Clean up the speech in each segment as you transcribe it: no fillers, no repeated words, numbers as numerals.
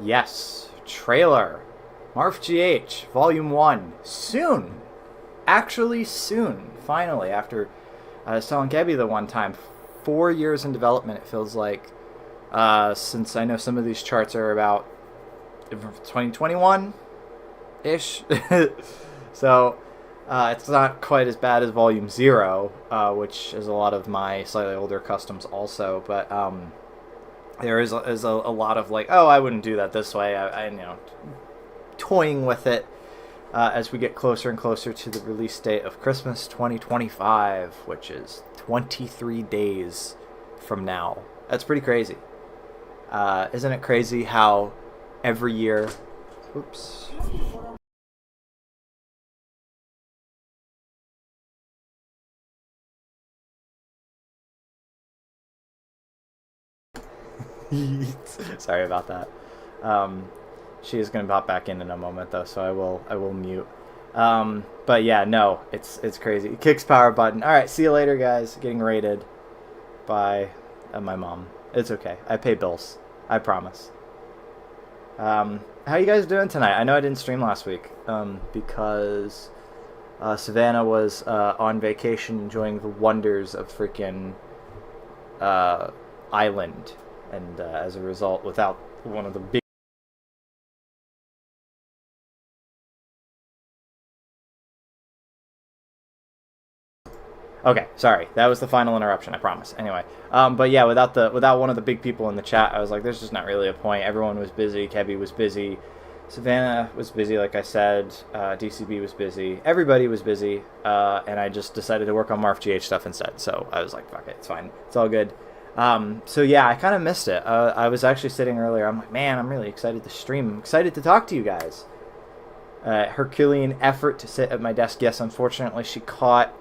Yes, trailer. Marf GH, Volume 1. Soon. Actually soon. Finally, after I was telling Gabby the one time, 4 years in development, it feels like, since I know some of these charts are about 2021-ish. So, it's not quite as bad as Volume 0, which is a lot of my slightly older customs also, but there is a lot of like, oh, I wouldn't do that this way. I toying with it as we get closer and closer to the release date of Christmas 2025, which is 23 days from now. That's pretty crazy. Isn't it crazy how every year... Oops. Sorry about that. She is going to pop back in a moment though, so I will mute. But yeah, no, it's crazy. Kicks power button. All right, see you later, guys. Getting raided by my mom. It's okay. I pay bills. I promise. How you guys doing tonight? I know I didn't stream last week because Savannah was on vacation enjoying the wonders of freaking Island, and as a result, without one of the big... Okay, sorry. That was the final interruption, I promise. Anyway, but yeah, without one of the big people in the chat, I was like, there's just not really a point. Everyone was busy. Kebby was busy. Savannah was busy, like I said. DCB was busy. Everybody was busy. And I just decided to work on Marf GH stuff instead. So I was like, fuck it, it's fine. It's all good. So yeah, I kind of missed it. I was actually sitting earlier. I'm like, man, I'm really excited to stream. I'm excited to talk to you guys. Herculean effort to sit at my desk. Yes, unfortunately, she caught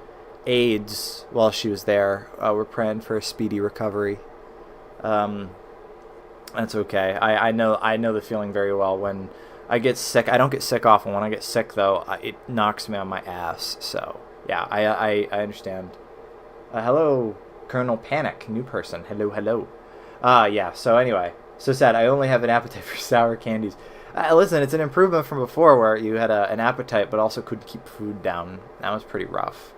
AIDS while she was there. We're praying for a speedy recovery. That's okay. I know the feeling very well. When I get sick, I don't get sick often. When I get sick, though, it knocks me on my ass. So yeah, I understand. Hello, Colonel Panic, new person. Hello. Yeah. So anyway, so sad. I only have an appetite for sour candies. Listen, it's an improvement from before where you had an appetite but also couldn't keep food down. That was pretty rough.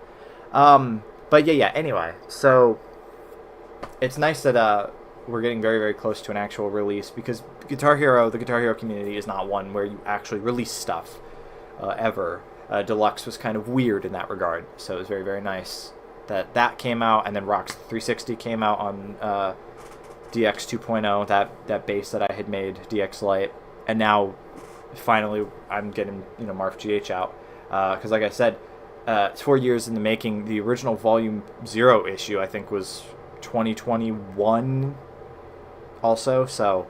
But yeah, anyway, so it's nice that we're getting very, very close to an actual release, because the Guitar Hero community is not one where you actually release stuff ever. Deluxe was kind of weird in that regard, so it was very, very nice that came out, and then Rox 360 came out on DX 2.0, that bass that I had made, DX Lite, and now finally I'm getting Marf GH out, because like I said, it's 4 years in the making. The original Volume 0 issue, I think, was 2021 also, so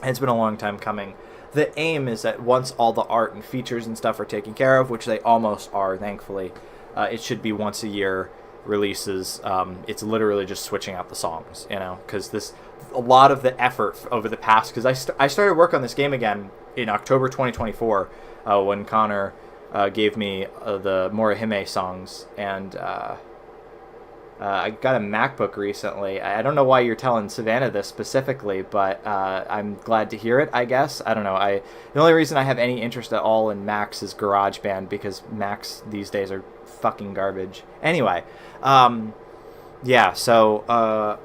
it's been a long time coming. The aim is that once all the art and features and stuff are taken care of, which they almost are, thankfully, it should be once a year releases. It's literally just switching out the songs, because a lot of the effort over the past, because I started work on this game again in October 2024 when Connor gave me the Morihime songs, and I got a MacBook recently. I don't know why you're telling Savannah this specifically, but I'm glad to hear it, I guess. I don't know. The only reason I have any interest at all in Macs is GarageBand, because Macs these days are fucking garbage. Anyway, yeah, so,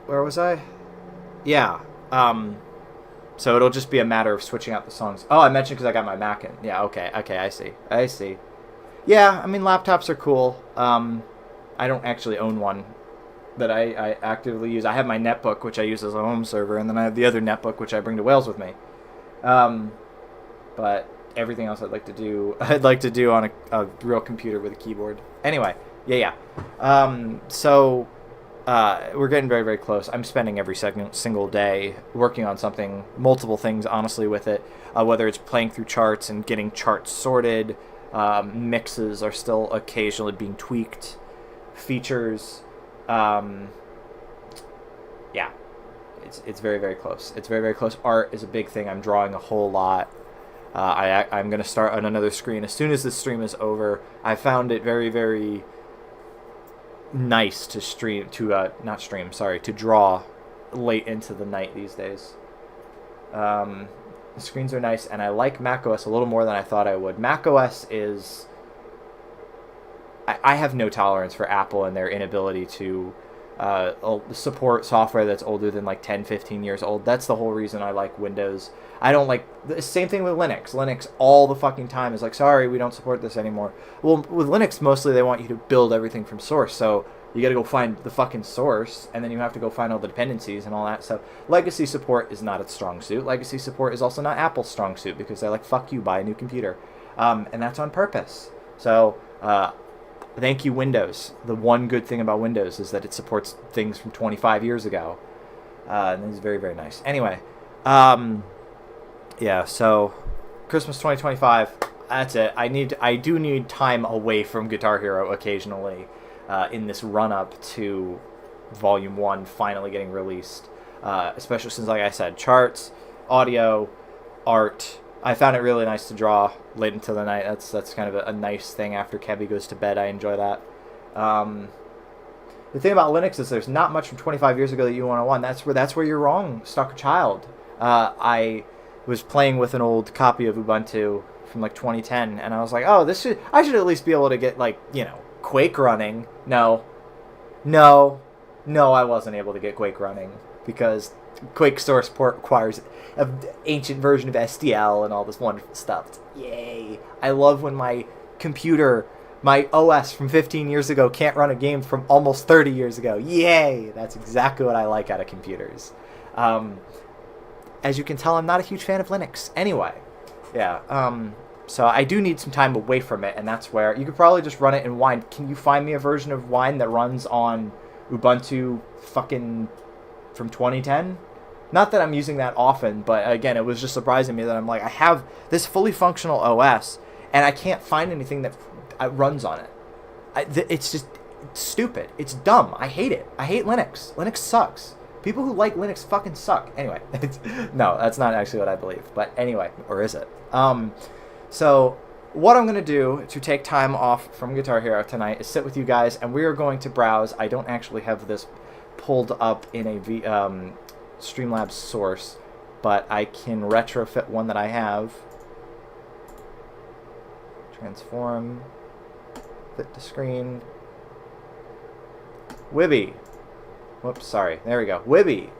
where was I? Yeah, so it'll just be a matter of switching out the songs. Oh, I mentioned because I got my Mac in. Yeah, okay, I see. Yeah, I mean, laptops are cool. I don't actually own one that I actively use. I have my netbook, which I use as a home server, and then I have the other netbook, which I bring to Wales with me. But everything else I'd like to do on a real computer with a keyboard. Anyway, yeah. So... we're getting very, very close. I'm spending every single day working on something, multiple things, honestly, with it. Whether it's playing through charts and getting charts sorted, mixes are still occasionally being tweaked, features. Yeah, it's very, very close. It's very, very close. Art is a big thing. I'm drawing a whole lot. I'm going to start on another screen as soon as this stream is over. I found it very, very nice to draw late into the night these days. The screens are nice, and I like macOS a little more than I thought I would. macOS is... I have no tolerance for Apple and their inability to support software that's older than like 10, 15 years old. That's the whole reason I like Windows. I don't like... The same thing with Linux. Linux all the fucking time is like, sorry, we don't support this anymore. Well, with Linux, mostly they want you to build everything from source, so you gotta go find the fucking source, and then you have to go find all the dependencies and all that. So legacy support is not its strong suit. Legacy support is also not Apple's strong suit, because they're like, fuck you, buy a new computer. And that's on purpose. So, thank you, Windows. The one good thing about Windows is that it supports things from 25 years ago. And it's very, very nice. Anyway, yeah, so Christmas 2025, that's it. I do need time away from Guitar Hero occasionally in this run-up to Volume 1 finally getting released. Especially since, like I said, charts, audio, art. I found it really nice to draw late into the night. That's kind of a nice thing after Kebby goes to bed. I enjoy that. The thing about Linux is there's not much from 25 years ago that you want to want. That's where you're wrong, Stalker Child. I was playing with an old copy of Ubuntu from like 2010, and I was like, oh, I should at least be able to get, like, you know, Quake running. No, I wasn't able to get Quake running because Quake source port requires an ancient version of SDL and all this wonderful stuff. Yay! I love when my computer, my OS from 15 years ago can't run a game from almost 30 years ago. Yay! That's exactly what I like out of computers. As you can tell, I'm not a huge fan of Linux. Anyway, yeah. So I do need some time away from it, and that's where you could probably just run it in Wine. Can you find me a version of Wine that runs on Ubuntu fucking from 2010? Not that I'm using that often, but again, it was just surprising me that I'm like, I have this fully functional OS, and I can't find anything that runs on it. It's just stupid. It's dumb. I hate it. I hate Linux. Linux sucks. People who like Linux fucking suck. Anyway, no, that's not actually what I believe. But anyway, or is it? So what I'm going to do to take time off from Guitar Hero tonight is sit with you guys, and we are going to browse. I don't actually have this pulled up in a Streamlabs source, but I can retrofit one that I have. Transform, fit to screen. Wibby. Whoops, sorry. There we go. Wibby.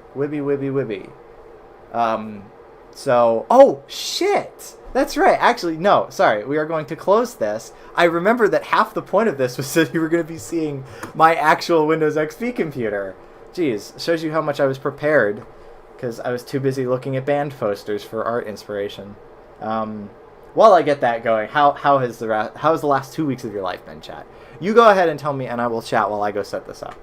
So, oh, shit! That's right. Actually, no, sorry. We are going to close this. I remember that half the point of this was that you were going to be seeing my actual Windows XP computer. Jeez, shows you how much I was prepared, because I was too busy looking at band posters for art inspiration. While I get that going, how has the last 2 weeks of your life been, chat? You go ahead and tell me, and I will chat while I go set this up.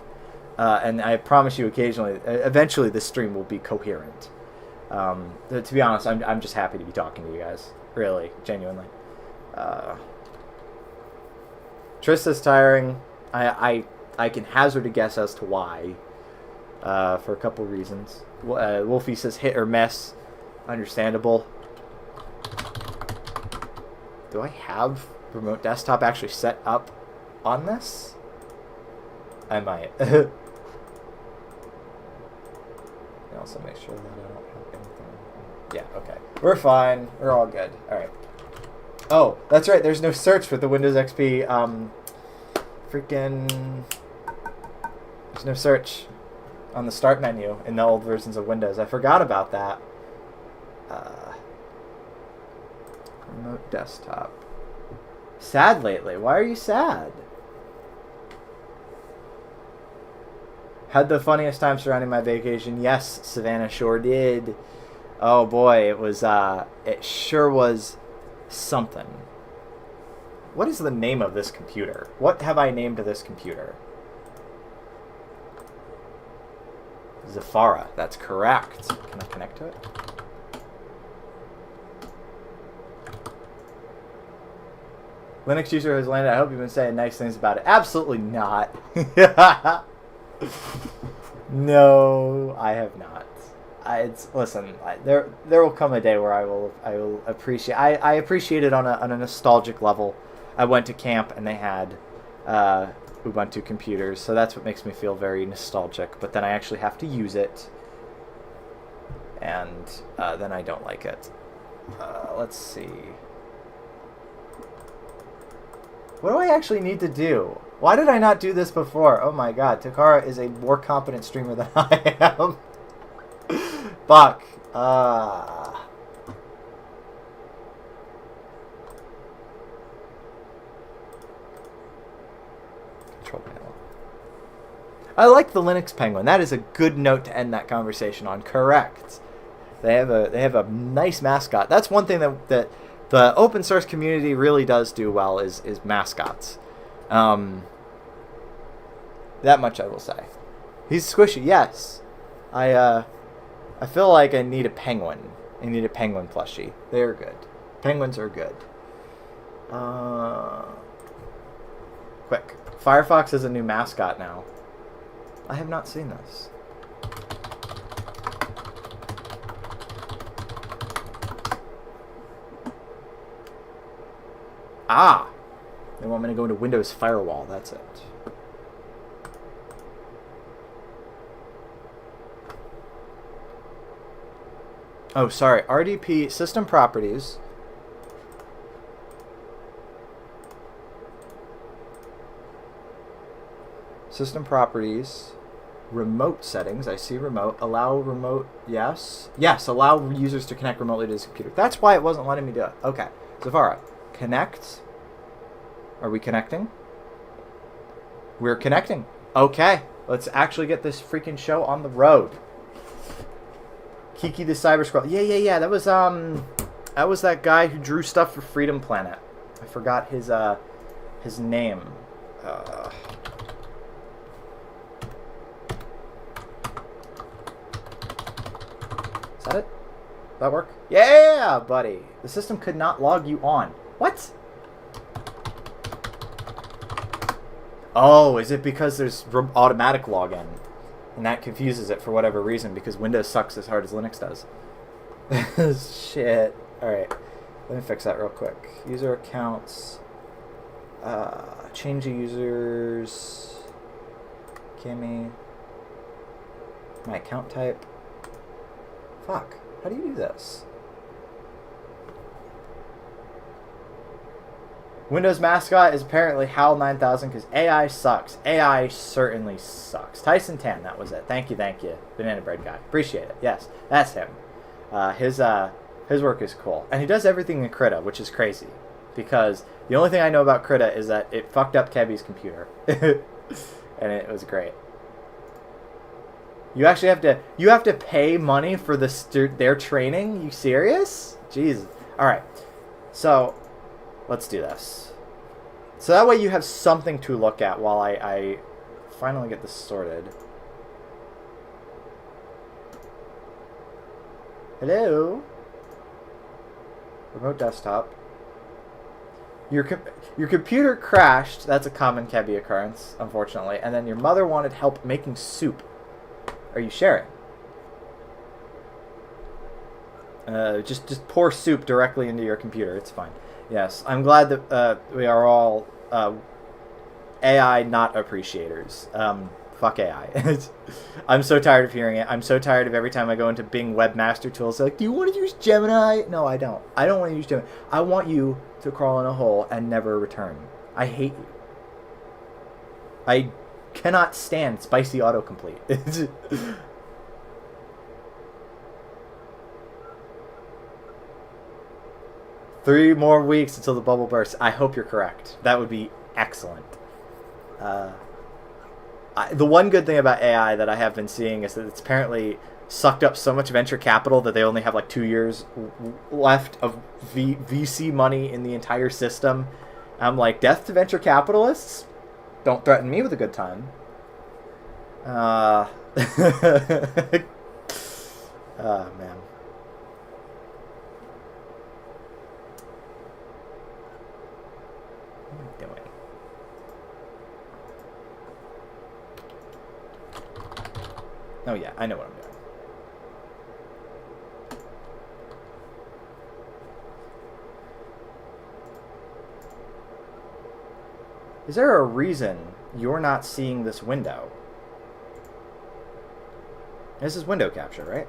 And I promise you, eventually, this stream will be coherent. To be honest, I'm just happy to be talking to you guys. Really, genuinely. Trista's tiring. I can hazard a guess as to why. For a couple reasons. Wolfie says hit or miss. Understandable. Do I have remote desktop actually set up on this? I might. Also make sure that I don't have anything. Yeah, okay. We're fine. We're all good. Alright. Oh, that's right. There's no search with the Windows XP. There's no search on the start menu in the old versions of Windows. I forgot about that. Remote desktop. Sad lately. Why are you sad? Had the funniest time surrounding my vacation. Yes, Savannah sure did. Oh boy, it sure was something. What is the name of this computer? What have I named this computer? Zafara, that's correct. Can I connect to it? Linux user has landed. I hope you've been saying nice things about it. Absolutely not. No, I have not. Listen. There will come a day where I will appreciate. I appreciate it on a nostalgic level. I went to camp and they had Ubuntu computers, so that's what makes me feel very nostalgic. But then I actually have to use it, and then I don't like it. Let's see. What do I actually need to do? Why did I not do this before? Oh my god, Takara is a more competent streamer than I am. Fuck. Control panel. I like the Linux Penguin. That is a good note to end that conversation on. Correct. They have a nice mascot. That's one thing that the open source community really does do well is mascots. That much I will say. He's squishy, yes. I feel like I need a penguin. I need a penguin plushie. They're good. Penguins are good. Quick. Firefox has a new mascot now. I have not seen this. Ah! They want me to go into Windows Firewall. That's it. Oh, sorry. RDP System Properties. System Properties. Remote settings. I see remote. Allow remote. Yes. Yes. Allow users to connect remotely to this computer. That's why it wasn't letting me do it. Okay. Zafara. Connect. Are we connecting? We're connecting. Okay. Let's actually get this freaking show on the road. Kiki the Cyber Scroll. Yeah. That was that guy who drew stuff for Freedom Planet. I forgot his name. Is that it? Does that work? Yeah, buddy. The system could not log you on. What? Oh, is it because there's automatic login? And that confuses it for whatever reason, because Windows sucks as hard as Linux does. Shit. Alright. Let me fix that real quick. User accounts. Change the users. Kimmy. My account type. Fuck. How do you do this? Windows mascot is apparently HAL 9000 because AI sucks. AI certainly sucks. Tyson Tan, that was it. Thank you. Banana Bread Guy. Appreciate it. Yes, that's him. His work is cool. And he does everything in Krita, which is crazy. Because the only thing I know about Krita is that it fucked up Kevy's computer. And it was great. You actually have to pay money for their training? You serious? Jeez. Alright. So let's do this. So that way you have something to look at while I finally get this sorted. Hello? Remote desktop. Your computer crashed. That's a common Kebby occurrence, unfortunately. And then your mother wanted help making soup. Are you sharing? Just pour soup directly into your computer. It's fine. Yes, I'm glad that we are all AI not appreciators. Fuck AI. I'm so tired of hearing it. I'm so tired of every time I go into Bing Webmaster Tools, like, do you want to use Gemini? No, I don't. I don't want to use Gemini. I want you to crawl in a hole and never return. I hate you. I cannot stand spicy autocomplete. 3 more weeks until the bubble bursts. I hope you're correct. That would be excellent. The one good thing about AI that I have been seeing is that it's apparently sucked up so much venture capital that they only have like 2 years left of VC money in the entire system. I'm like, death to venture capitalists? Don't threaten me with a good time. Oh, man. What am I doing? Oh, yeah, I know what I'm doing. Is there a reason you're not seeing this window? This is window capture, right?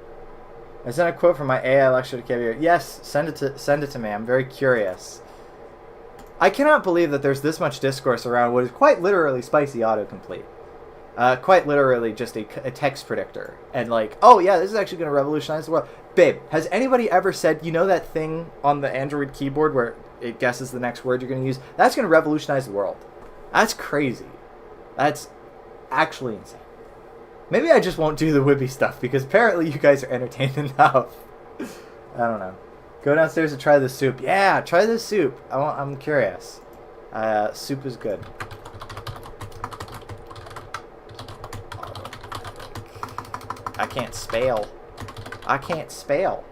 I sent a quote from my AI lecture to Caviar. Yes, send it to me. I'm very curious. I cannot believe that there's this much discourse around what is quite literally spicy autocomplete. Quite literally just a text predictor. And like, oh yeah, this is actually going to revolutionize the world. Babe, has anybody ever said, you know that thing on the Android keyboard where it guesses the next word you're going to use? That's going to revolutionize the world. That's crazy. That's actually insane. Maybe I just won't do the Wibby stuff because apparently you guys are entertained enough. I don't know. Go downstairs and try the soup. Yeah, try the soup. I'm curious. Soup is good. I can't spell. I can't spell.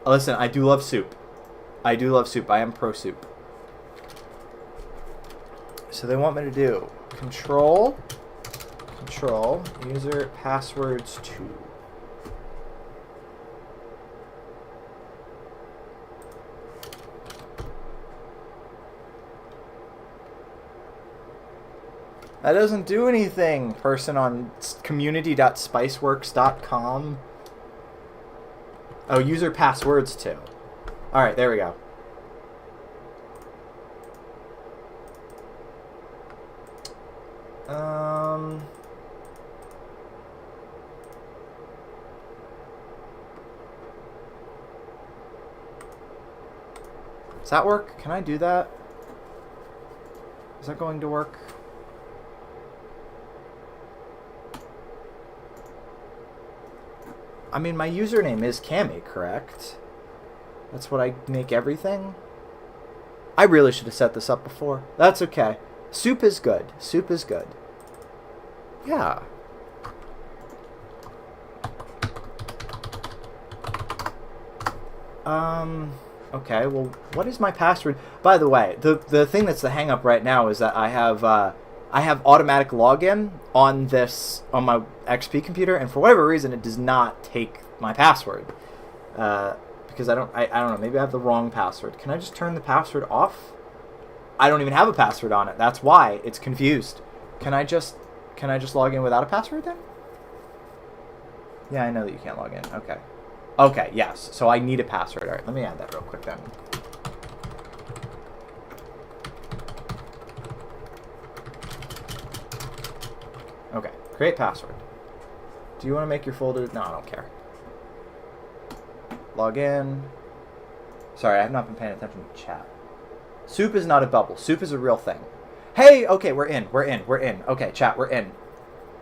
Listen, I do love soup. I do love soup. I am pro soup. So they want me to do control, user passwords 2. That doesn't do anything, person on community.spiceworks.com. Oh, user passwords too. Alright, there we go. Does that work? Can I do that? Is that going to work? I mean, my username is Cammy, correct? That's what I make everything? I really should have set this up before. That's okay. Soup is good. Soup is good. Yeah. Okay, well, what is my password? By the way, the thing that's the hang up right now is that I have automatic login on my XP computer, and for whatever reason it does not take my password. Because I don't know, maybe I have the wrong password. Can I just turn the password off? I don't even have a password on it. That's why it's confused. Can I just log in without a password then? Yeah, I know that you can't log in. Okay. Okay, yes. So I need a password. All right, let me add that real quick then. Okay, create password. Do you want to make your folder? No, I don't care. Log in. Sorry, I have not been paying attention to chat. Soup is not a bubble. Soup is a real thing. Hey, okay, we're in. Okay, chat, we're in.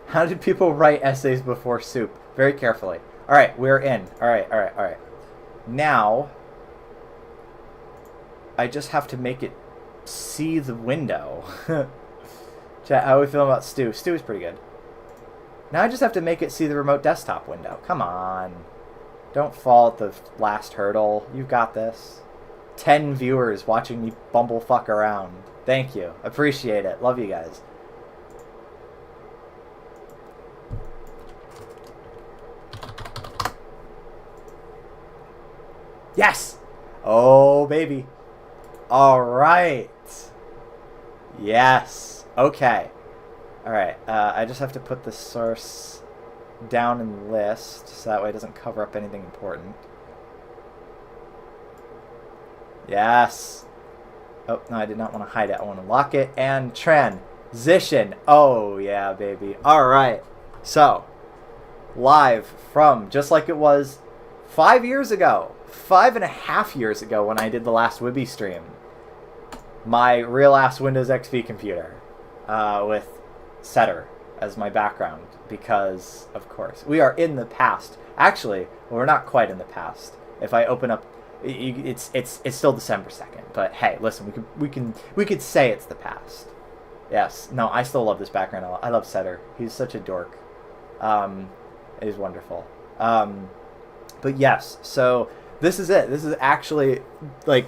How did people write essays before soup? Very carefully. All right, we're in. All right. Now, I just have to make it see the window. Chat, how are we feeling about Stu? Stu is pretty good. Now I just have to make it see the remote desktop window. Come on. Don't fall at the last hurdle. You've got this. 10 viewers watching me bumblefuck around. Thank you. Appreciate it. Love you guys. Yes! Oh, baby. All right. Yes. Okay. All right. I just have to put the source down in the list so that way it doesn't cover up anything important. Yes. Oh, no, I did not want to hide it. I want to lock it and transition. Oh, yeah, baby. All right. So, live from just like it was 5 years ago. 5.5 years ago when I did the last Wibby stream. My real-ass Windows XP computer with Setter as my background because, of course, we are in the past. Actually, well, we're not quite in the past. If I open up, it's still December 2nd. But hey, listen, we could say it's the past. Yes. No, I still love this background a lot. I love Setter. He's such a dork. He's wonderful. But yes, so this is it. This is actually like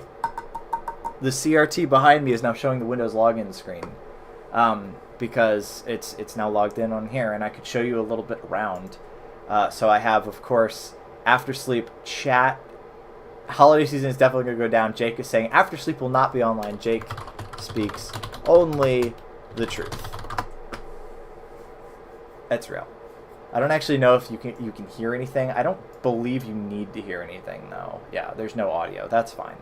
the CRT behind me is now showing the Windows login screen. Because it's now logged in on here, and I could show you a little bit around. So I have, of course, after sleep chat holiday season is definitely going to go down. Jake is saying After Sleep will not be online. Jake speaks only the truth. That's real. I don't actually know if you can hear anything. I don't believe you need to hear anything, though. Yeah, there's no audio. That's fine.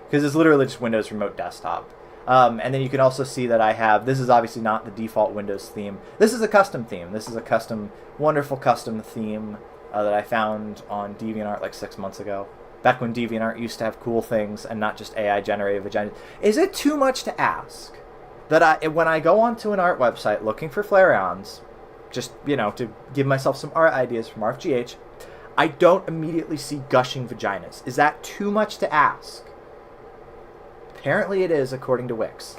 Because it's literally just Windows Remote Desktop. And then you can also see that I have... This is obviously not the default Windows theme. This is a custom theme. This is a custom, wonderful custom theme that I found on DeviantArt like 6 months ago. Back when DeviantArt used to have cool things and not just AI-generated vaginas. Is it too much to ask that when I go onto an art website looking for Flareons, just, you know, to give myself some art ideas from RFGH, I don't immediately see gushing vaginas? Is that too much to ask? Apparently it is, according to Wix.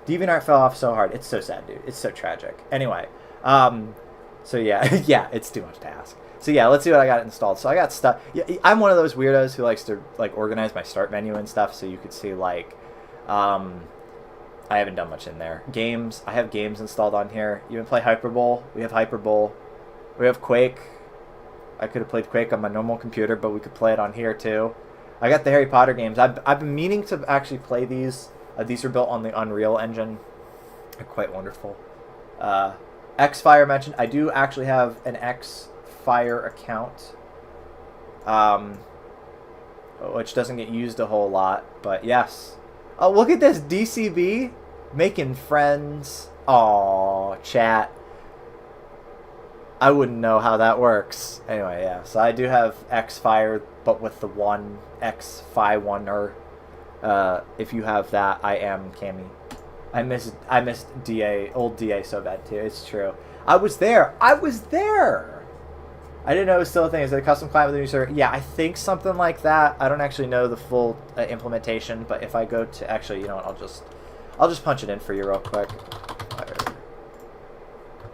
DeviantArt fell off so hard. It's so sad, dude. It's so tragic. Anyway, so yeah, yeah, it's too much to ask. So yeah, let's see what I got installed. So I got stuff. Yeah, I'm one of those weirdos who likes to like organize my start menu and stuff. So you could see like, I haven't done much in there. Games. I have games installed on here. You can play Hyperbowl. We have Hyperbowl. We have Quake. I could have played Quake on my normal computer, but we could play it on here too. I got the Harry Potter games. I've been meaning to actually play these. These are built on the Unreal Engine. They're quite wonderful. Xfire mentioned. I do actually have an Xfire account, which doesn't get used a whole lot, but yes. Oh, look at this DCB making friends. Aw, chat. I wouldn't know how that works. Anyway, yeah. So I do have Xfire, but with the one X-Fi-1er. If you have that, I am Cammy. I missed DA, old DA so bad too. It's true. I was there. I didn't know it was still a thing. Is it a custom client with a new server? Yeah, I think something like that. I don't actually know the full implementation, but if I go to actually, you know what? I'll just punch it in for you real quick.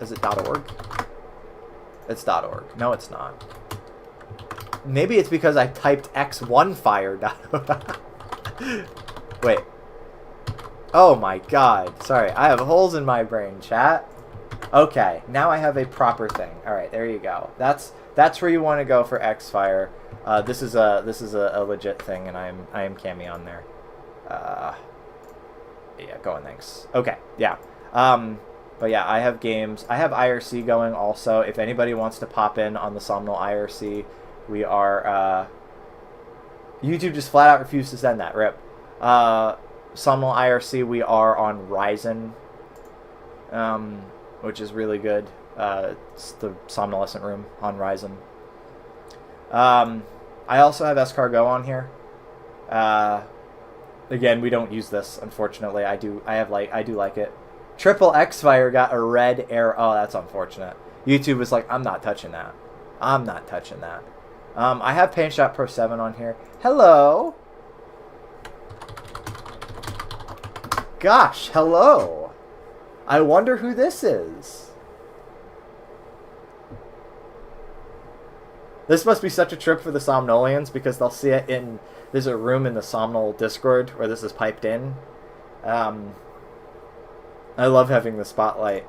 Is it .org? It's .org. No, it's not. Maybe it's because I typed X1fire. Wait. Oh my god. Sorry, I have holes in my brain, chat. Okay, now I have a proper thing. All right, there you go. That's where you want to go for Xfire. This is a legit thing, and I am Cammy on there. Yeah, going thanks. Okay, yeah. But yeah, I have games. I have IRC going also. If anybody wants to pop in on the Somnol IRC, we are... YouTube just flat out refused to send that. RIP. Somnol IRC, we are on Ryzen, which is really good. It's the Somnolescent Room on Ryzen. I also have Escargot on here. Again, we don't use this, unfortunately. I do like it. Triple Xfire got a red arrow. Oh, that's unfortunate. YouTube was like, I'm not touching that. I'm not touching that. I have PaintShop Pro 7 on here. Hello. Gosh, hello. I wonder who this is. This must be such a trip for the Somnolians because they'll see it in... There's a room in the Somnol Discord where this is piped in. I love having the spotlight.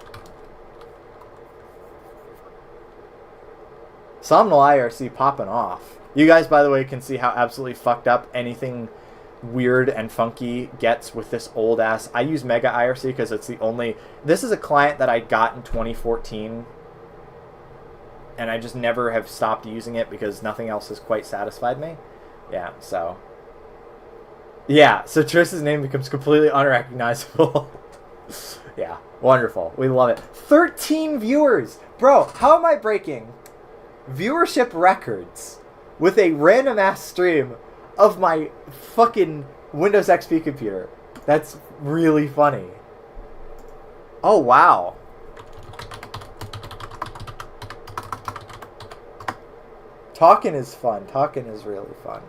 Somnol IRC popping off. You guys, by the way, can see how absolutely fucked up anything weird and funky gets with this old ass. I use Mega IRC because it's the only... This is a client that I got in 2014. And I just never have stopped using it because nothing else has quite satisfied me. Yeah, so... Yeah, so Trish's name becomes completely unrecognizable. Yeah, wonderful. We love it. 13 viewers! Bro, how am I breaking viewership records with a random-ass stream of my fucking Windows XP computer? That's really funny. Oh, wow. Talking is fun. Talking is really fun.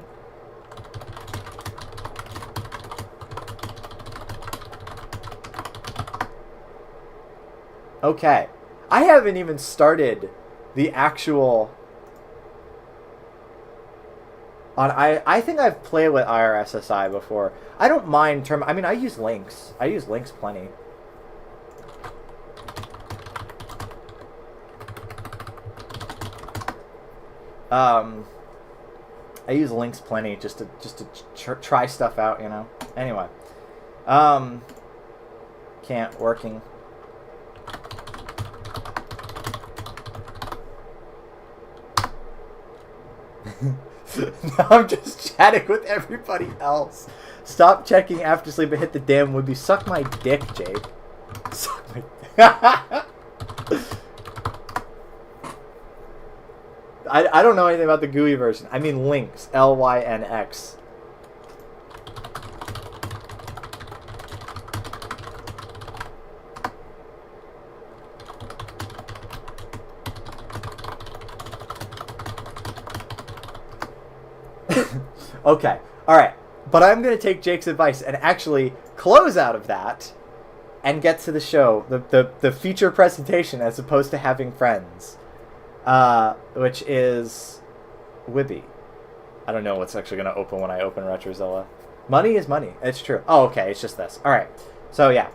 Okay. I haven't even started the actual... I think I've played with IRSSI before. I don't mind I mean, I use links. I use links plenty. I use links plenty just to try stuff out, you know. Anyway, can't working. Now I'm just chatting with everybody else. Stop checking after sleep and hit the damn would be suck my dick, Jake. Suck my I don't know anything about the GUI version. I mean Lynx. Lynx. Okay. Alright. But I'm going to take Jake's advice and actually close out of that and get to the show. The feature presentation as opposed to having friends. Which is Wibby. I don't know what's actually going to open when I open Retrozilla. Money is money. It's true. Oh, okay. It's just this. All right. So, yeah.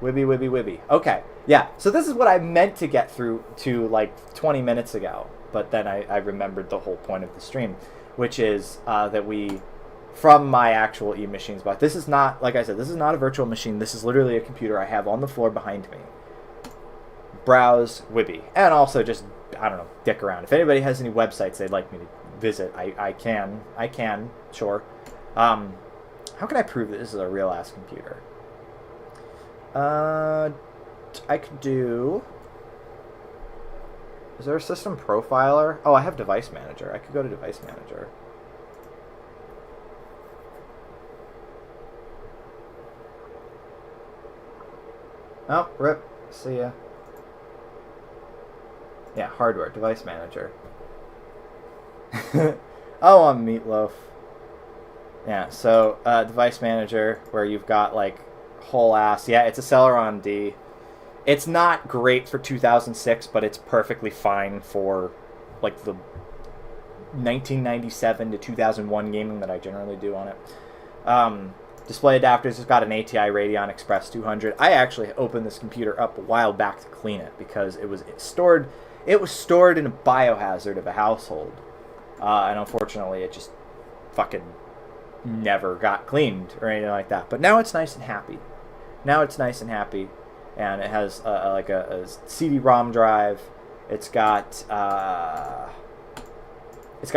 Wibby. Okay. Yeah. So this is what I meant to get through to like 20 minutes ago. But then I remembered the whole point of the stream, which is that we... From my actual e-machines box. This is not, like I said, this is not a virtual machine. This is literally a computer I have on the floor behind me. Browse Wibby. And also just, I don't know, dick around. If anybody has any websites they'd like me to visit, I can, sure. How can I prove that this is a real-ass computer? I could do... Is there a system profiler? Oh, I have Device Manager. I could go to Device Manager. Oh, rip. See ya. Yeah, hardware, Device Manager. Oh, I'm Meatloaf. Yeah, so, Device Manager, where you've got, like, whole ass. Yeah, it's a Celeron D. It's not great for 2006, but it's perfectly fine for, like, the 1997 to 2001 gaming that I generally do on it. Display adapters, it's got an ATI Radeon Express 200. I actually opened this computer up a while back to clean it because it was stored in a biohazard of a household. And unfortunately it just fucking never got cleaned or anything like that. But now it's nice and happy. And it has like a CD-ROM drive. It's got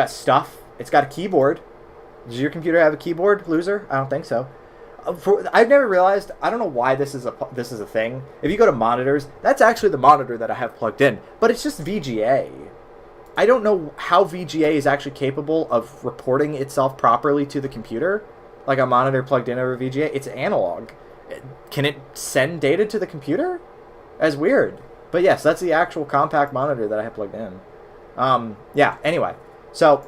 stuff. It's got a keyboard. Does your computer have a keyboard, loser? I don't think so. I've never realized. I don't know why this is a thing. If you go to monitors, that's actually the monitor that I have plugged in, but it's just VGA. I don't know how VGA is actually capable of reporting itself properly to the computer, like a monitor plugged in over VGA. It's analog. Can it send data to the computer? That's weird. But yes, that's the actual compact monitor that I have plugged in. Yeah. Anyway, so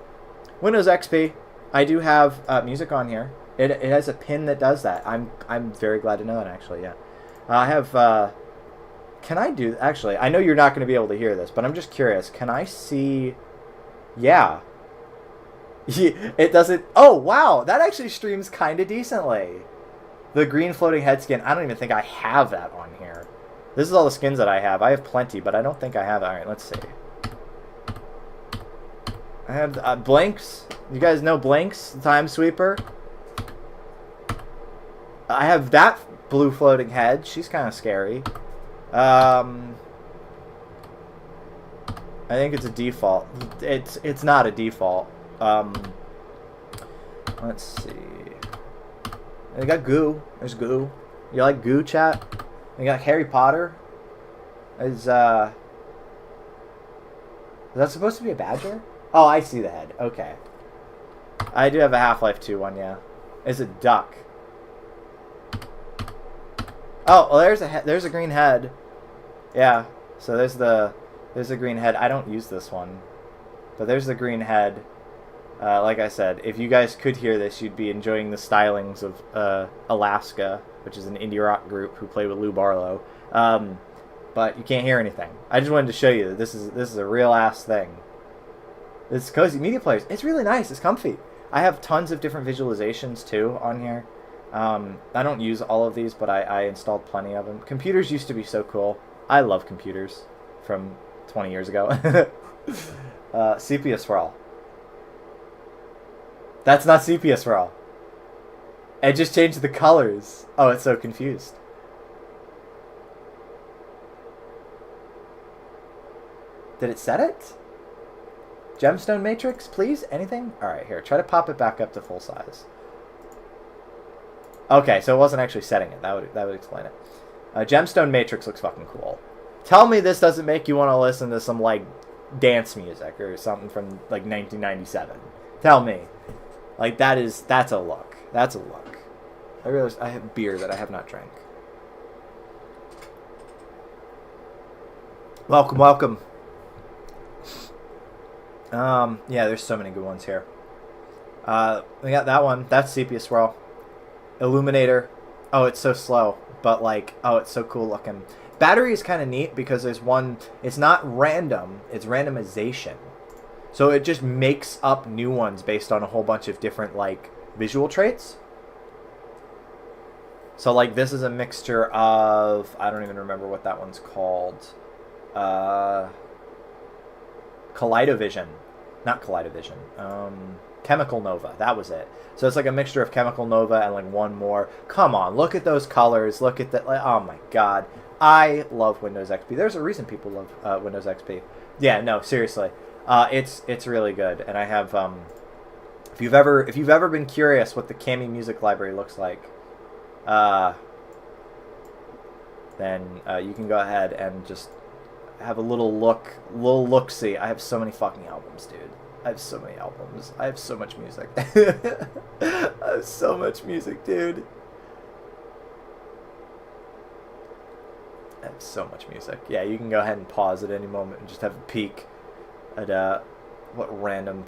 Windows XP. I do have music on here. It has a pin that does that. I'm very glad to know that, actually, yeah. I have... can I do... Actually, I know you're not going to be able to hear this, but I'm just curious. Can I see... Yeah. It doesn't... Oh, wow! That actually streams kind of decently. The green floating head skin. I don't even think I have that on here. This is all the skins that I have. I have plenty, but I don't think I have... Alright, let's see. I have Blanks. You guys know Blanks, the Time Sweeper? I have that blue floating head. She's kind of scary. I think it's a default. It's not a default. Let's see. They got Goo. There's Goo. You like Goo, chat? They got Harry Potter. Is that supposed to be a badger? Oh, I see the head. Okay. I do have a Half-Life 2 one, yeah. It's a duck. Oh, well, there's a green head. Yeah. So there's a green head. I don't use this one, but there's the green head. Like I said, if you guys could hear this, you'd be enjoying the stylings of Alaska, which is an indie rock group who play with Lou Barlow. But you can't hear anything. I just wanted to show you that this is a real ass thing. It's cozy media players. It's really nice. It's comfy. I have tons of different visualizations too on here. I don't use all of these, but I installed plenty of them. Computers used to be so cool. I love computers from 20 years ago. Sepia swirl. That's not sepia swirl. It just changed the colors. Oh, it's so confused. Did it set it? Gemstone matrix, please? Anything? Alright, here. Try to pop it back up to full size. Okay, so it wasn't actually setting it. That would explain it. Gemstone matrix looks fucking cool. Tell me this doesn't make you want to listen to some, like, dance music or something from, like, 1997. Tell me. Like, that's a look. That's a look. I realize I have beer that I have not drank. Welcome, welcome. Yeah, there's so many good ones here. We got that one. That's Sepia Swirl. Illuminator. Oh, it's so slow. But, like, oh, it's so cool looking. Battery is kind of neat because there's one... It's not random. It's randomization. So it just makes up new ones based on a whole bunch of different, like, visual traits. So, like, this is a mixture of... I don't even remember what that one's called. Kaleidovision. Not Kaleidovision. Chemical Nova. That was it. So it's like a mixture of Chemical Nova and, like, one more. Come on, look at those colors. Look at that. Like, oh, my God. I love Windows XP. There's a reason people love Windows XP. Yeah, no, seriously. It's really good. And I have... If you've ever been curious what the Kami music library looks like, then you can go ahead and just have a little look-see. I have so many fucking albums, dude. I have so many albums. I have so much music. I have so much music, dude. I have so much music. Yeah, you can go ahead and pause at any moment and just have a peek at what random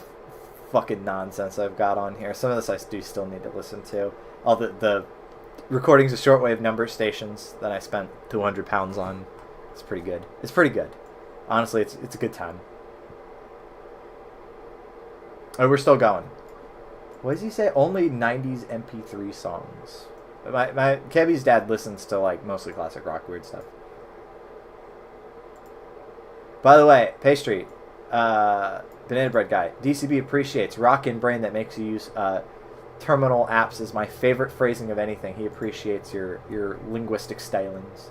fucking nonsense I've got on here. Some of this I do still need to listen to. All the recordings of shortwave number stations that I spent 200 pounds on. It's pretty good. It's pretty good. Honestly, it's a good time. Oh, we're still going. What does he say? Only 90s MP3 songs. My Kevy's dad listens to, like, mostly classic rock, weird stuff. By the way, Pastry, Banana Bread Guy, DCB appreciates Rockin' Brain that makes you use terminal apps is my favorite phrasing of anything. He appreciates your linguistic stylings.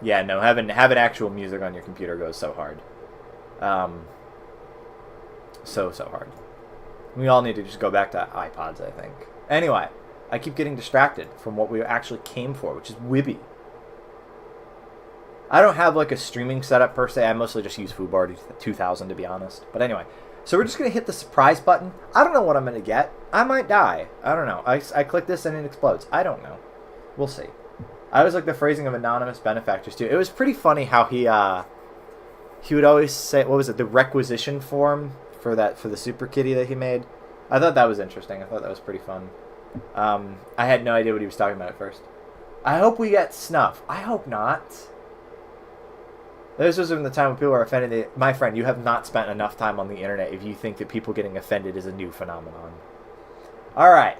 Yeah, no, having actual music on your computer goes so hard. So hard. We all need to just go back to iPods, I think. Anyway, I keep getting distracted from what we actually came for, which is Wibby. I don't have, like, a streaming setup per se. I mostly just use Foobar 2000, to be honest. But anyway, so we're just going to hit the surprise button. I don't know what I'm going to get. I might die. I don't know. I click this and it explodes. I don't know. We'll see. I always like the phrasing of anonymous benefactors, too. It was pretty funny how he would always say, what was it, the requisition form for the Super Kitty that he made. I thought that was interesting. I thought that was pretty fun. I had no idea what he was talking about at first. I hope we get snuff. I hope not. This was in the time when people were offended. My friend, you have not spent enough time on the internet if you think that people getting offended is a new phenomenon. Alright.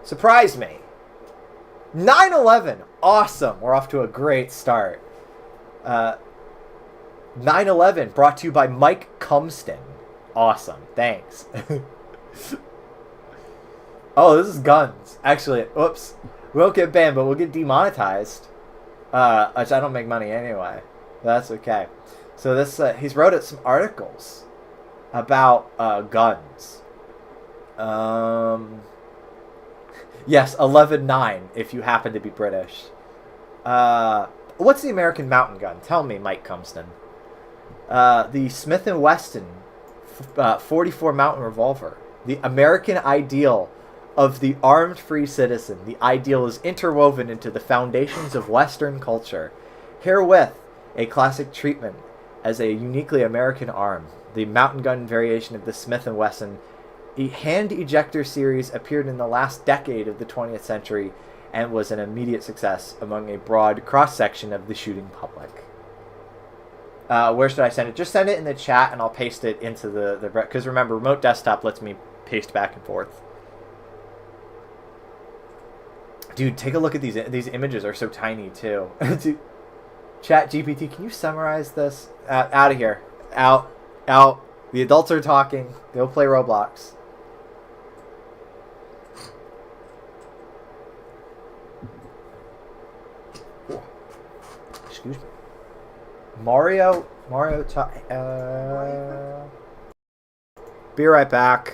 Surprise me. 9/11. Awesome. We're off to a great start. 9/11 brought to you by Mike Cumston. Awesome. Thanks. Oh, this is guns. Actually, oops. We won't get banned, but we'll get demonetized. Which I don't make money anyway. That's okay. So this, he's wrote some articles about guns. Yes, 11.9 if you happen to be British. What's the American mountain gun? Tell me, Mike Cumston. The Smith & Wesson 44 Mountain Revolver. The American ideal of the armed free citizen. The ideal is interwoven into the foundations of Western culture. Herewith, a classic treatment as a uniquely American arm. The mountain gun variation of the Smith & Wesson hand ejector series appeared in the last decade of the 20th century and was an immediate success among a broad cross-section of the shooting public. Where should I send it? Just send it in the chat and I'll paste it into the because remember, remote desktop lets me paste back and forth. Dude, take a look at these images are so tiny too. Dude, Chat GPT, can you summarize this? Out of here. Out. The adults are talking. Go play Roblox. Excuse me. Mario. Be right back.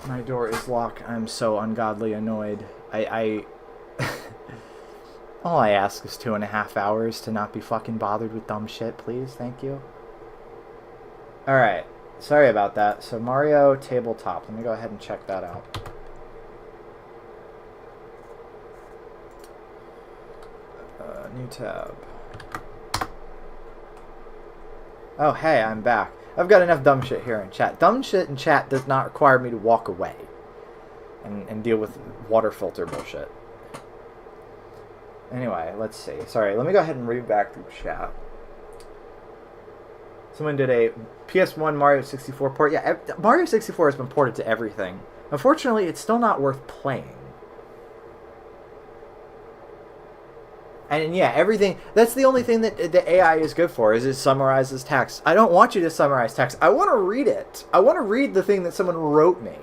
My door is locked. I'm so ungodly annoyed. All I ask is 2.5 hours to not be fucking bothered with dumb shit, please. Thank you. Alright. Sorry about that. So Mario Tabletop. Let me go ahead and check that out. New tab. Oh, hey, I'm back. I've got enough dumb shit here in chat. Dumb shit in chat does not require me to walk away and deal with water filter bullshit. Anyway, let's see. Sorry, let me go ahead and read back through chat. Someone did a PS1 Mario 64 port. Yeah, Mario 64 has been ported to everything. Unfortunately, it's still not worth playing. And yeah, everything, that's the only thing that the AI is good for, is it summarizes text. I don't want you to summarize text. I want to read it. I want to read the thing that someone wrote me.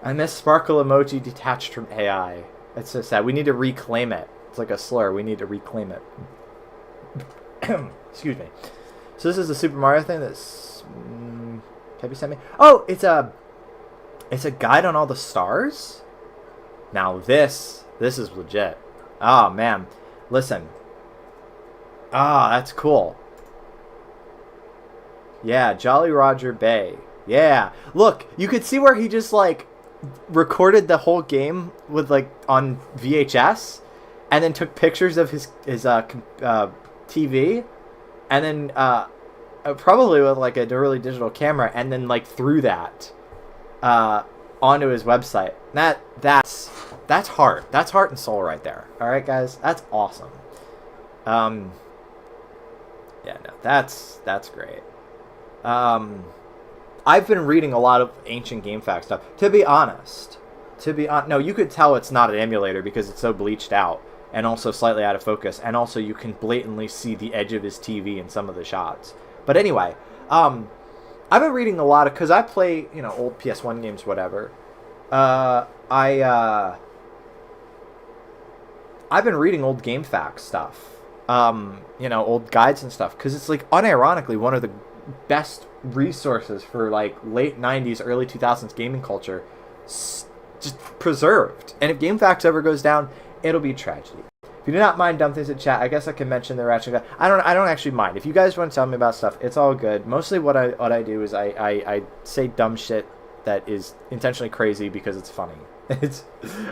I miss sparkle emoji detached from AI. It's so sad. We need to reclaim it. It's like a slur. We need to reclaim it. Excuse me. So this is the Super Mario thing that's... have you sent me? Oh, it's a guide on all the stars? Now this is legit. Oh, man. Listen. Ah, that's cool. Yeah, Jolly Roger Bay. Yeah. Look, you could see where he just, like, recorded the whole game with, like, on VHS, and then took pictures of his TV, and then, probably with, like, a really digital camera, and then, like, threw that, onto his website. That's heart. That's heart and soul right there. All right, guys, that's awesome. Yeah, no, that's great. I've been reading a lot of ancient GameFAQ stuff. To be honest, no, you could tell it's not an emulator because it's so bleached out and also slightly out of focus, and also you can blatantly see the edge of his TV in some of the shots. But anyway, I've been reading a lot of, because I play, you know, old PS1 games, whatever. I've been reading old GameFAQ stuff, old guides and stuff, because it's like unironically one of the best resources for like late 90s, early 2000s gaming culture, just preserved. And if GameFAQs ever goes down, it'll be a tragedy. If you do not mind dumb things in chat, I guess I can mention the Ratchet guy. I don't actually mind. If you guys want to tell me about stuff, it's all good. Mostly what I do is I say dumb shit that is intentionally crazy because it's funny. It's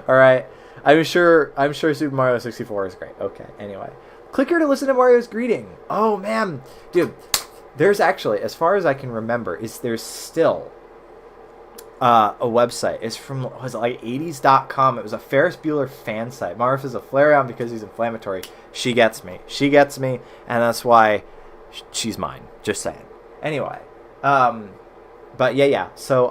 all right. I'm sure Super Mario 64 is great. Okay. Anyway, click here to listen to Mario's greeting. Oh man, dude. There's actually, as far as I can remember, there's still a website. It's from, was it like 80s.com? It was a Ferris Bueller fan site. Marv is a Flareon because he's inflammatory. She gets me, and that's why she's mine. Just saying. Anyway, but yeah. So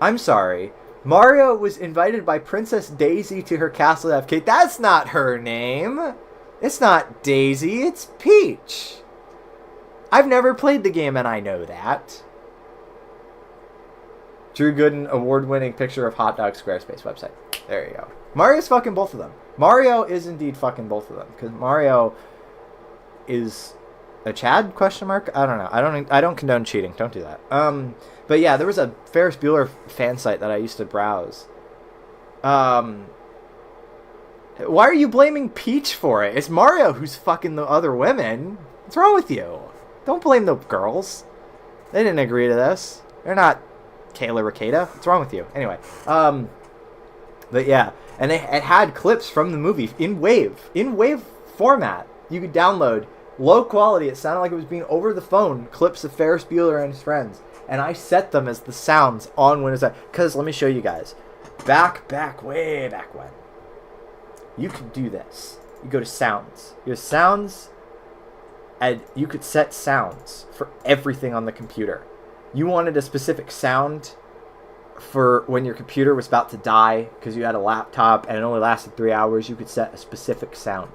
I'm sorry. Mario was invited by Princess Daisy to her castle FK. That's not her name. It's not Daisy. It's Peach. I've never played the game, and I know that. Drew Gooden, award-winning picture of hot dog Squarespace website. There you go. Mario's fucking both of them. Mario is indeed fucking both of them, because Mario is a Chad ? I don't know. I don't condone cheating. Don't do that. But yeah, there was a Ferris Bueller fan site that I used to browse. Why are you blaming Peach for it? It's Mario who's fucking the other women. What's wrong with you? Don't blame the girls. They didn't agree to this. They're not Kayla Ricada. What's wrong with you? Anyway, but yeah, and it had clips from the movie in wave format. You could download low quality. It sounded like it was being over the phone. Clips of Ferris Bueller and his friends, and I set them as the sounds on Windows. Because let me show you guys. Way back when. You could do this. You go to sounds. You go to sounds, and you could set sounds for everything on the computer. You wanted a specific sound for when your computer was about to die because you had a laptop and it only lasted 3 hours. You could set a specific sound,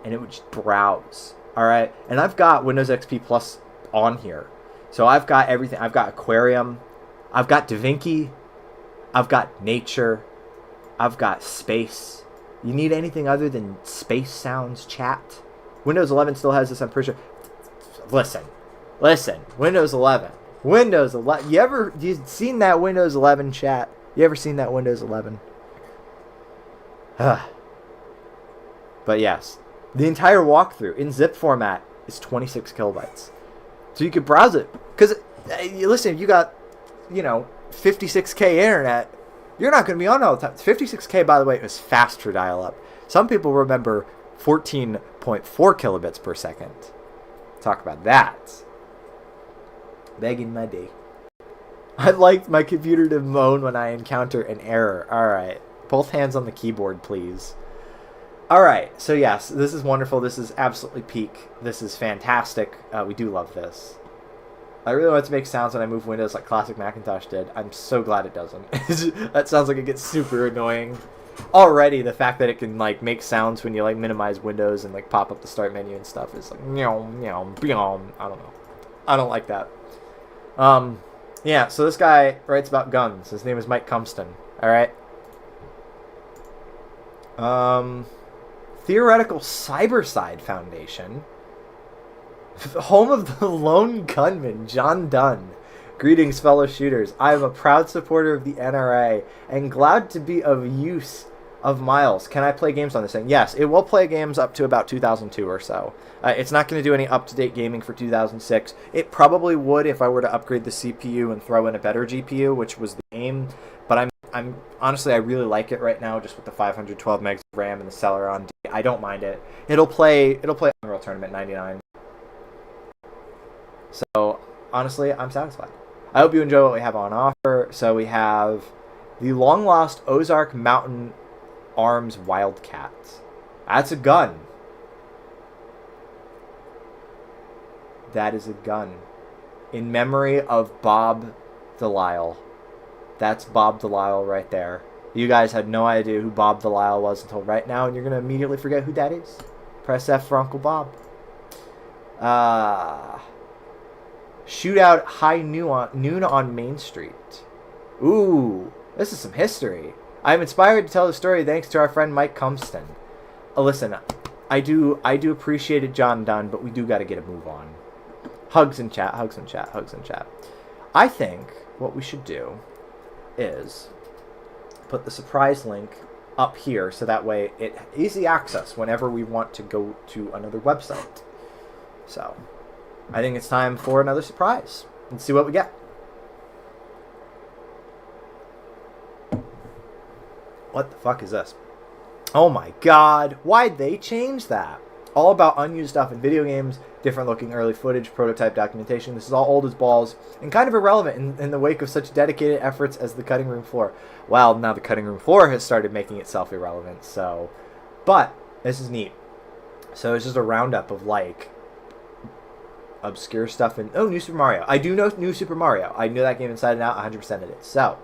and it would just browse. All right, and I've got Windows XP Plus on here, so I've got everything. I've got Aquarium, I've got DaVinci, I've got Nature, I've got Space. You need anything other than space sounds, chat? Windows 11 still has this, I'm pretty sure. Listen. Windows 11. You seen that Windows 11 chat? You ever seen that Windows 11? But yes, the entire walkthrough in zip format is 26 kilobytes. So you could browse it. Because, listen, you got, 56K internet. You're not going to be on all the time. 56K, by the way, is fast for dial-up. Some people remember 14.4 kilobits per second. Talk about that. Begging my day. I'd like my computer to moan when I encounter an error. Alright. Both hands on the keyboard, please. Alright. So, yes, this is wonderful. This is absolutely peak. This is fantastic. We do love this. I really want it to make sounds when I move windows like classic Macintosh did. I'm so glad it doesn't. That sounds like it gets super annoying. Already, the fact that it can make sounds when you minimize windows and pop up the start menu and stuff is meow, meow, meow. I don't know. I don't like that. Yeah, so this guy writes about guns. His name is Mike Cumston. Alright. Theoretical Cyberside Foundation. Home of the lone gunman, John Dunn. Greetings, fellow shooters. I am a proud supporter of the NRA and glad to be of use of Miles. Can I play games on this thing? Yes, it will play games up to about 2002 or so. It's not going to do any up-to-date gaming for 2006. It probably would if I were to upgrade the CPU and throw in a better GPU, which was the aim. But I'm honestly, I really like it right now, just with the 512 megs of RAM and the Celeron. I don't mind it. It'll play Unreal Tournament 99. So, honestly, I'm satisfied. I hope you enjoy what we have on offer. So we have the long-lost Ozark Mountain Arms Wildcat. That's a gun. That is a gun. In memory of Bob Delisle. That's Bob Delisle right there. You guys had no idea who Bob Delisle was until right now, and you're going to immediately forget who that is. Press F for Uncle Bob. Shootout high noon on Main Street. Ooh, this is some history. I'm inspired to tell the story thanks to our friend Mike Cumston. Listen, I do appreciate it, John Dunn, but we do got to get a move on. Hugs in chat, hugs in chat, hugs in chat. I think what we should do is put the surprise link up here so that way it easy access whenever we want to go to another website. So I think it's time for another surprise. Let's see what we get. What the fuck is this? Oh my god, why'd they change that? All about unused stuff in video games, different looking early footage, prototype documentation. This is all old as balls and kind of irrelevant in the wake of such dedicated efforts as the cutting room floor. Well, now the cutting room floor has started making itself irrelevant, so... But, this is neat. So it's just a roundup of, like, obscure stuff in... Oh, New Super Mario. I do know New Super Mario. I knew that game inside and out, 100%ed it. So,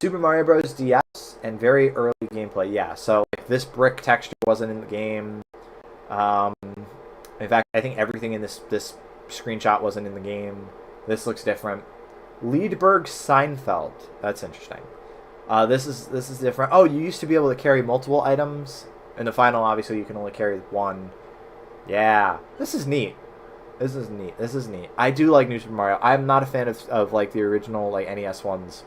Super Mario Bros. DS and very early gameplay. Yeah, so like, this brick texture wasn't in the game. In fact, I think everything in this screenshot wasn't in the game. This looks different. Liedberg Seinfeld. That's interesting. This is different. Oh, you used to be able to carry multiple items. In the final, obviously, you can only carry one. Yeah, this is neat. This is neat. This is neat. I do like New Super Mario. I'm not a fan of like the original like NES ones,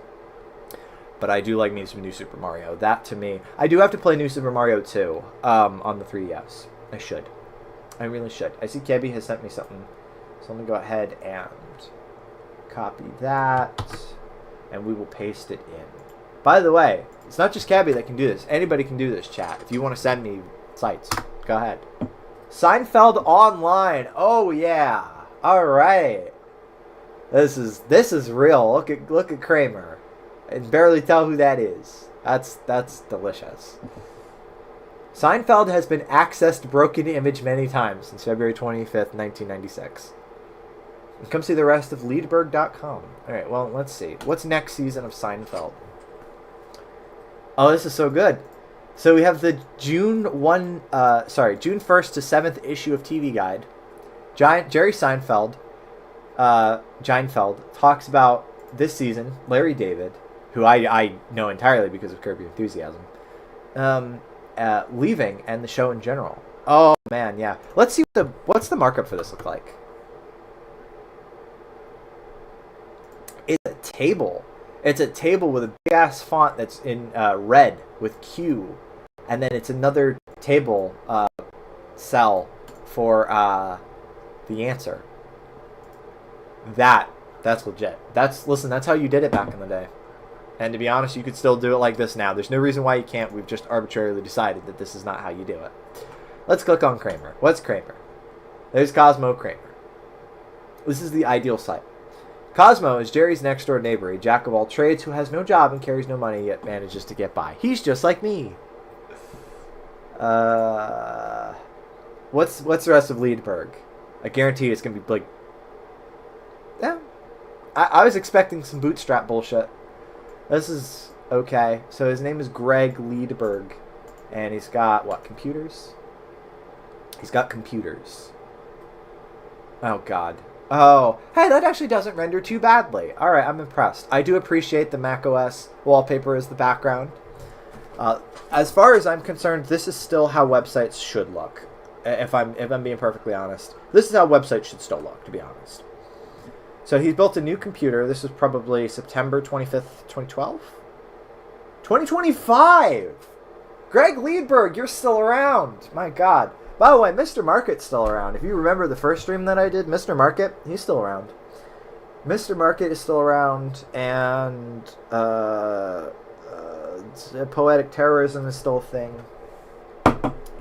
but I do like New Super Mario. That to me, I do have to play New Super Mario 2 on the 3DS. I should. I really should. I see Kebby has sent me something, so let me go ahead and copy that, and we will paste it in. By the way, it's not just Kebby that can do this. Anybody can do this, chat. If you want to send me sites, go ahead. Seinfeld Online. Oh yeah. All right. This is real. Look at Kramer. I can barely tell who that is. That's delicious. Seinfeld has been accessed broken image many times since February 25th, 1996. And come see the rest of Liedberg.com. Alright, well, let's see. What's next season of Seinfeld? Oh, this is so good. So we have the June 1st to 7th issue of TV Guide. Jerry Seinfeld talks about this season, Larry David, who I know entirely because of Curb Your Enthusiasm, leaving and the show in general. Oh man, yeah. Let's see what's the markup for this look like. It's a table. It's a table with a big ass font that's in red with Q, and then it's another table cell for the answer. That's legit. Listen, that's how you did it back in the day. And to be honest, you could still do it like this now. There's no reason why you can't. We've just arbitrarily decided that this is not how you do it. Let's click on Kramer. What's Kramer? There's Cosmo Kramer. This is the ideal site. Cosmo is Jerry's next door neighbor, a jack of all trades who has no job and carries no money yet manages to get by. He's just like me. What's the rest of Liedberg? I guarantee it's gonna be like, yeah. I was expecting some bootstrap bullshit. This is okay. So his name is Greg Liedberg, and he's got what, computers? He's got computers. Oh god. Oh, hey, that actually doesn't render too badly. All right, I'm impressed. I do appreciate the macOS wallpaper as the background. As far as I'm concerned, this is still how websites should look. If I'm being perfectly honest, this is how websites should still look, to be honest. So he's built a new computer. This was probably September 25th, 2012? 2025! Greg Liedberg, you're still around. My god. By the way, Mr. Market's still around. If you remember the first stream that I did, Mr. Market, he's still around. Mr. Market is still around, and poetic terrorism is still a thing.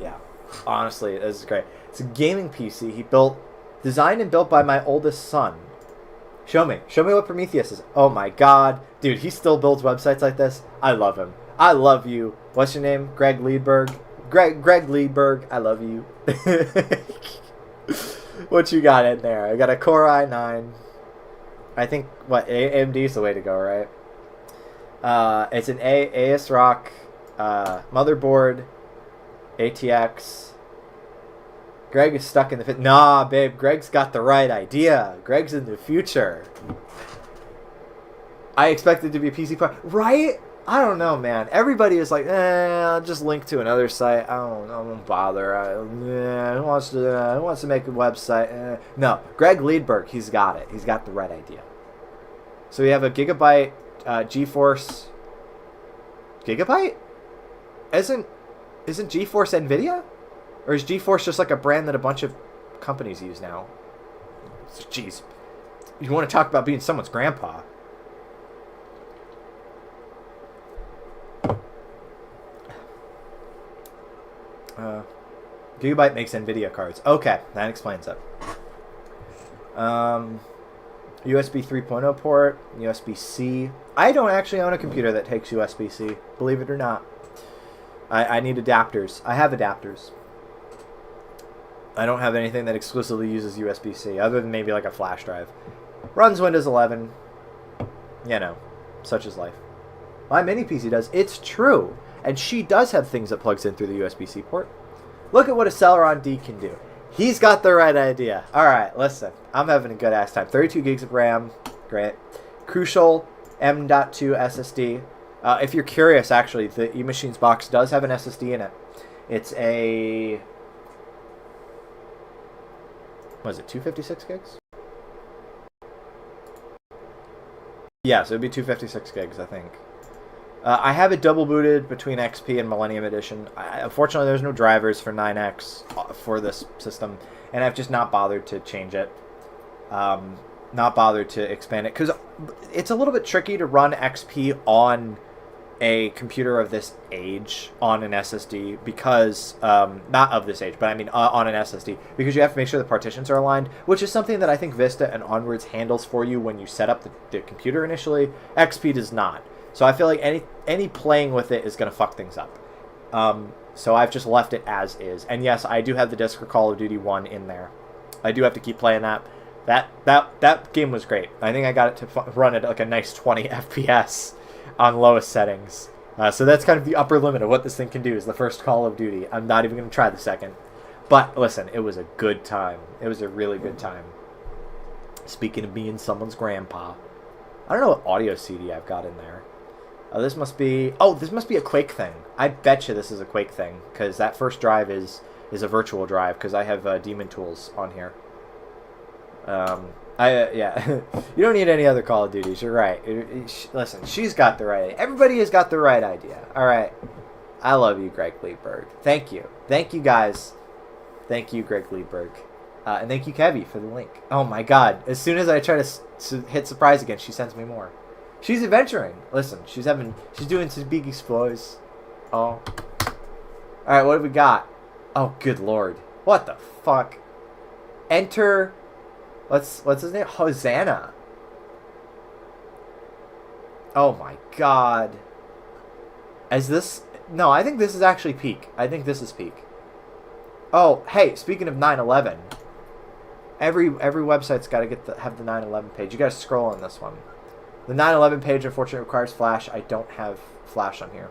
Yeah, honestly, this is great. It's a gaming PC he built, designed and built by my oldest son. Show me what Prometheus is. Oh my god. Dude, he still builds websites like this. I love him. I love you. What's your name? Greg Liedberg. Greg Liedberg, I love you. What you got in there? I got a Core i9. I think, what, AMD is the way to go, right? It's an ASRock motherboard, ATX. Greg is stuck in the Nah, babe, Greg's got the right idea. Greg's in the future. I expect it to be a PC part. Right? I don't know, man. Everybody is like, I'll just link to another site. I won't bother. Who wants to make a website? No, Greg Liedberg, he's got it. He's got the right idea. So we have a Gigabyte GeForce. Gigabyte? Isn't GeForce NVIDIA? Or is GeForce just like a brand that a bunch of companies use now? Jeez. You want to talk about being someone's grandpa. Gigabyte makes NVIDIA cards. Okay, that explains it. USB 3.0 port, USB-C. I don't actually own a computer that takes USB-C, believe it or not. I need adapters. I have adapters. I don't have anything that exclusively uses USB-C, other than maybe like a flash drive. Runs Windows 11. You know, such is life. My mini PC does. It's true. And she does have things that plugs in through the USB-C port. Look at what a Celeron D can do. He's got the right idea. All right, listen. I'm having a good ass time. 32 gigs of RAM. Great. Crucial M.2 SSD. If you're curious, actually, the eMachines box does have an SSD in it. It's a... what is it, 256 gigs? Yeah, so it'd be 256 gigs, I think. I have it double booted between XP and Millennium Edition. Unfortunately, there's no drivers for 9X for this system, and I've just not bothered to change it. Not bothered to expand it, because it's a little bit tricky to run XP on a computer of this age on an SSD, because, not of this age, but I mean on an SSD, because you have to make sure the partitions are aligned, which is something that I think Vista and onwards handles for you when you set up the computer initially. XP does not. So I feel like any playing with it is going to fuck things up. So I've just left it as is. And yes, I do have the disc for Call of Duty 1 in there. I do have to keep playing that. That game was great. I think I got it to run at like a nice 20 FPS on lowest settings. So that's kind of the upper limit of what this thing can do, is the first Call of Duty. I'm not even going to try the second. But listen, it was a good time. It was a really good time. Speaking of being someone's grandpa. I don't know what audio CD I've got in there. This must be... oh, this must be a Quake thing. I bet you this is a Quake thing, because that first drive is a virtual drive, because I have Demon Tools on here. Yeah. You don't need any other Call of Duties. You're right. Listen, she's got the right idea. Everybody has got the right idea. All right. I love you, Greg Liedberg. Thank you. Thank you, guys. Thank you, Greg Liedberg. And thank you, Kevy, for the link. Oh, my God. As soon as I try to hit surprise again, she sends me more. She's adventuring. Listen, she's doing some big explores. Oh. All right, what have we got? Oh, good Lord. What the fuck? Enter... What's his name? Hosanna. Oh my God. Is this... no, I think this is actually peak. I think this is peak. Oh, hey, speaking of 9/11, every website's got to have the 9/11 page. You got to scroll on this one. The 9/11 page, unfortunately, requires Flash. I don't have Flash on here.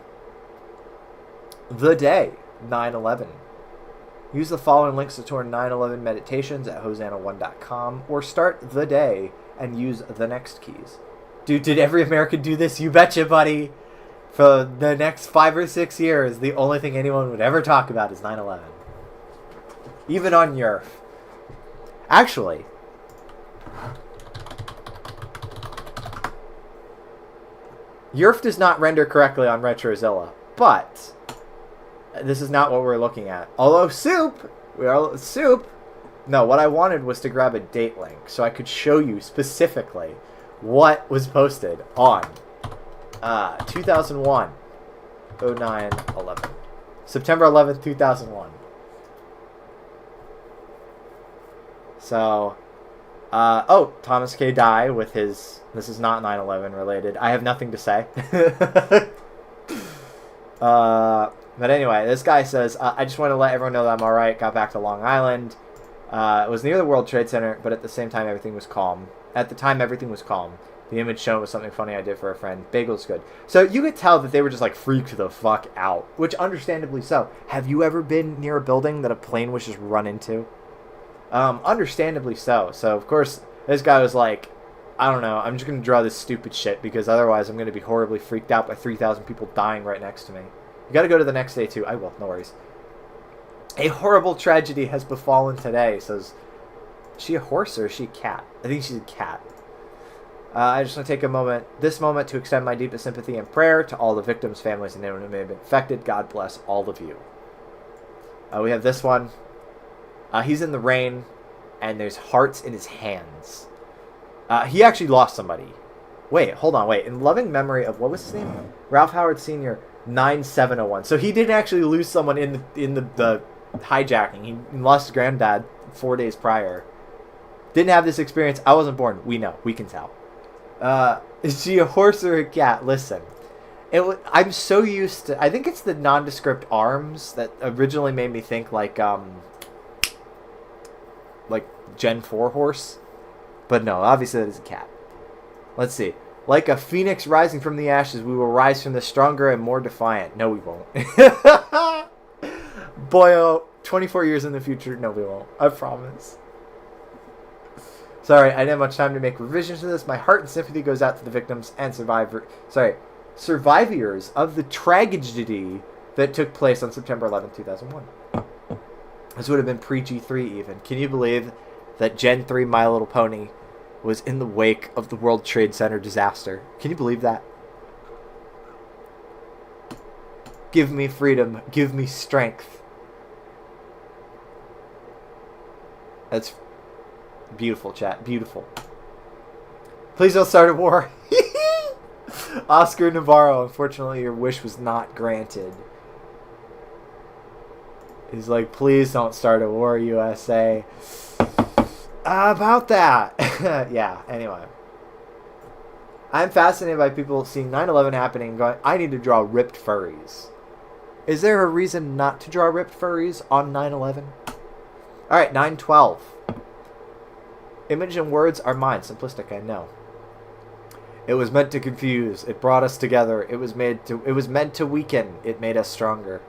The day, 9/11. Use the following links to our 9/11 meditations at hosanna1.com, or start the day and use the next keys. Dude, did every American do this? You betcha, buddy. For the next 5 or 6 years, the only thing anyone would ever talk about is 9/11. Even on YERF. Actually, YERF does not render correctly on RetroZilla, but this is not what we're looking at. Although Soup, no, what I wanted was to grab a date link so I could show you specifically what was posted on 2001, 09, 11. September 11th, 2001. So, oh, Thomas K. Dye with his, this is not 9/11 related. I have nothing to say. But anyway, this guy says, I just want to let everyone know that I'm alright. Got back to Long Island. It was near the World Trade Center, but at the same time, everything was calm. At the time, everything was calm. The image shown was something funny I did for a friend. Bagel's good. So you could tell that they were just like freaked the fuck out, which understandably so. Have you ever been near a building that a plane was just run into? Understandably so. So, of course, this guy was like, I don't know. I'm just going to draw this stupid shit because otherwise I'm going to be horribly freaked out by 3,000 people dying right next to me. You got to go to the next day too. I will. No worries. A horrible tragedy has befallen today. Says, is she a horse or is she a cat? I think she's a cat. I just want to take this moment to extend my deepest sympathy and prayer to all the victims, families, and anyone who may have been affected. God bless all of you. We have this one. He's in the rain, and there's hearts in his hands. He actually lost somebody. Wait, hold on, wait. In loving memory of, what was his name? Ralph Howard Sr., 9701. So he didn't actually lose someone in the hijacking. He lost his granddad 4 days prior. Didn't have this experience. I wasn't born. We know. We can tell. Is she a horse or a cat? Listen. I'm so used to... I think it's the nondescript arms that originally made me think like Gen 4 horse. But no, obviously that is a cat. Let's see. Like a phoenix rising from the ashes, we will rise from this stronger and more defiant. No, we won't. Boyo, 24 years in the future, no, we won't. I promise. Sorry, I didn't have much time to make revisions to this. My heart and sympathy goes out to the victims and survivors of the tragedy that took place on September 11th, 2001. This would have been pre-G3 even. Can you believe that Gen 3 My Little Pony was in the wake of the World Trade Center disaster? Can you believe that? Give me freedom. Give me strength. That's beautiful, chat. Beautiful. Please don't start a war. Oscar Navarro, unfortunately your wish was not granted. He's like, please don't start a war, USA. About that. Yeah, anyway. I'm fascinated by people seeing 9/11 happening and going, I need to draw ripped furries. Is there a reason not to draw ripped furries on 9/11? Alright, 9/12. Image and words are mine. Simplistic, I know. It was meant to confuse. It brought us together. It was meant to weaken. It made us stronger.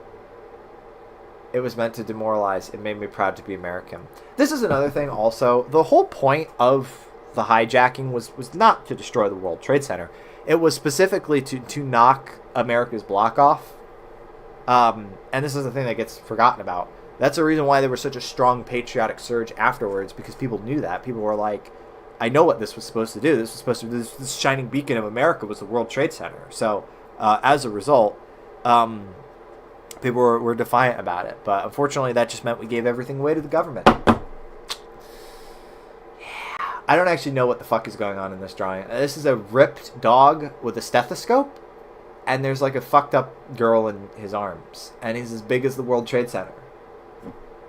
It was meant to demoralize. It made me proud to be American. This is another thing also. The whole point of the hijacking was not to destroy the World Trade Center. It was specifically to knock America's block off. And this is the thing that gets forgotten about. That's the reason why there was such a strong patriotic surge afterwards, because people knew that. People were like, I know what this was supposed to do. This was supposed to this shining beacon of America was the World Trade Center. So, as a result, people were defiant about it. But unfortunately, that just meant we gave everything away to the government. Yeah. I don't actually know what the fuck is going on in this drawing. This is a ripped dog with a stethoscope. And there's like a fucked up girl in his arms. And he's as big as the World Trade Center.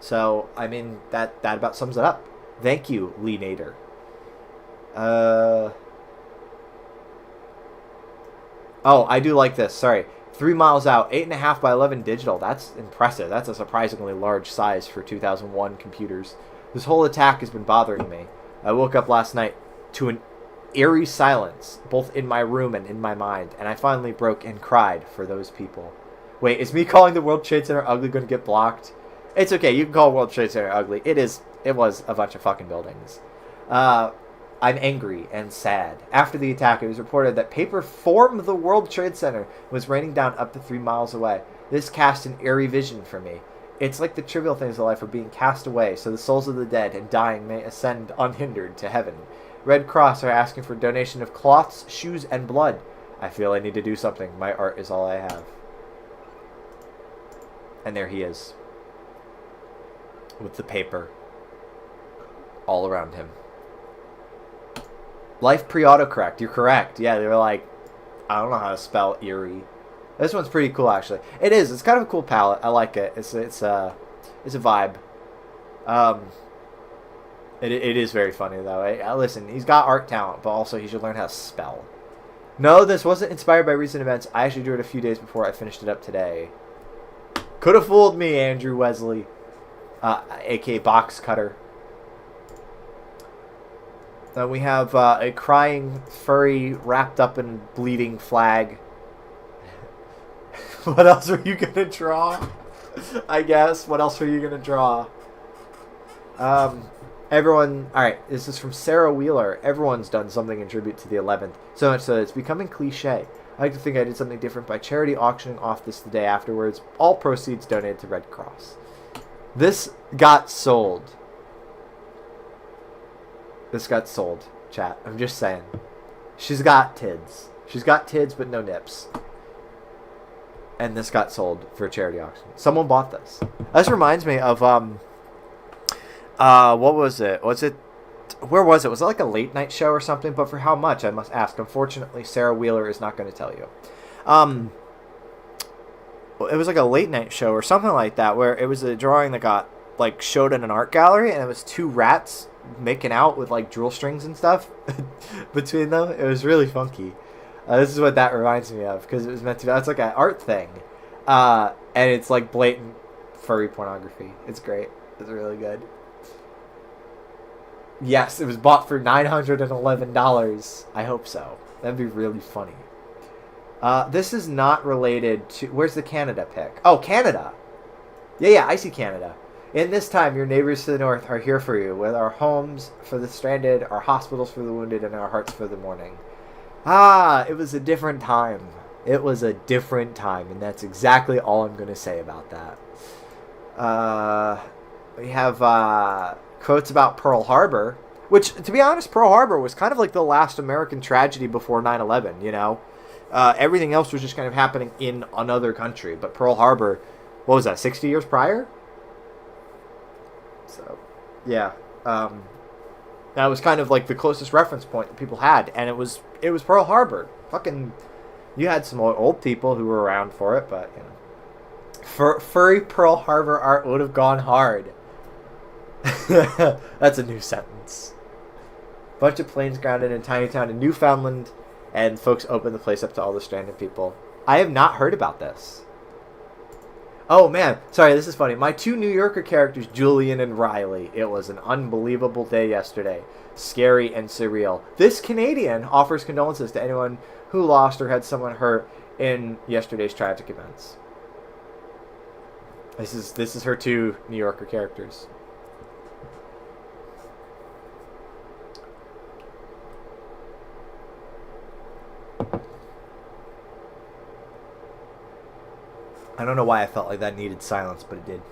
So, I mean, that about sums it up. Thank you, Lee Nader. Oh, I do like this. Sorry. 3 miles out, 8.5 by 11 digital. That's impressive. That's a surprisingly large size for 2001 computers. This whole attack has been bothering me. I woke up last night to an eerie silence, both in my room and in my mind, and I finally broke and cried for those people. Wait, is me calling the World Trade Center ugly going to get blocked? It's okay. You can call World Trade Center ugly. It was a bunch of fucking buildings. I'm angry and sad. After the attack, it was reported that paper from the World Trade Center was raining down up to 3 miles away. This cast an eerie vision for me. It's like the trivial things of life are being cast away, so the souls of the dead and dying may ascend unhindered to heaven. Red Cross are asking for donation of cloths, shoes, and blood. I feel I need to do something. My art is all I have. And there he is. With the paper all around him. Life pre-autocorrect. You're correct. Yeah, they were like, I don't know how to spell eerie. This one's pretty cool, actually. It is. It's kind of a cool palette. I like it. It's a vibe. It is very funny though. Listen, he's got art talent, but also he should learn how to spell. No, this wasn't inspired by recent events. I actually drew it a few days before I finished it up today. Could have fooled me, Andrew Wesley, aka Box Cutter. Then we have a crying furry wrapped up in bleeding flag. What else are you gonna draw? I guess. What else are you gonna draw? Everyone, all right, this is from Sarah Wheeler. Everyone's done something in tribute to the 11th, so much so that it's becoming cliche. I like to think I did something different by charity auctioning off this the day afterwards. All proceeds donated to Red Cross. This got sold. This got sold, chat. I'm just saying. She's got tids. She's got tids, but no nips. And this got sold for a charity auction. Someone bought this. This reminds me of, what was it? Where was it? Was it like a late night show or something? But for how much, I must ask. Unfortunately, Sarah Wheeler is not going to tell you. It was like a late night show or something like that, where it was a drawing that got like showed in an art gallery, and it was two rats making out with like drill strings and stuff between them. It was really funky. This is what that reminds me of, because it was meant to be. It's like an art thing, and it's like blatant furry pornography. It's great. It's really good. Yes, it was bought for $911. I hope so. That'd be really funny. This is not related to... Where's the Canada pick? Oh, Canada! Yeah, I see Canada. In this time, your neighbors to the north are here for you, with our homes for the stranded, our hospitals for the wounded, and our hearts for the mourning. Ah, it was a different time. It was a different time, and that's exactly all I'm going to say about that. We have quotes about Pearl Harbor, which, to be honest, Pearl Harbor was kind of like the last American tragedy before 9/11, you know? Everything else was just kind of happening in another country, but Pearl Harbor, what was that, 60 years prior? So, yeah. That was kind of like the closest reference point that people had, and it was Pearl Harbor. Fucking, you had some old people who were around for it, but, you know. Furry Pearl Harbor art would have gone hard. That's a new sentence. Bunch of planes grounded in a tiny town in Newfoundland, and folks opened the place up to all the stranded people. I have not heard about this. Oh man, sorry, this is funny. My two New Yorker characters, Julian and Riley. It was an unbelievable day yesterday. Scary and surreal. This Canadian offers condolences to anyone who lost or had someone hurt in yesterday's tragic events. This is her two New Yorker characters. I don't know why I felt like that needed silence, but it did.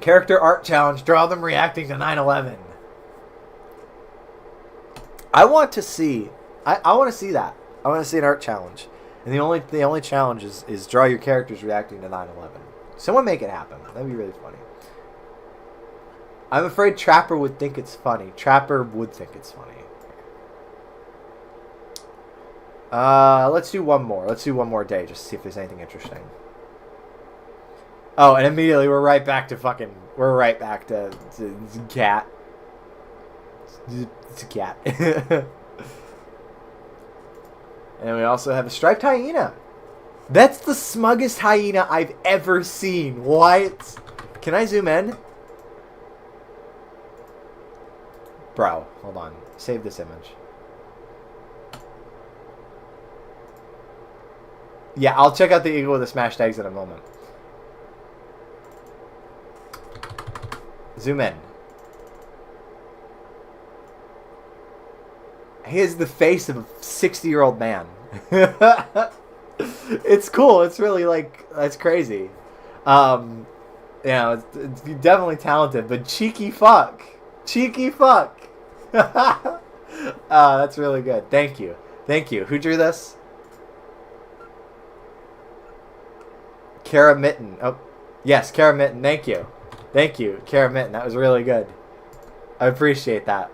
Character art challenge. Draw them reacting to 9/11. I want to see. I want to see that. I want to see an art challenge. And the only challenge is draw your characters reacting to 9/11. Someone make it happen. That'd be really funny. I'm afraid Trapper would think it's funny. Trapper would think it's funny. Let's do one more. Let's do one more day just to see if there's anything interesting. Oh, and immediately we're right back to cat. It's a cat. And we also have a striped hyena. That's the smuggest hyena I've ever seen. What? Can I zoom in? Bro, hold on. Save this image. Yeah, I'll check out the eagle with the smashed eggs in a moment. Zoom in. He has the face of a 60-year-old man. It's cool. It's really that's crazy. It's definitely talented, but cheeky fuck. Cheeky fuck. That's really good. Thank you. Who drew this? Kara Mitten. Oh, yes, Kara Mitten. Thank you, Kara Mitten. That was really good. I appreciate that.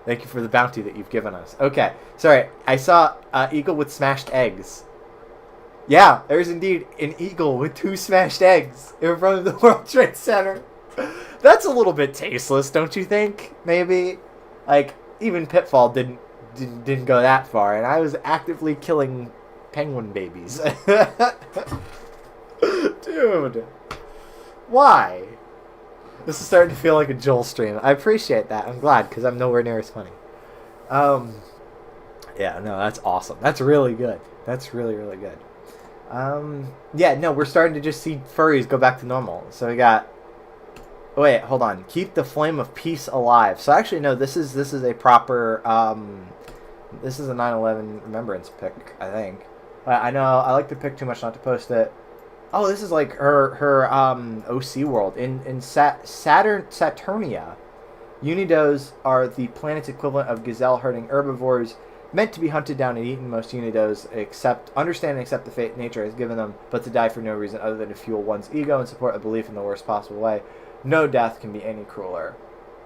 Thank you for the bounty that you've given us. Okay, sorry. I saw eagle with smashed eggs. Yeah, there's indeed an eagle with 2 smashed eggs in front of the World Trade Center. That's a little bit tasteless, don't you think? Maybe, even Pitfall didn't go that far, and I was actively killing penguin babies. Dude, why? This is starting to feel like a Joel stream. I appreciate that. I'm glad, because I'm nowhere near as funny. Yeah, no, that's awesome. That's really good. That's really, really good. Yeah, no, we're starting to just see furries go back to normal. So we got Wait, hold on. Keep the flame of peace alive. So actually, no. This is a proper. This is a 9/11 remembrance pic, I think. I know I like to pick too much not to post it. Oh, this is like her OC world in Saturnia. Unidos are the planet's equivalent of gazelle-herding herbivores, meant to be hunted down and eaten. Most unidos understand and accept the fate nature has given them, but to die for no reason other than to fuel one's ego and support a belief in the worst possible way. No death can be any crueler.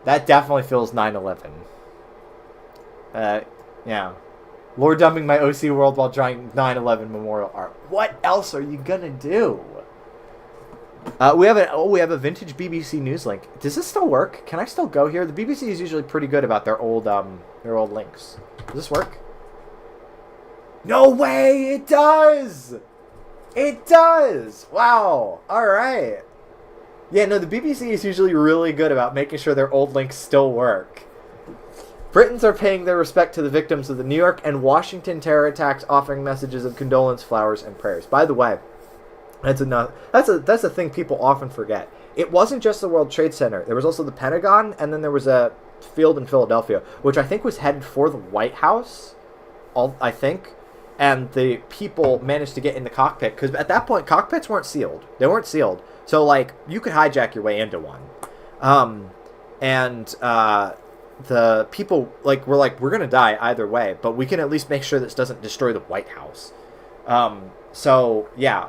That definitely feels 9/11. Yeah. Lore dumping my OC world while drawing 9/11 memorial art. What else are you gonna do? We have a vintage BBC News link. Does this still work? Can I still go here? The BBC is usually pretty good about their old links. Does this work? No way! It does! It does! Wow! Alright. Yeah, no, the BBC is usually really good about making sure their old links still work. Britons are paying their respect to the victims of the New York and Washington terror attacks, offering messages of condolence, flowers, and prayers. By the way, that's a thing people often forget. It wasn't just the World Trade Center. There was also the Pentagon, and then there was a field in Philadelphia, which I think was headed for the White House, I think. And the people managed to get in the cockpit, because at that point, cockpits weren't sealed. They weren't sealed. So, like, you could hijack your way into one. The people, like, were like, we're going to die either way, but we can at least make sure this doesn't destroy the White House. Yeah.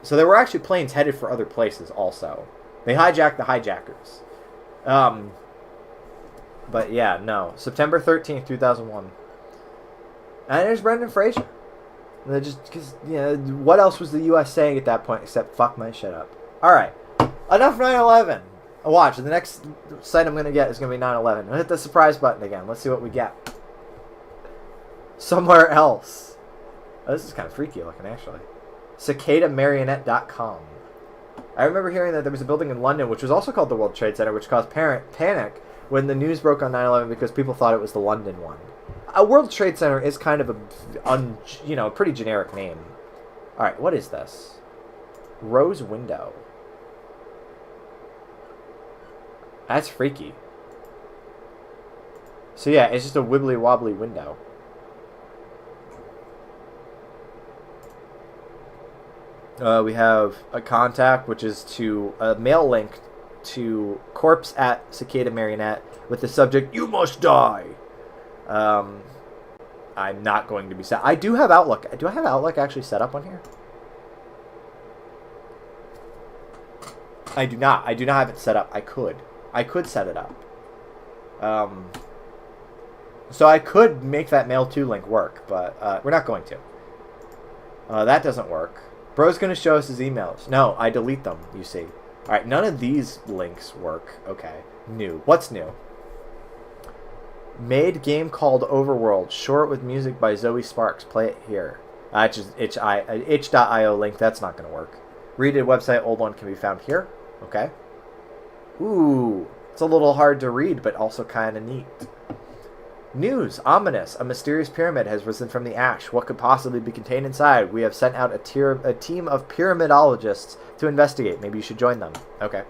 So there were actually planes headed for other places also. They hijacked the hijackers. But yeah, no. September 13th, 2001. And there's Brendan Fraser. And just because, what else was the U.S. saying at that point except fuck my shit up? Alright. Enough 9/11. Watch. The next site I'm going to get is going to be 9/11. I'll hit the surprise button again. Let's see what we get. Somewhere else. Oh, this is kind of freaky looking, actually. CicadaMarionette.com. I remember hearing that there was a building in London which was also called the World Trade Center, which caused panic when the news broke on 9/11 because people thought it was the London one. A World Trade Center is kind of a pretty generic name. All right, what is this? Rose window. That's freaky. So yeah, it's just a wibbly wobbly window. We have a contact, which is to a mail link to corpse at Cicada Marionette with the subject, "You must die." I'm not going to be set. I do have Outlook. Do I have Outlook actually set up on here? I do not. I do not have it set up. I could set it up. So I could make that mail to link work, but we're not going to. That doesn't work. Bro's going to show us his emails. No, I delete them, you see. Alright, none of these links work. Okay. New. What's new? Made game called Overworld. Short with music by Zoe Sparks. Play it here. Itch.io link. That's not going to work. Read a website. Old one can be found here. Okay. Ooh. It's a little hard to read, but also kind of neat. News. Ominous. A mysterious pyramid has risen from the ash. What could possibly be contained inside? We have sent out a team of pyramidologists to investigate. Maybe you should join them. Okay.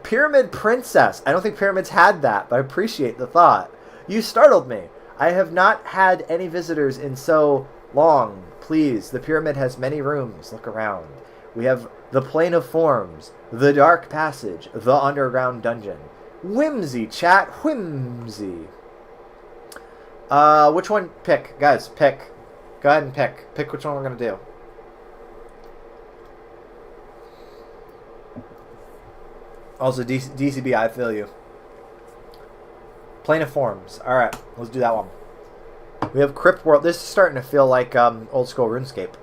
Pyramid Princess. I don't think pyramids had that, but I appreciate the thought. You startled me. I have not had any visitors in so long. Please. The pyramid has many rooms. Look around. We have the Plane of Forms, the Dark Passage, the Underground Dungeon. Whimsy, chat. Whimsy. Which one? Pick. Guys, pick. Go ahead and pick. Pick which one we're going to do. Also, DCB, I feel you. Plane of Forms. Alright, let's do that one. We have Crypt World. This is starting to feel like old school RuneScape.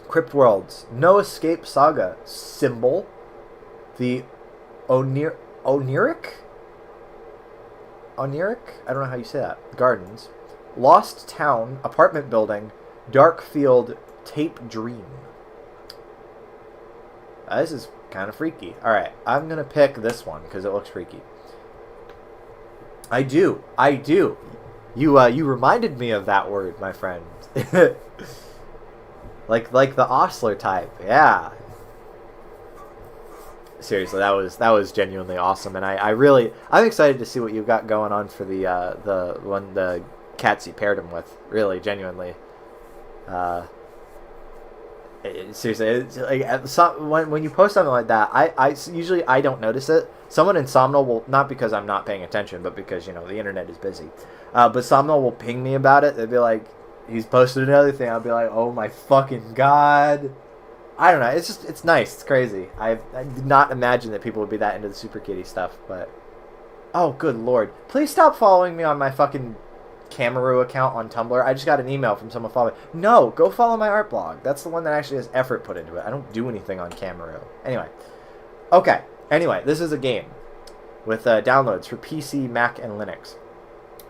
Crypt Worlds. No Escape Saga. Symbol. The Oniric? Oniric? I don't know how you say that. Gardens. Lost Town. Apartment Building. Dark Field. Tape Dream. This is kind of freaky. Alright, I'm going to pick this one because it looks freaky. I do. You reminded me of that word, my friend. like the Osler type. Yeah. seriously, that was genuinely awesome, and I'm excited to see what you've got going on for the cats you paired him with. Really, genuinely. Seriously, it's like when you post something like that, I usually I don't notice it. Someone in Somnol will, not because I'm not paying attention, but because the internet is busy. But Somnol will ping me about it. They'll be like, he's posted another thing. I'll be like, oh my fucking god. I don't know. It's nice. It's crazy. I did not imagine that people would be that into the Super Kitty stuff, but oh good lord, please stop following me on my fucking Camaroo account on Tumblr. I just got an email from someone following me. No, go follow my art blog. That's the one that actually has effort put into it. I don't do anything on Camaroo. Anyway. Okay. Anyway, this is a game with downloads for PC, Mac, and Linux.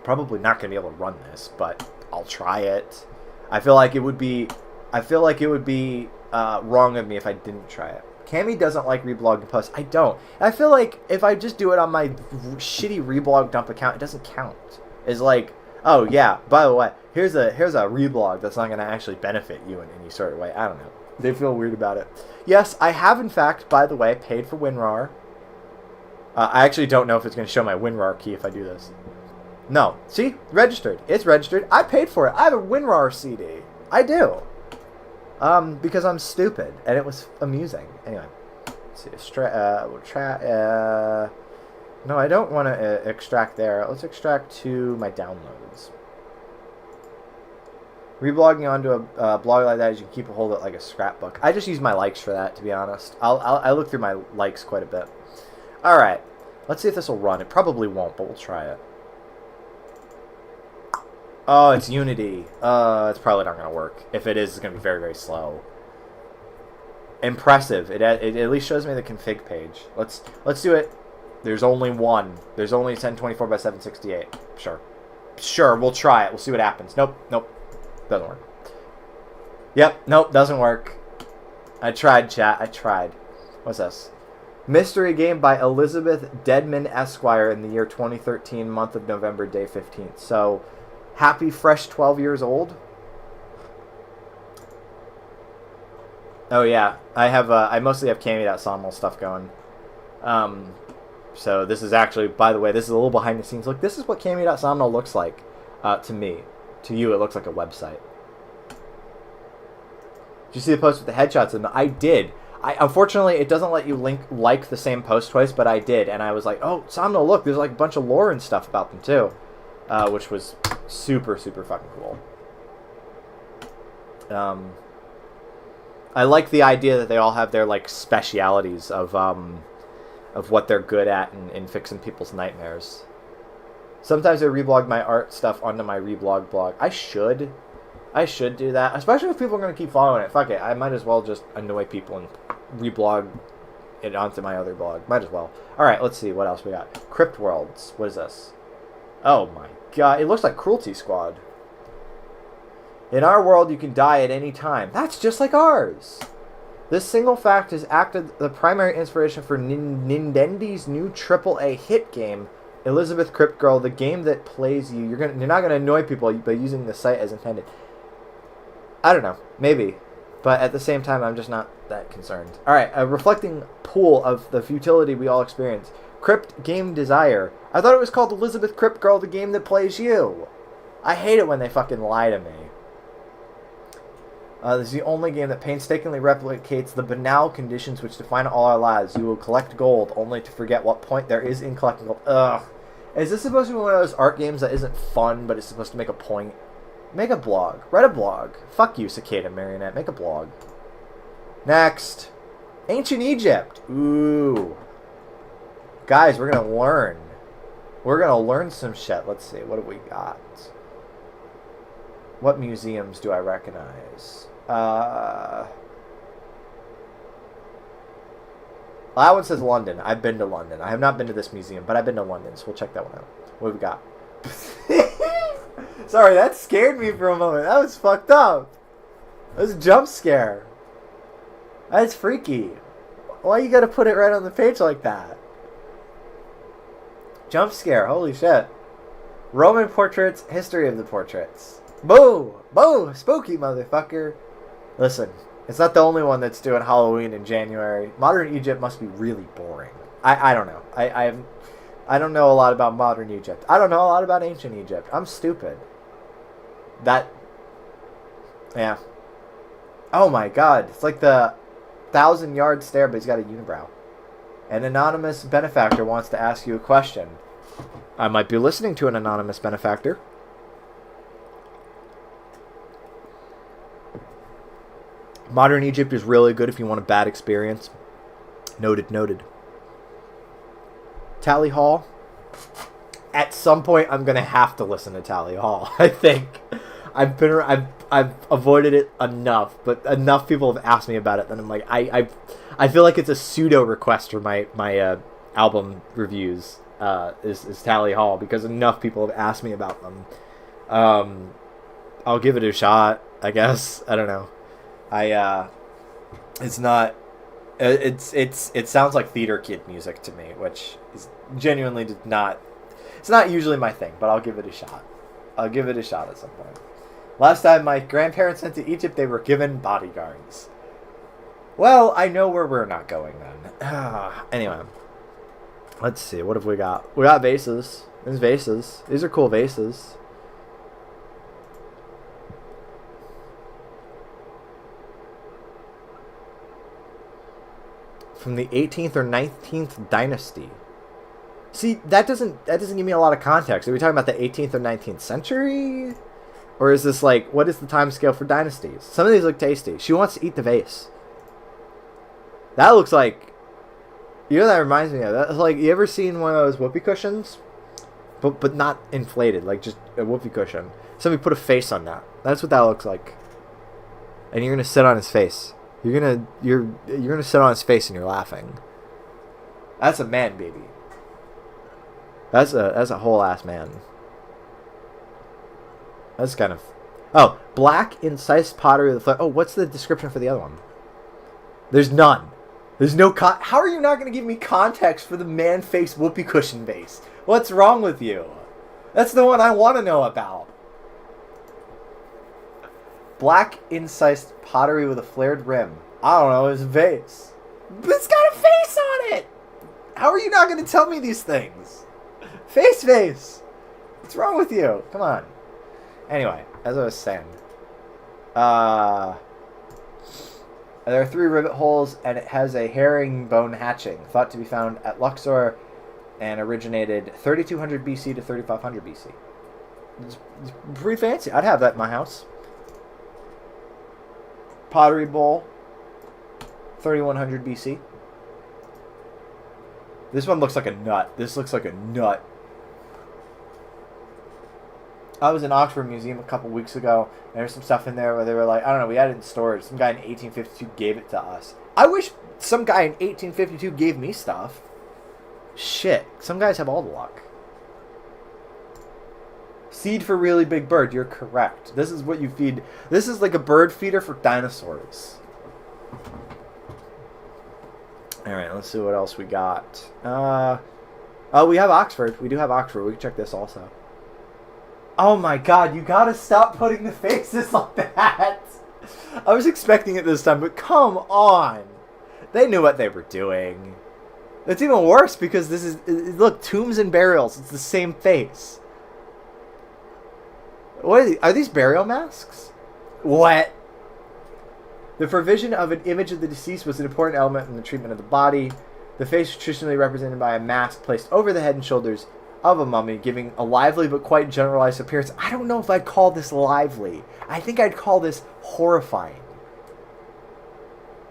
Probably not going to be able to run this, but I'll try it. I feel like it would be wrong of me if I didn't try it. Cammy doesn't like reblogged posts. I don't. I feel like if I just do it on my shitty reblog dump account, it doesn't count. It's like, oh yeah, by the way, here's a reblog that's not going to actually benefit you in any sort of way. I don't know. They feel weird about it. Yes, I have in fact, by the way, paid for WinRAR. I actually don't know if it's going to show my WinRAR key if I do this. No. See? Registered. It's registered. I paid for it. I have a WinRAR CD. I do. Because I'm stupid, and it was amusing. Anyway. Let's see. We'll try... No, I don't want to extract there. Let's extract to my downloads. Reblogging onto a blog like that is you can keep a hold of it like a scrapbook. I just use my likes for that, to be honest. I look through my likes quite a bit. All right, let's see if this will run. It probably won't, but we'll try it. Oh, it's Unity. It's probably not going to work. If it is, it's going to be very, very slow. Impressive. It at least shows me the config page. Let's do it. There's only one. There's only 1024 by 768. Sure, we'll try it. We'll see what happens. Nope. Doesn't work. Yep, nope, doesn't work. I tried, chat. I tried. What's this? Mystery game by Elizabeth Deadman Esquire in the year 2013, month of November, day 15th. So, happy fresh 12 years old. Oh yeah, I mostly have Cammy.somnol stuff going. So this is actually, by the way, this is a little behind the scenes look. This is what Cammy.somnol looks like to me. To you, it looks like a website. Did you see the post with the headshots in them? I did. Unfortunately, it doesn't let you like the same post twice, but I did. And I was like, oh, Somnol, look, there's like a bunch of lore and stuff about them too. Which was super, super fucking cool. I like the idea that they all have their like specialities of what they're good at in fixing people's nightmares. Sometimes I reblog my art stuff onto my reblog blog. I should do that, especially if people are going to keep following it. Fuck it, I might as well just annoy people and reblog it onto my other blog. Might as well. All right, let's see what else we got. Crypt Worlds. What is this? Oh my god, it looks like Cruelty Squad. In our world, you can die at any time. That's just like ours. This single fact has acted the primary inspiration for Nintendo's new AAA hit game, Elizabeth Crypt Girl, the game that plays you. You're not gonna annoy people by using the site as intended. I don't know, maybe, but at the same time, I'm just not that concerned. All right, a reflecting pool of the futility we all experience. Crypt Game Desire. I thought it was called Elizabeth Crypt Girl, the game that plays you. I hate it when they fucking lie to me. This is the only game that painstakingly replicates the banal conditions which define all our lives. You will collect gold, only to forget what point there is in collecting gold. Ugh. Is this supposed to be one of those art games that isn't fun, but it's supposed to make a point? Make a blog. Write a blog. Fuck you, Cicada Marionette. Make a blog. Next. Ancient Egypt. Ooh. Guys, we're going to learn. We're going to learn some shit. Let's see. What have we got? What museums do I recognize? That one says London. I've been to London. I have not been to this museum, but I've been to London, so we'll check that one out. What have we got? Sorry, that scared me for a moment. That was fucked up. That was a jump scare. That's freaky. Why you gotta put it right on the page like that? Jump scare. Holy shit. Roman portraits. History of the portraits. Boo! Boo! Spooky motherfucker. Listen, It's not the only one that's doing Halloween in January. Modern Egypt must be really boring. I don't know. I don't know a lot about modern Egypt. I don't know a lot about ancient Egypt. I'm stupid. Yeah. Oh my god. It's like the 1,000-yard stare, but he's got a unibrow. An anonymous benefactor wants to ask you a question. I might be listening to an anonymous benefactor. Modern Egypt is really good if you want a bad experience. Noted. Tally Hall. At some point, I'm gonna have to listen to Tally Hall. I think I've avoided it enough, but enough people have asked me about it that I'm like I feel like it's a pseudo request for my album reviews. Is Tally Hall, because enough people have asked me about them. I'll give it a shot, I guess. I don't know. It's not. It sounds like theater kid music to me, which is genuinely not. It's not usually my thing, but I'll give it a shot. I'll give it a shot at some point. Last time my grandparents went to Egypt, they were given bodyguards. Well, I know where we're not going then. Anyway, let's see. What have we got? We got vases. There's vases. These are cool vases. From the 18th or 19th dynasty. See, that doesn't give me a lot of context. Are we talking about the 18th or 19th century? Or is this like, what is the time scale for dynasties? Some of these look tasty. She wants to eat the vase. That looks like, you know what that reminds me of? That's like, you ever seen one of those whoopee cushions? But not inflated, like just a whoopee cushion. Somebody put a face on that. That's what that looks like. And you're gonna sit on his face. You're gonna sit on his face and you're laughing. That's a man, baby. That's a whole ass man. That's kind of. Oh, black incised pottery of the foot. Oh, what's the description for the other one? There's none. There's no How are you not gonna give me context for the man face whoopee cushion vase? What's wrong with you? That's the one I want to know about. Black incised pottery with a flared rim. I don't know, it's a vase. But it's got a face on it! How are you not going to tell me these things? Face! What's wrong with you? Come on. Anyway, as I was saying. There are 3 rivet holes, and it has a herringbone hatching, thought to be found at Luxor, and originated 3200 BC to 3500 BC. It's pretty fancy. I'd have that in my house. Pottery bowl, 3100 BC. This one looks like a nut. This looks like a nut. I was in Oxford Museum a couple weeks ago, and there's some stuff in there where they were like, I don't know, we had it in storage. Some guy in 1852 gave it to us. I wish some guy in 1852 gave me stuff. Shit. Some guys have all the luck. Seed for really big bird. You're correct. This is what you feed. This is like a bird feeder for dinosaurs. Alright, let's see what else we got. Oh, we have Oxford. We do have Oxford. We can check this also. Oh my god, you gotta stop putting the faces like that. I was expecting it this time, but come on. They knew what they were doing. It's even worse because this is... Look, tombs and burials. It's the same face. What are these? Are these burial masks? What? The provision of an image of the deceased was an important element in the treatment of the body. The face was traditionally represented by a mask placed over the head and shoulders of a mummy, giving a lively but quite generalized appearance. I don't know if I'd call this lively. I think I'd call this horrifying.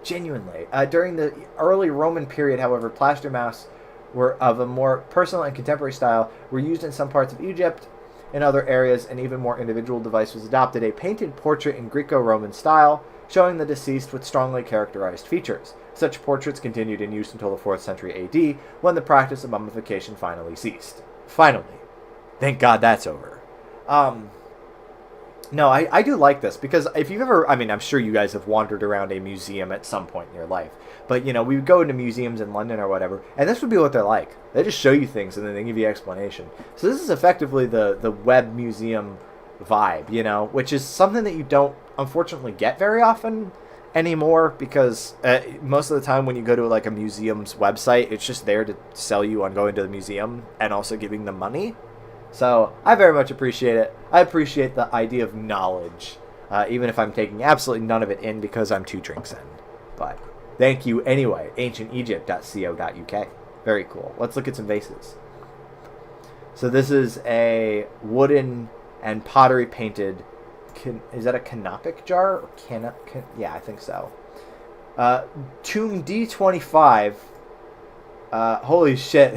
Genuinely. During the early Roman period, however, plaster masks were of a more personal and contemporary style, were used in some parts of Egypt. In other areas, an even more individual device was adopted, a painted portrait in Greco-Roman style, showing the deceased with strongly characterized features. Such portraits continued in use until the 4th century AD, when the practice of mummification finally ceased. Finally. Thank God that's over. No, I do like this, because if you've ever... I mean, I'm sure you guys have wandered around a museum at some point in your life. But, you know, we would go into museums in London or whatever, and this would be what they're like. They just show you things, and then they give you explanation. So this is effectively the web museum vibe, you know, which is something that you don't, unfortunately, get very often anymore because most of the time when you go to like a museum's website, it's just there to sell you on going to the museum and also giving them money. So I very much appreciate it. I appreciate the idea of knowledge, even if I'm taking absolutely none of it in because I'm 2 drinks in. But thank you anyway, ancientegypt.co.uk. Very cool. Let's look at some vases. So this is a wooden and pottery painted, is that a canopic jar? Or yeah, I think so. Tomb D25. Holy shit.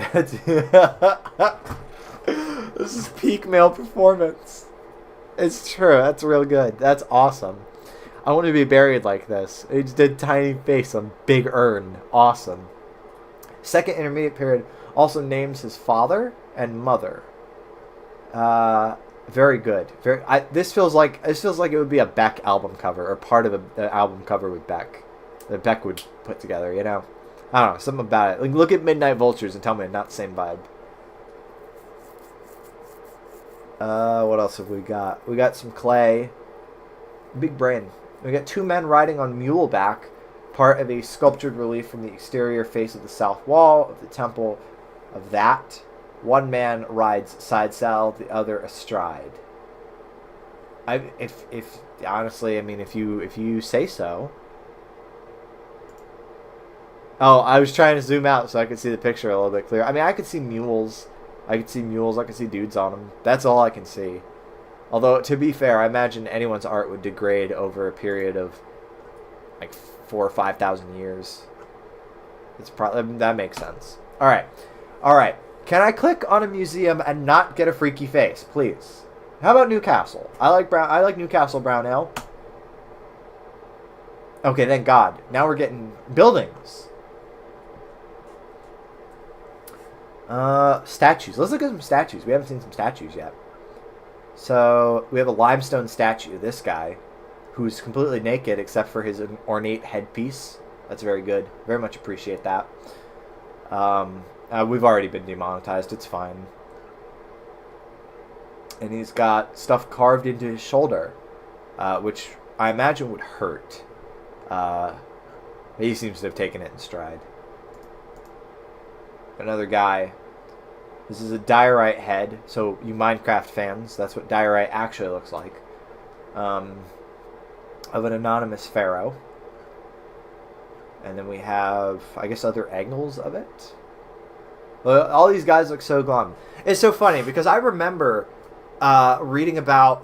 This is peak male performance. It's true. That's real good. That's awesome. I want to be buried like this. He just did tiny face on big urn. Awesome. Second intermediate period also names his father and mother. Very good. This feels like it would be a Beck album cover or part of an album cover with Beck that Beck would put together. You know, I don't know, something about it. Like, look at Midnight Vultures and tell me not the same vibe. What else have we got? We got some clay. Big brain. We got 2 men riding on muleback, part of a sculptured relief from the exterior face of the south wall of the temple of that. One man rides side saddle, the other astride. Honestly, I mean, if you say so. Oh, I was trying to zoom out so I could see the picture a little bit clearer. I mean, I could see mules. I could see dudes on them. That's all I can see. Although, to be fair, I imagine anyone's art would degrade over a period of like 4,000 or 5,000 years. It's probably, that makes sense. All right. Can I click on a museum and not get a freaky face, please? How about Newcastle? I like Newcastle Brown Ale. Okay, thank God. Now we're getting buildings. Statues. Let's look at some statues. We haven't seen some statues yet. So we have a limestone statue. This guy, who's completely naked except for his ornate headpiece. That's very good. Very much appreciate that. We've already been demonetized. It's fine. And he's got stuff carved into his shoulder, which I imagine would hurt. He seems to have taken it in stride. Another guy. This is a diorite head. So you Minecraft fans, that's what diorite actually looks like. Of an anonymous pharaoh. And then we have, I guess, other angles of it. All these guys look so glum. It's so funny because I remember reading about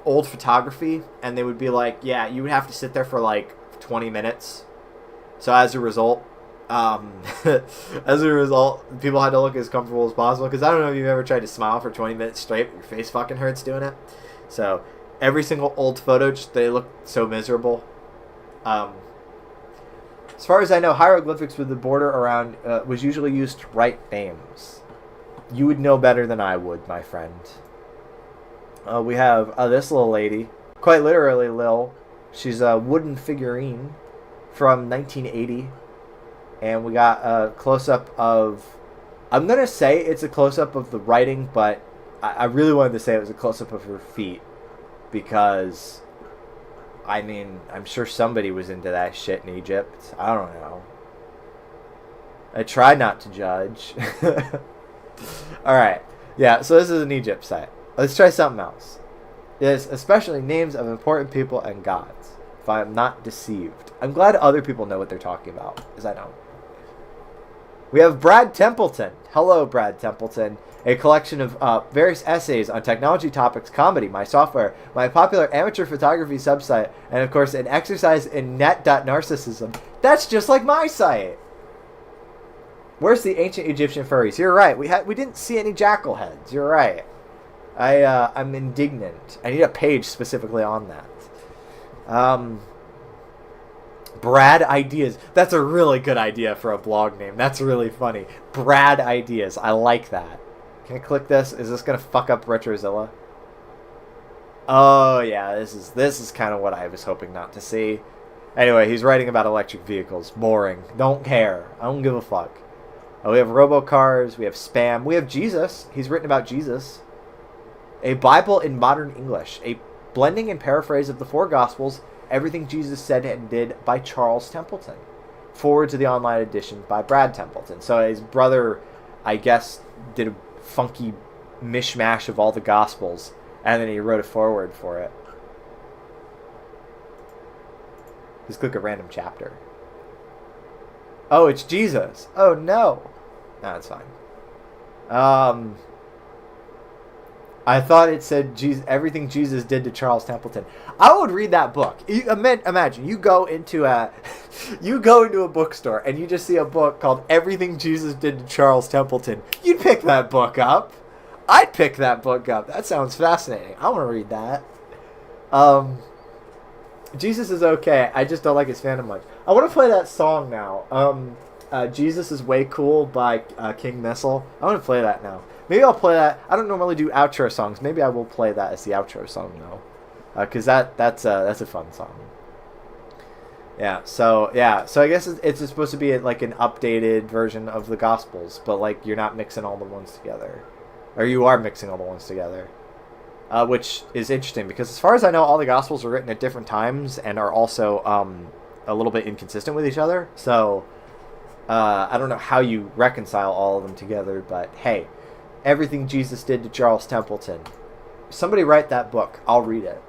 old photography, and they would be like, yeah, you would have to sit there for like 20 minutes. So as a result, people had to look as comfortable as possible. Because I don't know if you've ever tried to smile for 20 minutes straight, but your face fucking hurts doing it. So every single old photo, they look so miserable. As far as I know, hieroglyphics with the border around was usually used to write names. You would know better than I would, my friend. We have this little lady, quite literally Lil. She's a wooden figurine from 1980. And we got a close-up of... I'm going to say it's a close-up of the writing, but I really wanted to say it was a close-up of her feet. Because... I mean, I'm sure somebody was into that shit in Egypt. I don't know. I try not to judge. Alright. Yeah, so this is an Egypt site. Let's try something else. It's especially names of important people and gods. If I'm not deceived. I'm glad other people know what they're talking about, because I don't. We have Brad Templeton. Hello, Brad Templeton. A collection of various essays on technology topics, comedy, my software, my popular amateur photography subsite, and of course an exercise in net.narcissism. That's just like my site. Where's the ancient Egyptian furries? You're right. We didn't see any jackal heads. You're right. I'm indignant. I need a page specifically on that. Brad Ideas. That's a really good idea for a blog name. That's really funny. Brad Ideas. I like that. Can I click this? Is this gonna fuck up Retrozilla? Oh yeah, this is kind of what I was hoping not to see. Anyway, he's writing about electric vehicles. Boring. Don't care. I don't give a fuck. We have robocars. We have spam. We have Jesus. He's written about Jesus. A Bible in modern English. A blending and paraphrase of the four Gospels Everything Jesus Said and Did by Charles Templeton. Forward to the online edition by Brad Templeton. So his brother, I guess, did a funky mishmash of all the Gospels, and then he wrote a foreword for it. Just click a random chapter. Oh, it's Jesus. Oh, no. No, it's fine. I thought it said everything Jesus did to Charles Templeton. I would read that book. Imagine you go into a bookstore and you just see a book called Everything Jesus Did to Charles Templeton. You'd pick that book up. I'd pick that book up. That sounds fascinating. I want to read that. Jesus is okay. I just don't like his fandom much. I want to play that song now. Jesus is Way Cool by King Missile. I want to play that now. Maybe I'll play that. I don't normally do outro songs. Maybe I will play that as the outro song though, because that's a fun song. Yeah. So I guess it's supposed to be like an updated version of the Gospels, but like you're not mixing all the ones together, or you are mixing all the ones together, which is interesting because as far as I know, all the Gospels are written at different times and are also a little bit inconsistent with each other. So I don't know how you reconcile all of them together, but hey. Everything Jesus Did to Charles Templeton. Somebody write that book. I'll read it.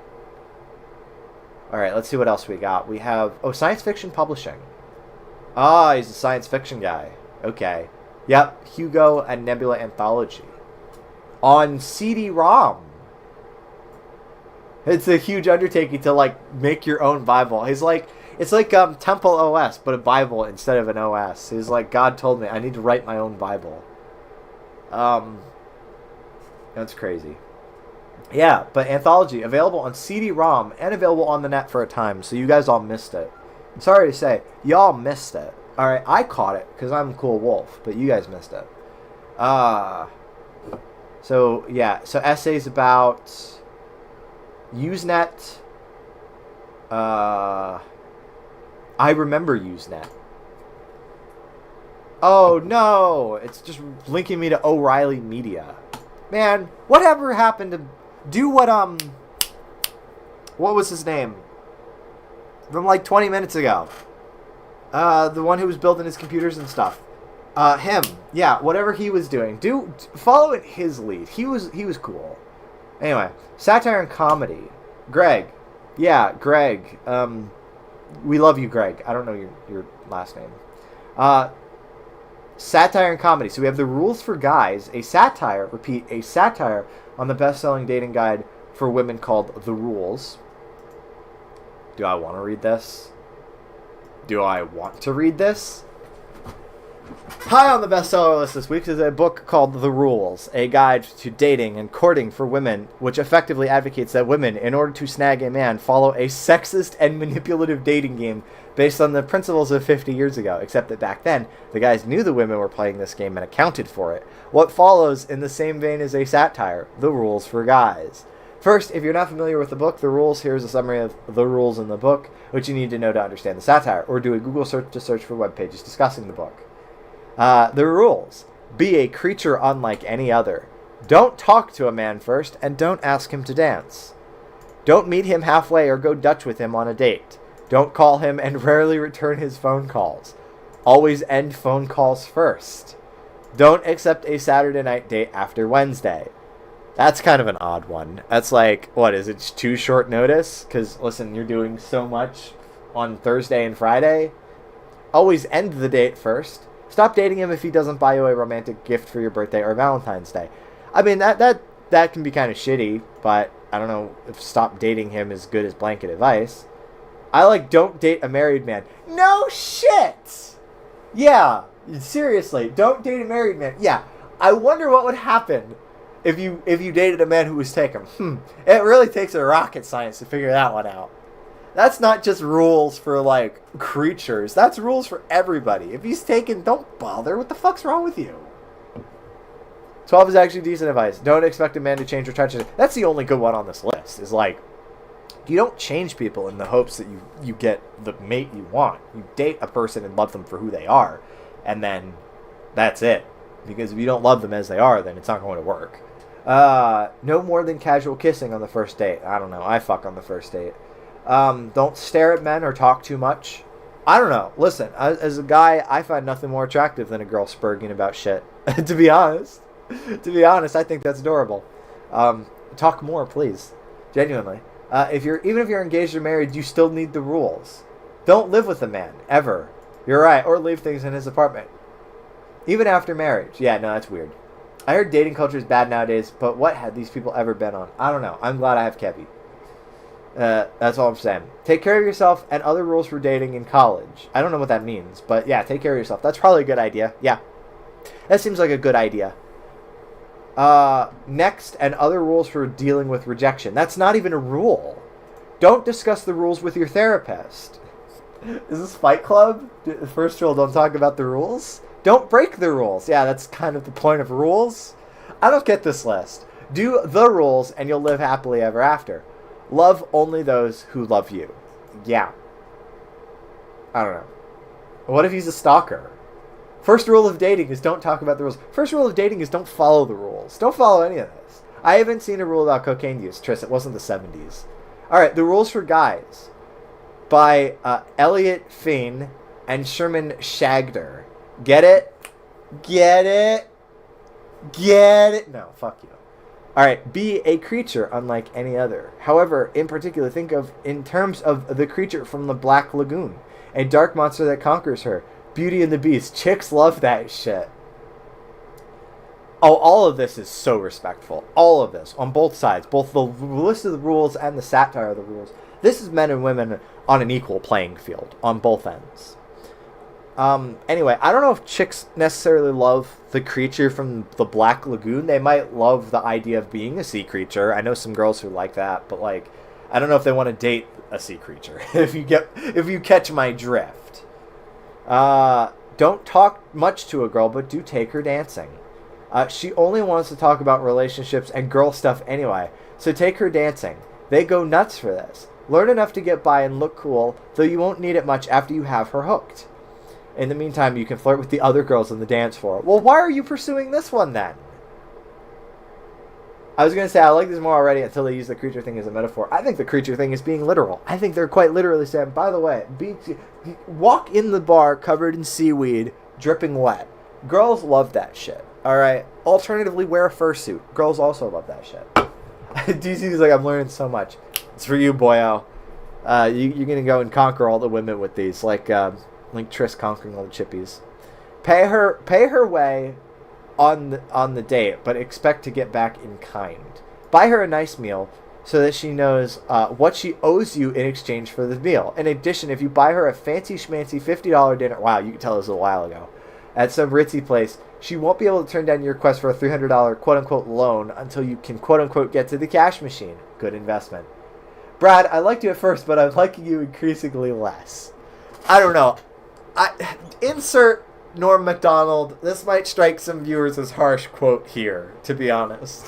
Alright, let's see what else we got. We have... science fiction publishing. Ah, he's a science fiction guy. Okay. Yep, Hugo and Nebula Anthology. On CD-ROM. It's a huge undertaking to, like, make your own Bible. It's like Temple OS, but a Bible instead of an OS. He's like, God told me I need to write my own Bible. That's crazy. Yeah, but Anthology, available on CD-ROM and available on the net for a time, so you guys all missed it. I'm sorry to say, y'all missed it. Alright, I caught it, because I'm a cool wolf, but you guys missed it. So essays about Usenet. I remember Usenet. Oh no! It's just linking me to O'Reilly Media. Man, whatever happened to do what was his name? From like 20 minutes ago. The one who was building his computers and stuff. Him. Yeah, whatever he was doing. Follow in his lead. He was cool. Anyway, satire and comedy. Greg. Yeah, Greg. We love you, Greg. I don't know your last name. Satire and comedy. So we have The Rules for Guys, a satire on the best-selling dating guide for women called The Rules. Do I want to read this? High on the bestseller list this week is a book called The Rules, a guide to dating and courting for women, which effectively advocates that women, in order to snag a man, follow a sexist and manipulative dating game based on the principles of 50 years ago, except that back then, the guys knew the women were playing this game and accounted for it. What follows in the same vein is a satire, The Rules for Guys. First, if you're not familiar with the book, The Rules, here's a summary of the rules in the book, which you need to know to understand the satire, or do a Google search to search for web pages discussing the book. The rules. Be a creature unlike any other. Don't talk to a man first, and don't ask him to dance. Don't meet him halfway or go Dutch with him on a date. Don't call him and rarely return his phone calls. Always end phone calls first. Don't accept a Saturday night date after Wednesday. That's kind of an odd one. That's like, what, is it too short notice? Because, listen, you're doing so much on Thursday and Friday. Always end the date first. Stop dating him if he doesn't buy you a romantic gift for your birthday or Valentine's Day. I mean, that can be kind of shitty, but I don't know if stop dating him is good as blanket advice. I like don't date a married man. No shit! Yeah, seriously, don't date a married man. Yeah, I wonder what would happen if you dated a man who was taken. It really takes a rocket science to figure that one out. That's not just rules for, like, creatures. That's rules for everybody. If he's taken, don't bother. What the fuck's wrong with you? 12 is actually decent advice. Don't expect a man to change or try to... That's the only good one on this list. Is like, you don't change people in the hopes that you get the mate you want. You date a person and love them for who they are. And then that's it. Because if you don't love them as they are, then it's not going to work. No more than casual kissing on the first date. I don't know. I fuck on the first date. Don't stare at men or talk too much. I don't know. Listen, as a guy, I find nothing more attractive than a girl spurging about shit. To be honest. I think that's adorable. Talk more, please. Genuinely. Even if you're engaged or married, you still need the rules. Don't live with a man, ever. You're right. Or leave things in his apartment. Even after marriage. Yeah, no, that's weird. I heard dating culture is bad nowadays, but what had these people ever been on? I don't know. I'm glad I have Kevy. That's all I'm saying. Take care of yourself and other rules for dating in college. I don't know what that means, but yeah, take care of yourself. That's probably a good idea. Yeah. That seems like a good idea. Next, and other rules for dealing with rejection. That's not even a rule. Don't discuss the rules with your therapist. Is this Fight Club? The first rule, don't talk about the rules. Don't break the rules. Yeah, that's kind of the point of rules. I don't get this list. Do the rules and you'll live happily ever after. Love only those who love you. Yeah. I don't know. What if he's a stalker? First rule of dating is don't talk about the rules. First rule of dating is don't follow the rules. Don't follow any of this. I haven't seen a rule about cocaine use. Tris, it wasn't the 70s. Alright, the rules for guys. By Elliot Finn and Sherman Shagder. Get it? Get it? Get it? No, fuck you. Alright, be a creature unlike any other. However, in particular, think of in terms of the creature from the Black Lagoon. A dark monster that conquers her. Beauty and the Beast. Chicks love that shit. Oh, all of this is so respectful. All of this. On both sides. Both the list of the rules and the satire of the rules. This is men and women on an equal playing field. On both ends. Anyway, I don't know if chicks necessarily love the creature from the Black Lagoon. They might love the idea of being a sea creature. I know some girls who like that, but like, I don't know if they want to date a sea creature. if you catch my drift. Don't talk much to a girl, but do take her dancing. She only wants to talk about relationships and girl stuff anyway, so take her dancing. They go nuts for this. Learn enough to get by and look cool, though you won't need it much after you have her hooked. In the meantime, you can flirt with the other girls on the dance floor. Well, why are you pursuing this one then? I was going to say, I like this more already until they use the creature thing as a metaphor. I think the creature thing is being literal. I think they're quite literally saying, by the way, walk in the bar covered in seaweed, dripping wet. Girls love that shit. Alright? Alternatively, wear a fursuit. Girls also love that shit. DC's like, I'm learning so much. It's for you, boyo. You're going to go and conquer all the women with these. Like Triss conquering all the chippies. Pay her way on the date, but expect to get back in kind. Buy her a nice meal so that she knows what she owes you in exchange for the meal. In addition, if you buy her a fancy schmancy $50 dinner, wow, you can tell this a while ago, at some ritzy place, she won't be able to turn down your request for a $300 quote-unquote loan until you can quote-unquote get to the cash machine. Good investment. Brad, I liked you at first, but I'm liking you increasingly less. I don't know. Insert Norm Macdonald. This might strike some viewers as harsh quote here, to be honest.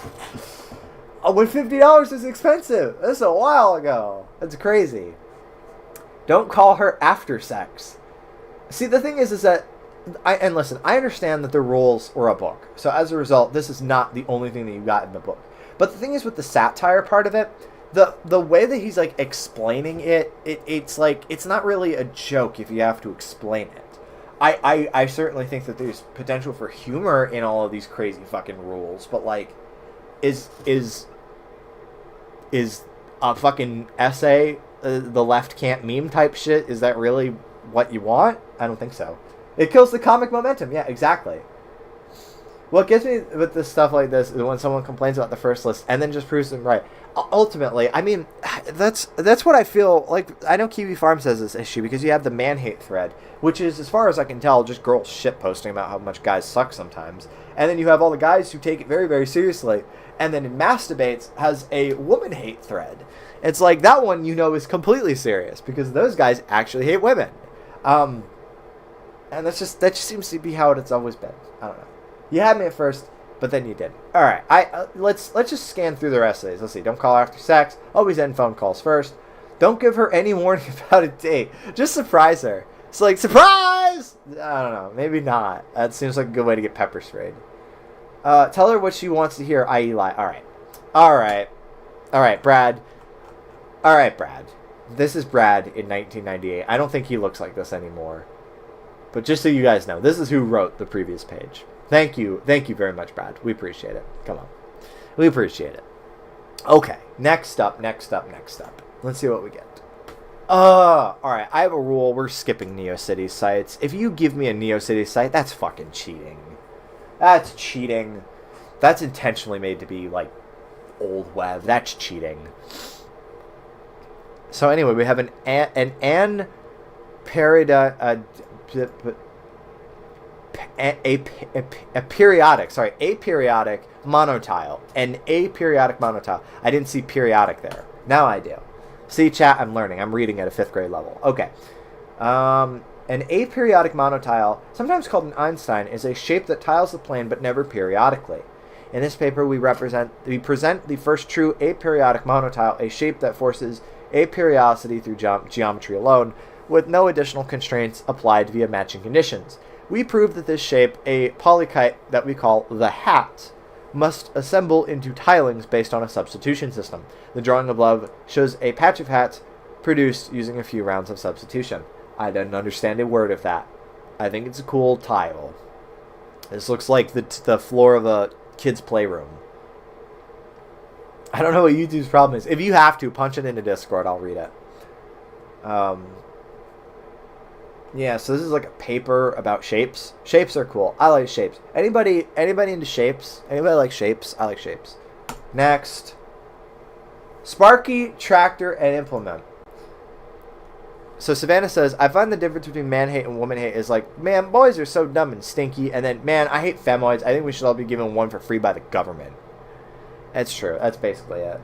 When $50 is expensive. This is a while ago. That's crazy. Don't call her after sex. See, the thing is that and listen, I understand that the rules were a book. So as a result, this is not the only thing that you got in the book. But the thing is with the satire part of it, the way that he's like explaining it's like it's not really a joke if you have to explain it. I certainly think that there's potential for humor in all of these crazy fucking rules, but like is a fucking essay the left can't meme type shit, is that really what you want? I don't think so. It kills the comic momentum. Yeah, exactly. What gets me with this stuff like this is when someone complains about the first list and then just proves them right. Ultimately, I mean, that's what I feel like. I know Kiwi Farm says this issue because you have the man-hate thread, which is, as far as I can tell, just girls shit posting about how much guys suck sometimes. And then you have all the guys who take it very, very seriously. And then in Mass Debates has a woman-hate thread. It's like that one, you know, is completely serious because those guys actually hate women. And that just seems to be how it's always been. I don't know. You had me at first, but then you did. All right, let's just scan through the rest of these. Let's see. Don't call after sex. Always end phone calls first. Don't give her any warning about a date. Just surprise her. It's like, surprise! I don't know. Maybe not. That seems like a good way to get pepper sprayed. Tell her what she wants to hear, i.e. lie. All right, Brad. All right, Brad. This is Brad in 1998. I don't think he looks like this anymore. But just so you guys know, this is who wrote the previous page. Thank you very much, Brad. We appreciate it. Come on. We appreciate it. Okay, next up. Let's see what we get. Alright, I have a rule. We're skipping NeoCity sites. If you give me a NeoCity site, that's fucking cheating. That's cheating. That's intentionally made to be, like, old web. That's cheating. So anyway, we have a periodic monotile. An aperiodic monotile. I didn't see periodic there. Now I do. See, chat, I'm learning. I'm reading at a 5th grade level. Okay. An aperiodic monotile, sometimes called an Einstein, is a shape that tiles the plane but never periodically. In this paper, we present the first true aperiodic monotile, a shape that forces aperiodicity through geometry alone, with no additional constraints applied via matching conditions. We prove that this shape, a polykite that we call the hat, must assemble into tilings based on a substitution system. The drawing above shows a patch of hats produced using a few rounds of substitution. I didn't understand a word of that. I think it's a cool tile. This looks like the floor of a kid's playroom. I don't know what YouTube's problem is. If you have to, punch it into Discord. I'll read it. Yeah, so this is like a paper about shapes. Shapes are cool. I like shapes. Anybody into shapes? Anybody like shapes? I like shapes. Next. Sparky, tractor, and implement. So Savannah says, I find the difference between man hate and woman hate is like, man, boys are so dumb and stinky. And then, man, I hate femoids. I think we should all be given one for free by the government. That's true. That's basically it.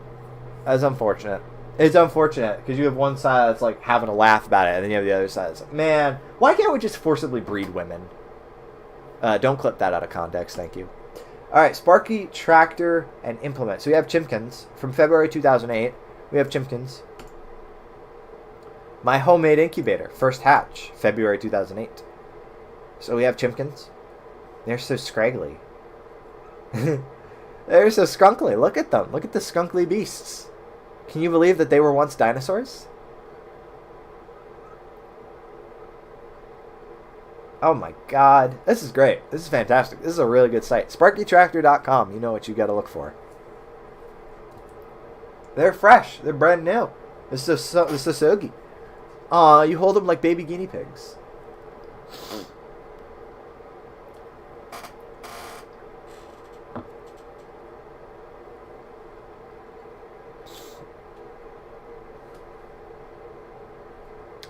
That's unfortunate. It's unfortunate because you have one side that's like having a laugh about it, and then you have the other side that's like, man, why can't we just forcibly breed women? Don't clip that out of context, thank you. Alright, Sparky, Tractor, and Implement. So we have Chimkins from February 2008. We have Chimkins. My Homemade Incubator, first hatch, February 2008. So we have Chimkins. They're so scraggly. They're so skunkly. Look at them. Look at the skunkly beasts. Can you believe that they were once dinosaurs? Oh my god. This is great. This is fantastic. This is a really good site. SparkyTractor.com. You know what you gotta look for. They're fresh. They're brand new. This is so soggy. Aw, you hold them like baby guinea pigs.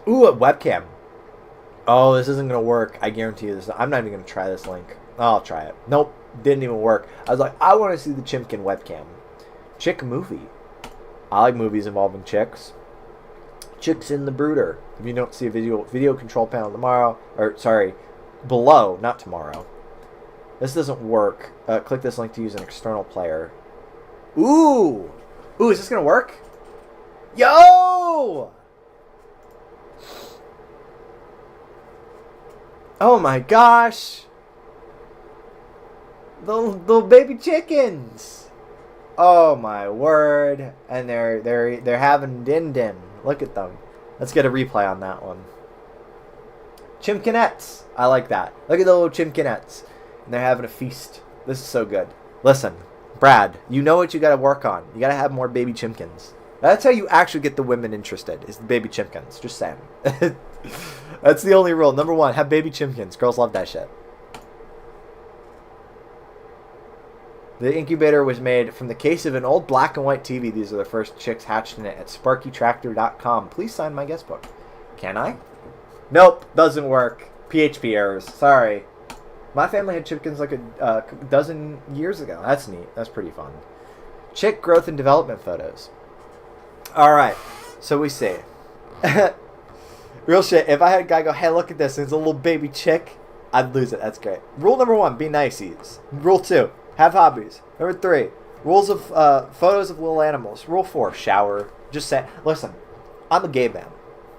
Ooh, a webcam. Oh, this isn't going to work. I guarantee you this. I'm not even going to try this link. I'll try it. Nope. Didn't even work. I was like, I want to see the Chimkin webcam. Chick movie. I like movies involving chicks. Chicks in the Brooder. If you don't see a video control panel tomorrow, or sorry, below, not tomorrow. This doesn't work. Click this link to use an external player. Ooh! Ooh, is this going to work? Yo! Oh my gosh! The little baby chickens! Oh my word! And they're having din. Look at them. Let's get a replay on that one. Chimkinettes! I like that. Look at the little chimkinettes. And they're having a feast. This is so good. Listen, Brad, you know what you gotta work on. You gotta have more baby chimkins. That's how you actually get the women interested, is the baby chimkins. Just saying. That's the only rule. Number one, have baby chimkins. Girls love that shit. The incubator was made from the case of an old black and white TV. These are the first chicks hatched in it at SparkyTractor.com. Please sign my guest book. Can I? Nope, doesn't work. PHP errors. Sorry. My family had chickens like a dozen years ago. That's neat. That's pretty fun. Chick growth and development photos. Alright, so we see. Real shit, if I had a guy go, hey, look at this, and it's a little baby chick, I'd lose it. That's great. Rule number 1, be niceys. Rule 2, have hobbies. Number 3, rules of photos of little animals. Rule 4, shower. Just say, listen, I'm a gay man.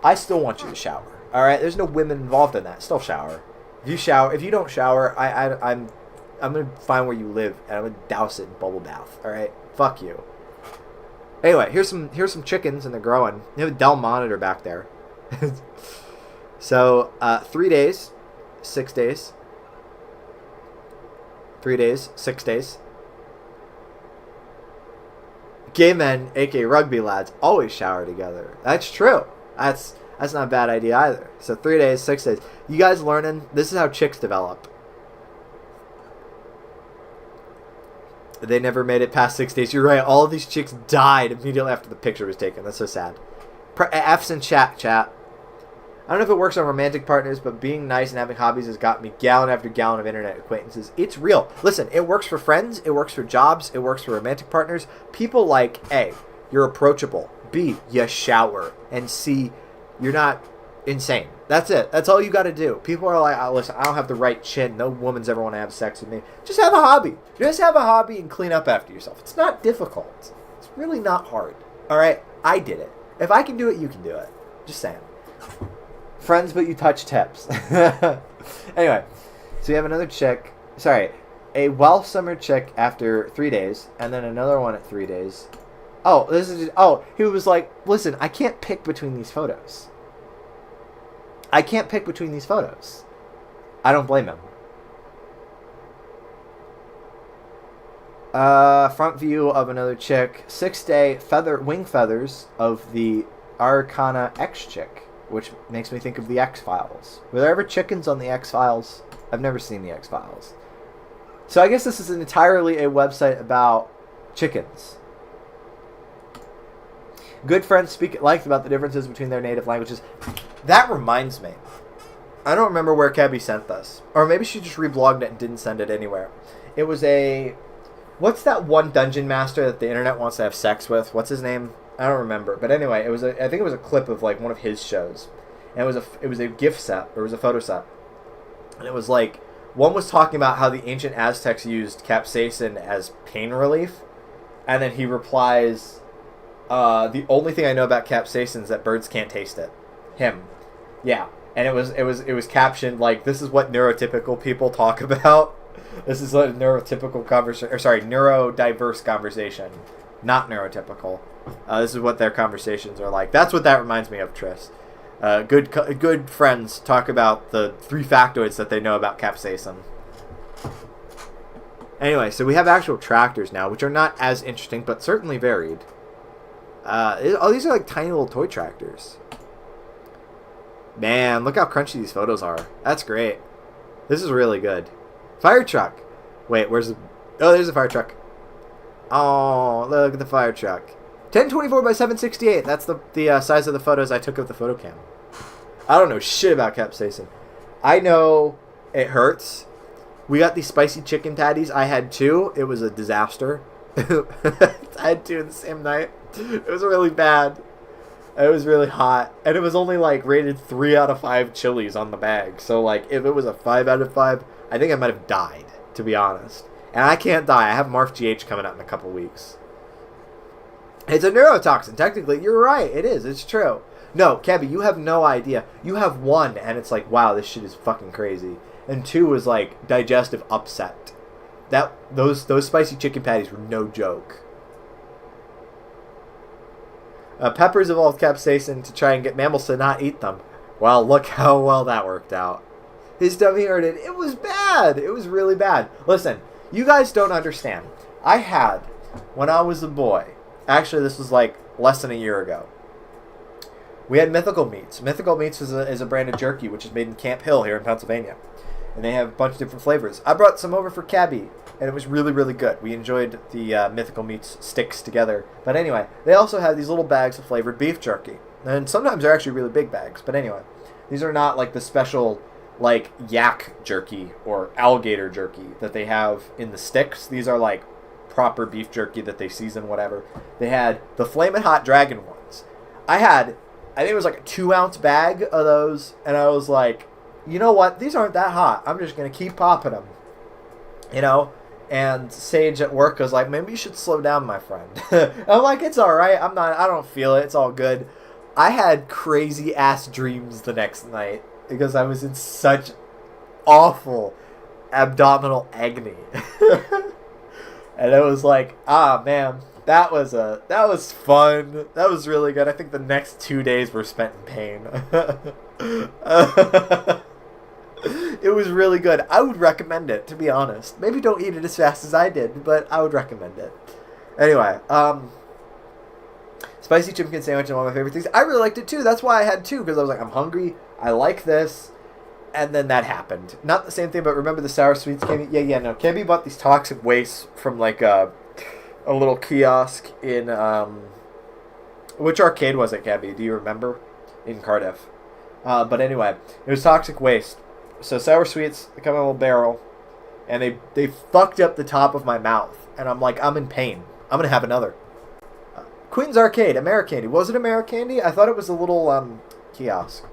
I still want you to shower. Alright, there's no women involved in that. Still shower. If you don't shower, I'm gonna find where you live, and I'm gonna douse it in bubble bath. Alright? Fuck you. Anyway, here's some chickens, and they're growing. You have a Dell monitor back there. So 3 days, 6 days. 3 days, 6 days. Gay men, aka rugby lads, always shower together. That's true. That's not a bad idea either. So 3 days, 6 days. You guys learning? This is how chicks develop. They never made it past 6 days. You're right. All of these chicks died immediately after the picture was taken. That's so sad. F's in chat. I don't know if it works on romantic partners, but being nice and having hobbies has got me gallon after gallon of internet acquaintances. It's real. Listen, it works for friends. It works for jobs. It works for romantic partners. People like, A, you're approachable. B, you shower. And C, you're not insane. That's it. That's all you got to do. People are like, oh, listen, I don't have the right chin. No woman's ever want to have sex with me. Just have a hobby. Just have a hobby and clean up after yourself. It's not difficult. It's really not hard. All right? I did it. If I can do it, you can do it. Just saying. Friends, but you touch tips. Anyway, so you have another chick. Sorry, a well-summer chick after 3 days, and then another one at 3 days. Oh, this is just, he was like, listen, I can't pick between these photos. I can't pick between these photos. I don't blame him. Front view of another chick. 6-day wing feathers of the Arcana X chick, which makes me think of the X-Files. Were there ever chickens on the X-Files? I've never seen the X-Files. So I guess this is entirely a website about chickens. Good friends speak at length about the differences between their native languages. That reminds me. I don't remember where Cabby sent this. Or maybe she just reblogged it and didn't send it anywhere. It was what's that one dungeon master that the internet wants to have sex with? What's his name? I don't remember. But anyway, I think it was a clip of like one of his shows. And it was a gift set. Or it was a photo set. And it was like, one was talking about how the ancient Aztecs used capsaicin as pain relief. And then he replies, the only thing I know about capsaicin is that birds can't taste it. Him. Yeah. And it was captioned like, this is what neurotypical people talk about. This is a neurotypical conversation, or sorry, neurodiverse conversation. Not neurotypical. This is what their conversations are like. That's what that reminds me of, Tris. Good friends talk about the 3 factoids that they know about capsaicin. Anyway, so we have actual tractors now, which are not as interesting, but certainly varied. These are like tiny little toy tractors. Man, look how crunchy these photos are. That's great. This is really good. Fire truck. Wait, where's the... Oh, there's the fire truck. Oh, look at the fire truck. 1024 by 768. That's the size of the photos I took of the photo cam. I don't know shit about capsaicin. I know it hurts. We got these spicy chicken patties. I had 2. It was a disaster. I had 2 in the same night. It was really bad. It was really hot. And it was only like rated 3 out of 5 chilies on the bag. So like if it was a 5 out of 5, I think I might have died, to be honest. And I can't die. I have Marf GH coming out in a couple weeks. It's a neurotoxin. Technically, you're right. It is. It's true. No, Kevin, you have no idea. You have 1, and it's like, wow, this shit is fucking crazy. And 2 is like digestive upset. Those spicy chicken patties were no joke. Peppers evolved capsaicin to try and get mammals to not eat them. Well, look how well that worked out. His dummy heard it. It was bad. It was really bad. Listen, you guys don't understand. I had, when I was a boy, actually this was like less than a year ago, we had Mythical Meats. Mythical Meats is a brand of jerky which is made in Camp Hill here in Pennsylvania. And they have a bunch of different flavors. I brought some over for Cabby, and it was really, really good. We enjoyed the Mythical Meats sticks together. But anyway, they also have these little bags of flavored beef jerky. And sometimes they're actually really big bags. But anyway, these are not like the special like yak jerky or alligator jerky that they have in the sticks. These are like proper beef jerky that they season, whatever. They had the Flamin' Hot Dragon ones. I think it was like a 2-ounce bag of those, and I was like, you know what? These aren't that hot. I'm just going to keep popping them. You know? And Sage at work was like, maybe you should slow down, my friend. I'm like, it's alright. I don't feel it. It's all good. I had crazy ass dreams the next night because I was in such awful abdominal agony. And it was like, man, That was fun. That was really good. I think the next 2 days were spent in pain. It was really good. I would recommend it, to be honest. Maybe don't eat it as fast as I did, but I would recommend it. Anyway, spicy chicken sandwich is one of my favorite things. I really liked it too. That's why I had two, because I was like, I'm hungry. I like this. And then that happened. Not the same thing, but remember the sour sweets, Camby? Yeah, no. Camby bought these toxic wastes from like a little kiosk in, which arcade was it, Camby? Do you remember? In Cardiff. But anyway, it was toxic waste. So sour sweets, they come in a little barrel, and they fucked up the top of my mouth. And I'm like, I'm in pain. I'm going to have another. Queen's Arcade, Americandy. Was it Americandy? I thought it was a little kiosk.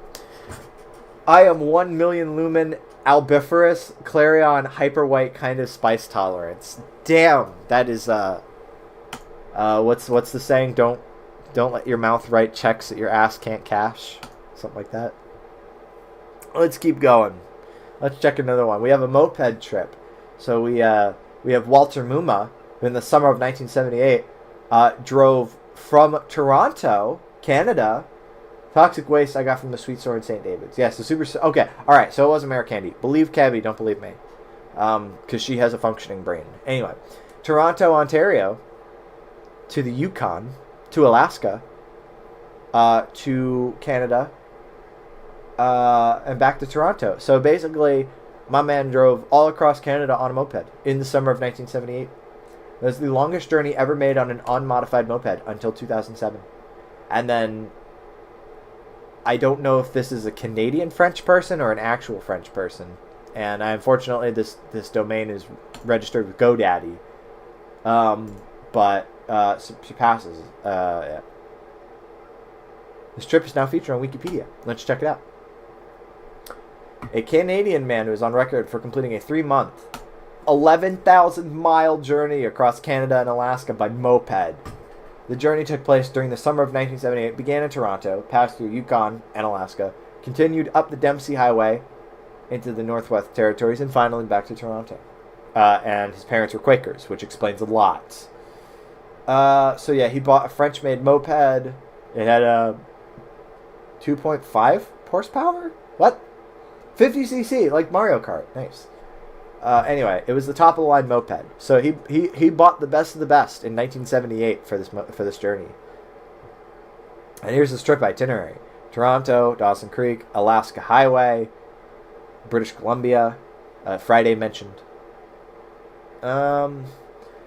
I am 1 million lumen albiferous clarion hyper white kind of spice tolerance. Damn, that is what's the saying? Don't let your mouth write checks that your ass can't cash. Something like that. Let's keep going. Let's check another one. We have a moped trip. So we have Walter Muma, who in the summer of 1978 drove from Toronto, Canada. Toxic waste I got from the sweet store in St. David's. Yes, the super... Okay, alright, so it was Americandy. Believe Cabby, don't believe me. Because she has a functioning brain. Anyway, Toronto, Ontario, to the Yukon, to Alaska, to Canada, and back to Toronto. So basically, my man drove all across Canada on a moped in the summer of 1978. It was the longest journey ever made on an unmodified moped until 2007. And then... I don't know if this is a Canadian French person or an actual French person. And unfortunately, this domain is registered with GoDaddy. But she passes. Yeah. This trip is now featured on Wikipedia. Let's check it out. A Canadian man who is on record for completing a 3-month, 11,000-mile journey across Canada and Alaska by moped. The journey took place during the summer of 1978, began in Toronto, passed through Yukon and Alaska, continued up the Dempsey Highway into the Northwest Territories, and finally back to Toronto. And his parents were Quakers, which explains a lot. So yeah, he bought a French-made moped. It had a 2.5 horsepower? What? 50cc, like Mario Kart. Nice. Anyway, it was the top of the line moped. So he bought the best of the best in 1978 for this journey. And here's his trip itinerary: Toronto, Dawson Creek, Alaska Highway, British Columbia, Friday mentioned.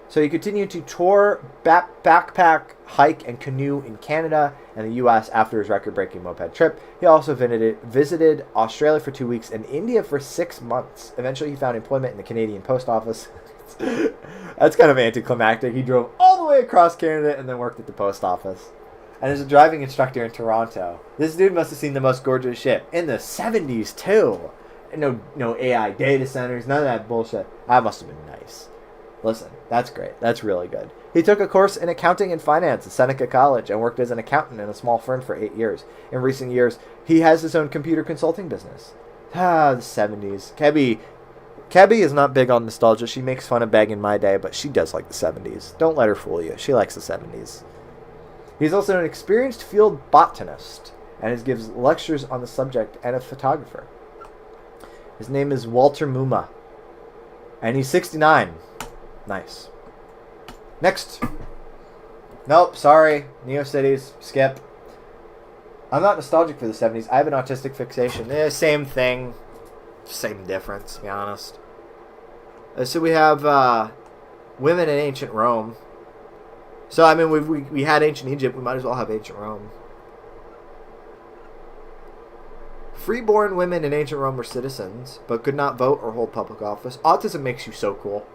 So he continued to tour, backpack, hike, and canoe in Canada and the U.S. after his record-breaking moped trip. He also visited Australia for 2 weeks and India for 6 months. Eventually, he found employment in the Canadian Post Office. That's kind of anticlimactic. He drove all the way across Canada and then worked at the post office. And as a driving instructor in Toronto. This dude must have seen the most gorgeous shit. In the 70s, too. No AI data centers, none of that bullshit. That must have been nice. Listen, that's great. That's really good. He took a course in accounting and finance at Seneca College and worked as an accountant in a small firm for 8 years. In recent years, he has his own computer consulting business. The 70s. Kebby is not big on nostalgia. She makes fun of Beg in my day, but she does like the 70s. Don't let her fool you. She likes the 70s. He's also an experienced field botanist and gives lectures on the subject and a photographer. His name is Walter Muma, and he's 69. Nice. Next. Nope, sorry. Neocities. Skip. I'm not nostalgic for the 70s. I have an autistic fixation. Same thing. Same difference, to be honest. So we have women in ancient Rome. So, I mean, we had ancient Egypt. We might as well have ancient Rome. Freeborn women in ancient Rome were citizens, but could not vote or hold public office. Autism makes you so cool.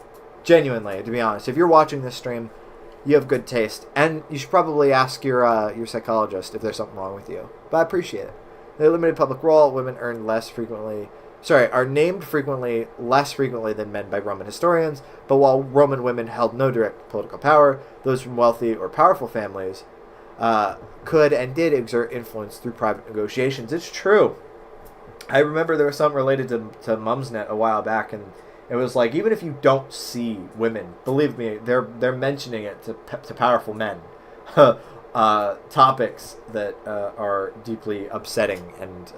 Genuinely, to be honest. If you're watching this stream, you have good taste. And you should probably ask your psychologist if there's something wrong with you. But I appreciate it. They limited public role. Women are named frequently, less frequently than men by Roman historians. But while Roman women held no direct political power, those from wealthy or powerful families could and did exert influence through private negotiations. It's true. I remember there was something related to Mumsnet a while back, and It was like, even if you don't see women, believe me, they're mentioning it to powerful men. Topics that are deeply upsetting, and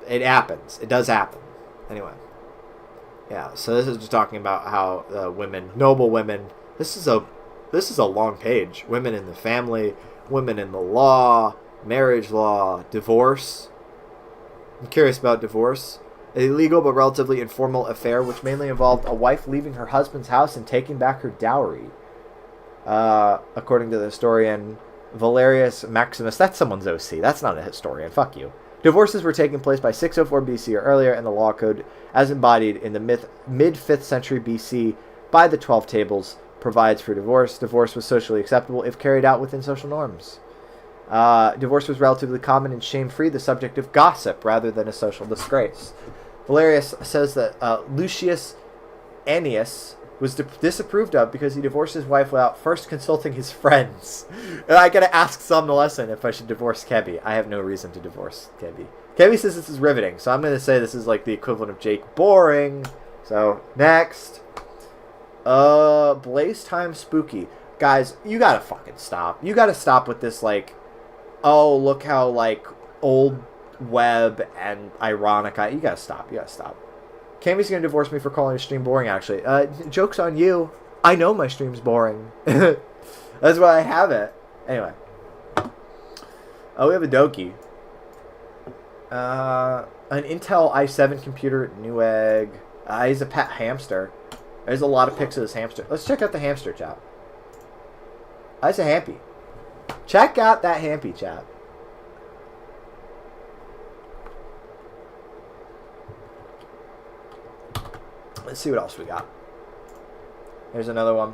it happens. It does happen. Anyway. Yeah, so this is just talking about how women, noble women, this is a long page. Women in the family, women in the law, marriage law, divorce. I'm curious about divorce. A legal but relatively informal affair which mainly involved a wife leaving her husband's house and taking back her dowry. According to the historian Valerius Maximus, that's someone's OC. That's not a historian. Fuck you. Divorces were taking place by 604 BC or earlier in the law code, as embodied in the mid-5th century BC by the 12 Tables, provides for divorce. Divorce was socially acceptable if carried out within social norms. Divorce was relatively common and shame-free, the subject of gossip rather than a social disgrace. Valerius says that Lucius Annius was disapproved of because he divorced his wife without first consulting his friends. And I gotta ask Sam the lesson if I should divorce Kebby. I have no reason to divorce Kebby. Kebby says this is riveting, so I'm gonna say this is like the equivalent of Jake boring. So, next. Blaze Time Spooky. Guys, you gotta fucking stop. You gotta stop with this, like, oh, look how, like, old web and ironic. You gotta stop. You gotta stop. Cammy's gonna divorce me for calling his stream boring, actually. Joke's on you. I know my stream's boring. That's why I have it. Anyway. Oh, we have a Doki. An Intel i7 computer, Newegg. He's a pet hamster. There's a lot of pics of this hamster. Let's check out the hamster, chap. That's a hampy. Check out that hampy, chap. Let's see what else we got. There's another one.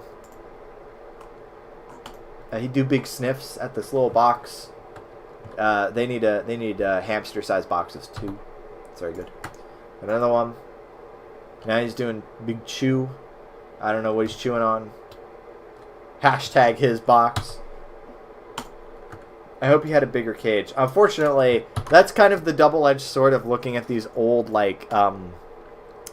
He do big sniffs at this little box. They need hamster-sized boxes too. It's very good. Another one. Now he's doing big chew. I don't know what he's chewing on. Hashtag his box. I hope he had a bigger cage. Unfortunately, that's kind of the double-edged sword of looking at these old, like,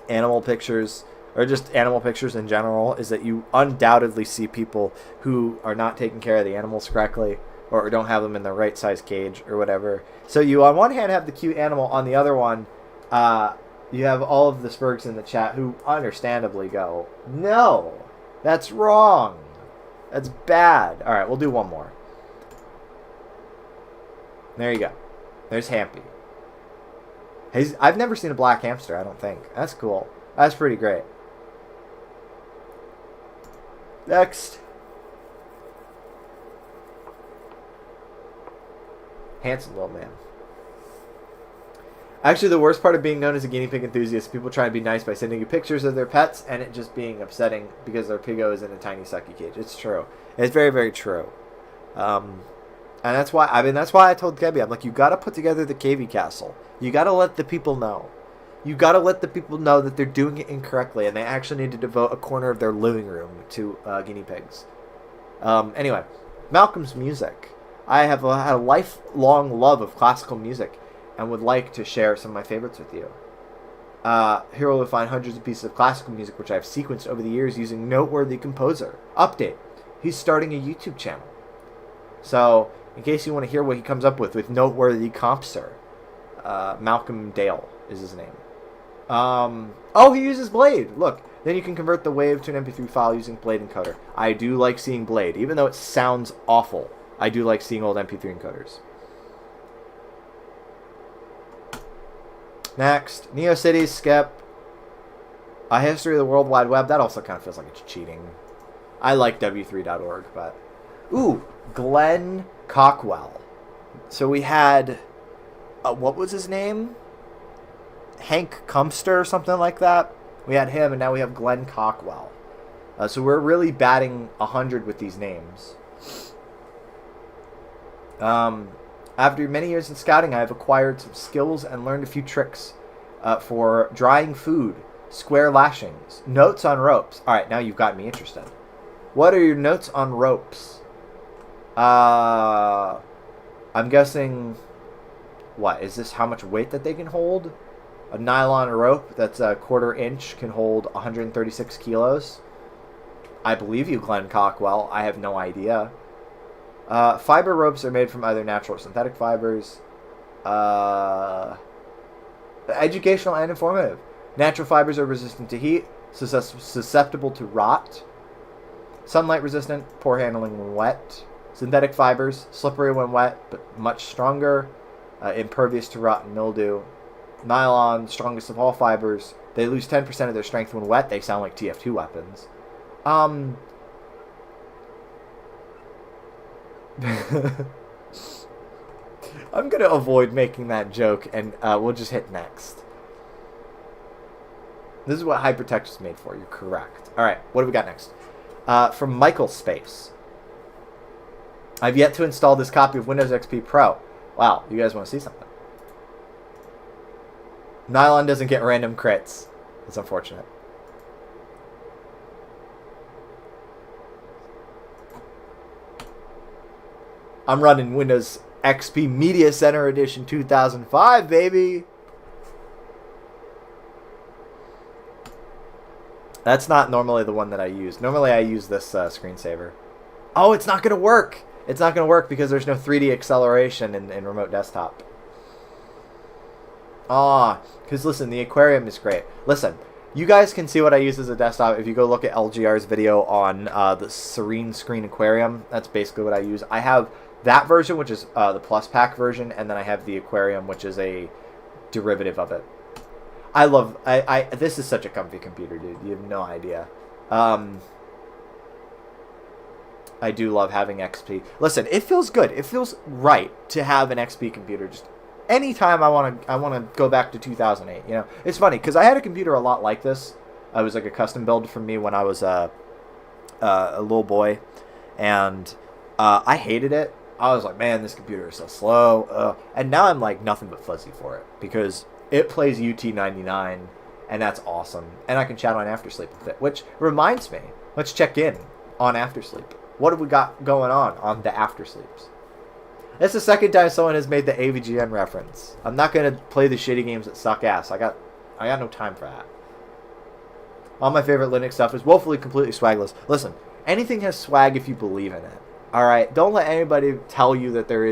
animal pictures, or just animal pictures in general, is that you undoubtedly see people who are not taking care of the animals correctly, or don't have them in the right size cage, or whatever. So you, on one hand, have the cute animal, on the other one, you have all of the Spurgs in the chat who understandably go, no, that's wrong. That's bad. Alright, we'll do one more. There you go. There's Hampy. I've never seen a black hamster, I don't think. That's cool. That's pretty great. Next. Handsome little man. Actually, the worst part of being known as a guinea pig enthusiast, people try to be nice by sending you pictures of their pets, and it just being upsetting because their piggo is in a tiny sucky cage. It's true. It's very, very true. And that's why I told Kebby, I'm like, you got to put together the KV castle. You got to let the people know. You got to let the people know that they're doing it incorrectly, and they actually need to devote a corner of their living room to guinea pigs. Anyway, Malcolm's music. I have had a lifelong love of classical music, and would like to share some of my favorites with you. Here we'll find hundreds of pieces of classical music which I have sequenced over the years using Noteworthy Composer. Update. He's starting a YouTube channel. So, in case you want to hear what he comes up with Noteworthy Composer, Malcolm Dale is his name. Oh, he uses Blade. Look, then you can convert the wave to an MP3 file using Blade encoder. I do like seeing Blade. Even though it sounds awful, I do like seeing old MP3 encoders. Next, NeoCities, Skep. A History of the World Wide Web. That also kind of feels like it's cheating. I like w3.org, but... Ooh, Glenn Cockwell. So we had... what was his name? Hank Cumster or something like that. We had him, and now we have Glenn Cockwell. So we're really batting 100 with these names. After many years in scouting, I have acquired some skills and learned a few tricks for drying food, square lashings, notes on ropes. All right, now you've got me interested. What are your notes on ropes? I'm guessing... What, is this how much weight that they can hold? A nylon rope that's a 1/4 inch can hold 136 kilos. I believe you, Glenn Cockwell. I have no idea. Fiber ropes are made from either natural or synthetic fibers. Educational and informative. Natural fibers are resistant to heat, susceptible to rot, sunlight resistant, poor handling when wet. Synthetic fibers, slippery when wet, but much stronger, impervious to rot and mildew. Nylon, strongest of all fibers. They lose 10% of their strength when wet. They sound like TF2 weapons. I'm going to avoid making that joke, and we'll just hit next. This is what Hypertext is made for. You're correct. All right, what do we got next? From Michael Space. I've yet to install this copy of Windows XP Pro. Wow, you guys want to see something? Nylon doesn't get random crits. It's unfortunate. I'm running Windows XP Media Center Edition 2005, baby. That's not normally the one that I use. Normally I use this screensaver. Oh, it's not going to work. It's not going to work because there's no 3D acceleration in remote desktop. Because listen, the aquarium is great. Listen, you guys can see what I use as a desktop if you go look at LGR's video on the Serene Screen Aquarium. That's basically what I use. I have that version, which is the Plus Pack version, and then I have the aquarium, which is a derivative of it. This is such a comfy computer, dude. You have no idea. I do love having XP. Listen, it feels good. It feels right to have an XP computer. Just anytime I want to go back to 2008. You know, it's funny because I had a computer a lot like this. It was like a custom build for me when I was a little boy, and I hated it. I was like, man, this computer is so slow. And now I'm like nothing but fuzzy for it because it plays UT99, and that's awesome. And I can chat on Aftersleep with it, which reminds me, let's check in on Aftersleep. What have we got going on the Aftersleeps? That's the second time someone has made the AVGN reference. I'm not going to play the shitty games that suck ass. I got no time for that. All my favorite Linux stuff is woefully completely swagless. Listen, anything has swag if you believe in it. All right? Don't let anybody tell you that there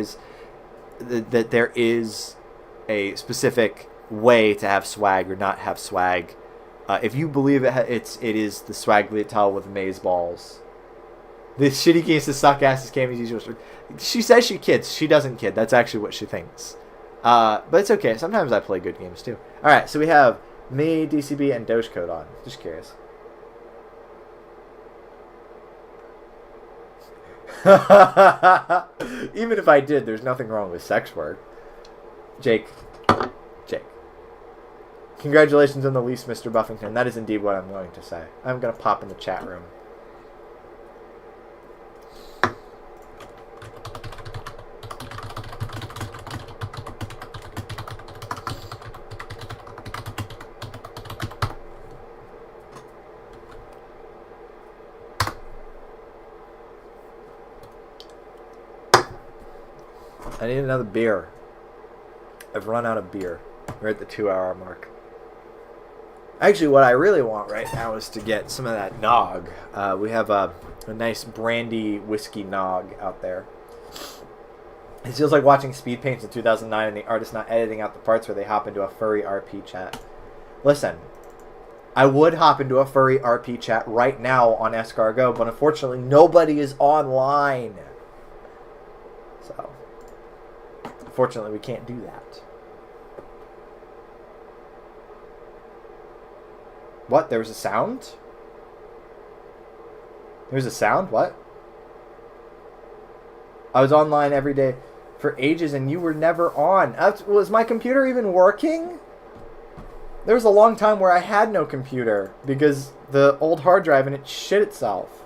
is a specific way to have swag or not have swag. If you believe it is the swag with maze balls. The shitty games that suck ass is Cammy's usual. She says she kids. She doesn't kid. That's actually what she thinks. But it's okay. Sometimes I play good games too. Alright, so we have me, DCB, and Doge Code on. Just curious. Even if I did, there's nothing wrong with sex work. Jake. Congratulations on the lease, Mr. Buffington. That is indeed what I'm going to say. I'm going to pop in the chat room. I need another beer. I've run out of beer. We're at the 2-hour mark. Actually, what I really want right now is to get some of that nog. We have a nice brandy whiskey nog out there. It feels like watching Speed Paints in 2009 and the artist not editing out the parts where they hop into a furry RP chat. Listen, I would hop into a furry RP chat right now on Escargot, but unfortunately nobody is online. So, unfortunately we can't do that. What? There was a sound? There's a sound? What? I was online every day for ages and you were never on. Was my computer even working? There was a long time where I had no computer because the old hard drive and it shit itself.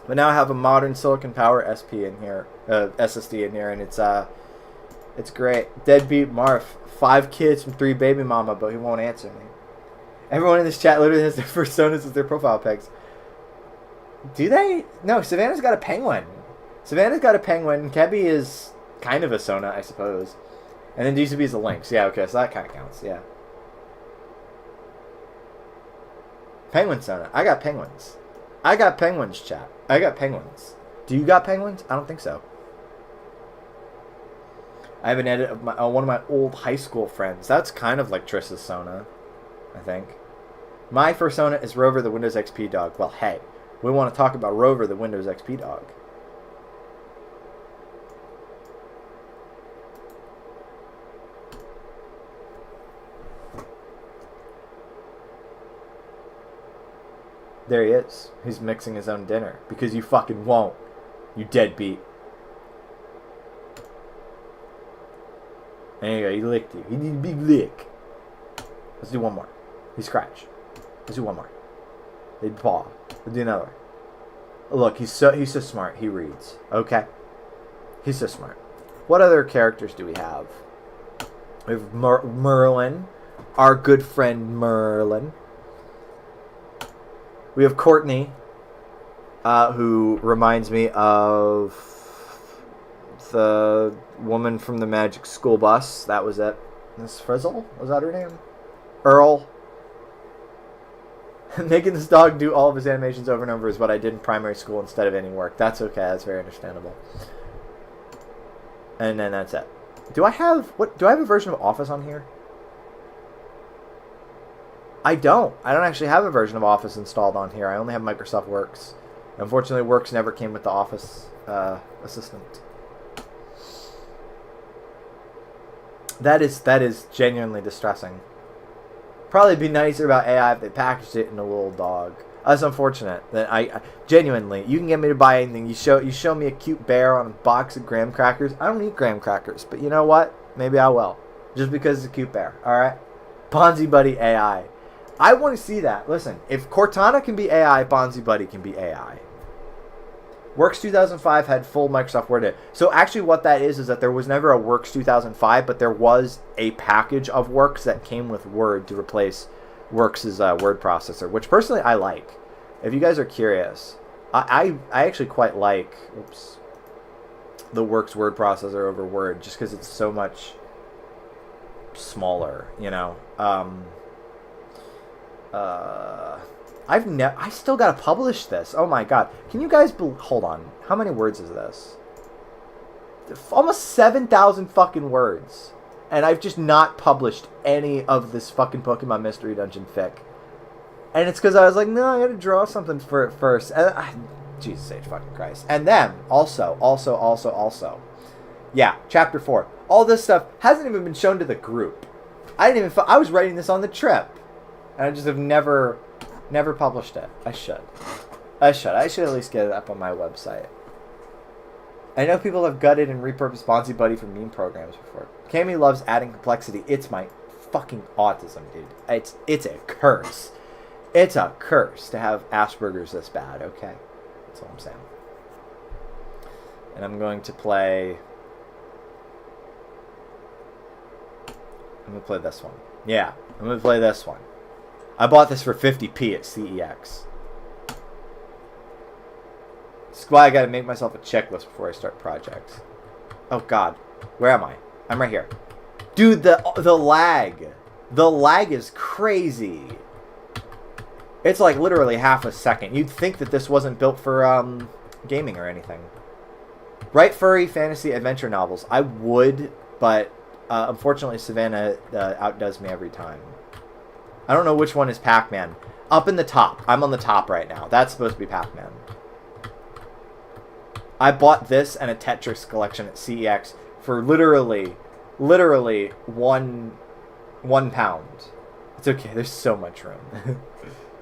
But now I have a modern Silicon Power SP in here, SSD in here, and it's great. Deadbeat Marf, 5 kids from 3 baby mama, but he won't answer me. Everyone in this chat literally has their personas as their profile pics. Do they? No, Savannah's got a penguin. Savannah's got a penguin. Kebby is kind of a Sona, I suppose. And then DCB is the links. Yeah, okay, so that kind of counts, yeah. Penguin Sona. I got penguins. I got penguins, chat. I got penguins. Do you got penguins? I don't think so. I have an edit of one of my old high school friends. That's kind of like Triss's Sona, I think. My first Sona is Rover the Windows XP dog. Well, hey, we want to talk about Rover the Windows XP dog. There he is. He's mixing his own dinner. Because you fucking won't. You deadbeat. There you go. He licked you. He did a big lick. Let's do one more. He scratched. Let's do one more. They paw. Let's do another one. Look, he's so smart. He reads. Okay? He's so smart. What other characters do we have? We have Merlin. Our good friend Merlin. We have Courtney, who reminds me of the woman from the Magic School Bus. That was it. Miss Frizzle? Was that her name? Earl. Making this dog do all of his animations over and over is what I did in primary school instead of any work. That's okay. That's very understandable. And then that's it. Do I have a version of Office on here? I don't actually have a version of Office installed on here. I only have Microsoft Works. Unfortunately, Works never came with the Office assistant. That is genuinely distressing. Probably be nicer about AI if they packaged it in a little dog. That's unfortunate. That I genuinely, you can get me to buy anything. You show me a cute bear on a box of graham crackers. I don't eat graham crackers, but you know what? Maybe I will, just because it's a cute bear. All right, Bonzi Buddy AI. I want to see that. Listen, if Cortana can be AI, Bonzi Buddy can be AI. Works 2005 had full Microsoft Word in it. So actually what that is that there was never a Works 2005, but there was a package of Works that came with Word to replace Works' word processor, which personally I like. If you guys are curious, I actually quite like the Works word processor over Word, just because it's so much smaller, you know. I still gotta publish this. Oh my god. Can you guys hold on. How many words is this? Almost 7,000 fucking words. And I've just not published any of this fucking Pokemon Mystery Dungeon fic. And it's because I was like, no, I gotta draw something for it first. And Jesus H. fucking Christ. And then, also. Yeah, Chapter 4. All this stuff hasn't even been shown to the group. I was writing this on the trip. And I just have never published it. I should at least get it up on my website. I know people have gutted and repurposed Bonzi Buddy for meme programs before. Cammy loves adding complexity. It's my fucking autism, dude. It's a curse. It's a curse to have Asperger's this bad, okay? That's all I'm saying. And I'm going to play this one. Yeah, I'm going to play this one. I bought this for 50p at CEX. That's why I gotta make myself a checklist before I start projects. Oh god. Where am I? I'm right here. Dude, the lag. The lag is crazy. It's like literally half a second. You'd think that this wasn't built for gaming or anything. Write furry fantasy adventure novels. I would, but unfortunately Savannah outdoes me every time. I don't know which one is Pac-Man. Up in the top. I'm on the top right now. That's supposed to be Pac-Man. I bought this and a Tetris collection at CEX for literally one pound. It's okay. There's so much room.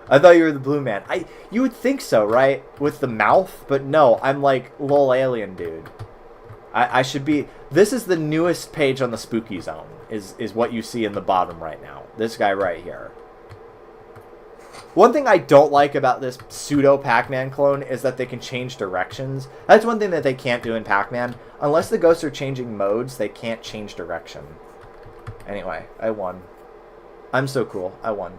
I thought you were the blue man. You would think so, right? With the mouth, but no. I'm like lol alien dude. I should be. This is the newest page on the Spooky Zone. Is what you see in the bottom right now. This guy right here. One thing I don't like about this pseudo Pac-Man clone is that they can change directions. That's one thing that they can't do in Pac-Man. Unless the ghosts are changing modes, they can't change direction. Anyway, I won. I'm so cool. I won.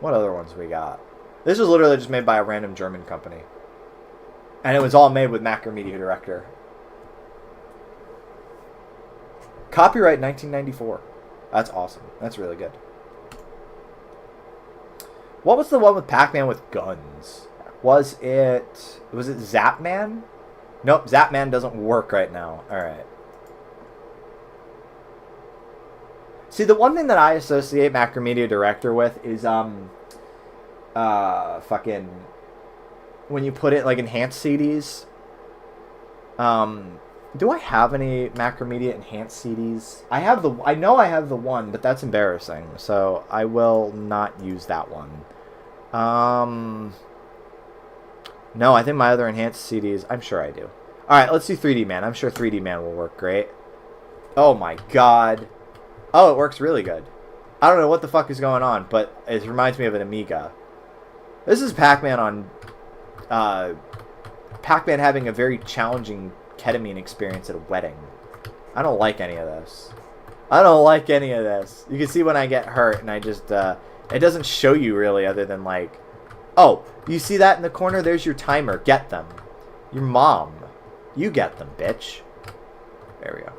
What other ones we got? This was literally just made by a random German company. And it was all made with Macromedia Director. Copyright 1994. That's awesome. That's really good. What was the one with Pac-Man with guns? Was it Zapman? Nope, Zapman doesn't work right now. Alright. See, the one thing that I associate Macromedia Director with is, fucking, when you put it, like, enhanced CDs. Do I have any Macromedia enhanced CDs? I know I have the one, but that's embarrassing, so I will not use that one. No, I think my other enhanced CDs, I'm sure I do. Alright, let's do 3D Man. I'm sure 3D Man will work great. Oh my god. Oh, it works really good. I don't know what the fuck is going on, but it reminds me of an Amiga. This is Pac-Man on... Pac-Man having a very challenging ketamine experience at a wedding. I don't like any of this. I don't like any of this. You can see when I get hurt and I just... it doesn't show you really other than like... Oh, you see that in the corner? There's your timer. Get them. Your mom. You get them, bitch. There we go.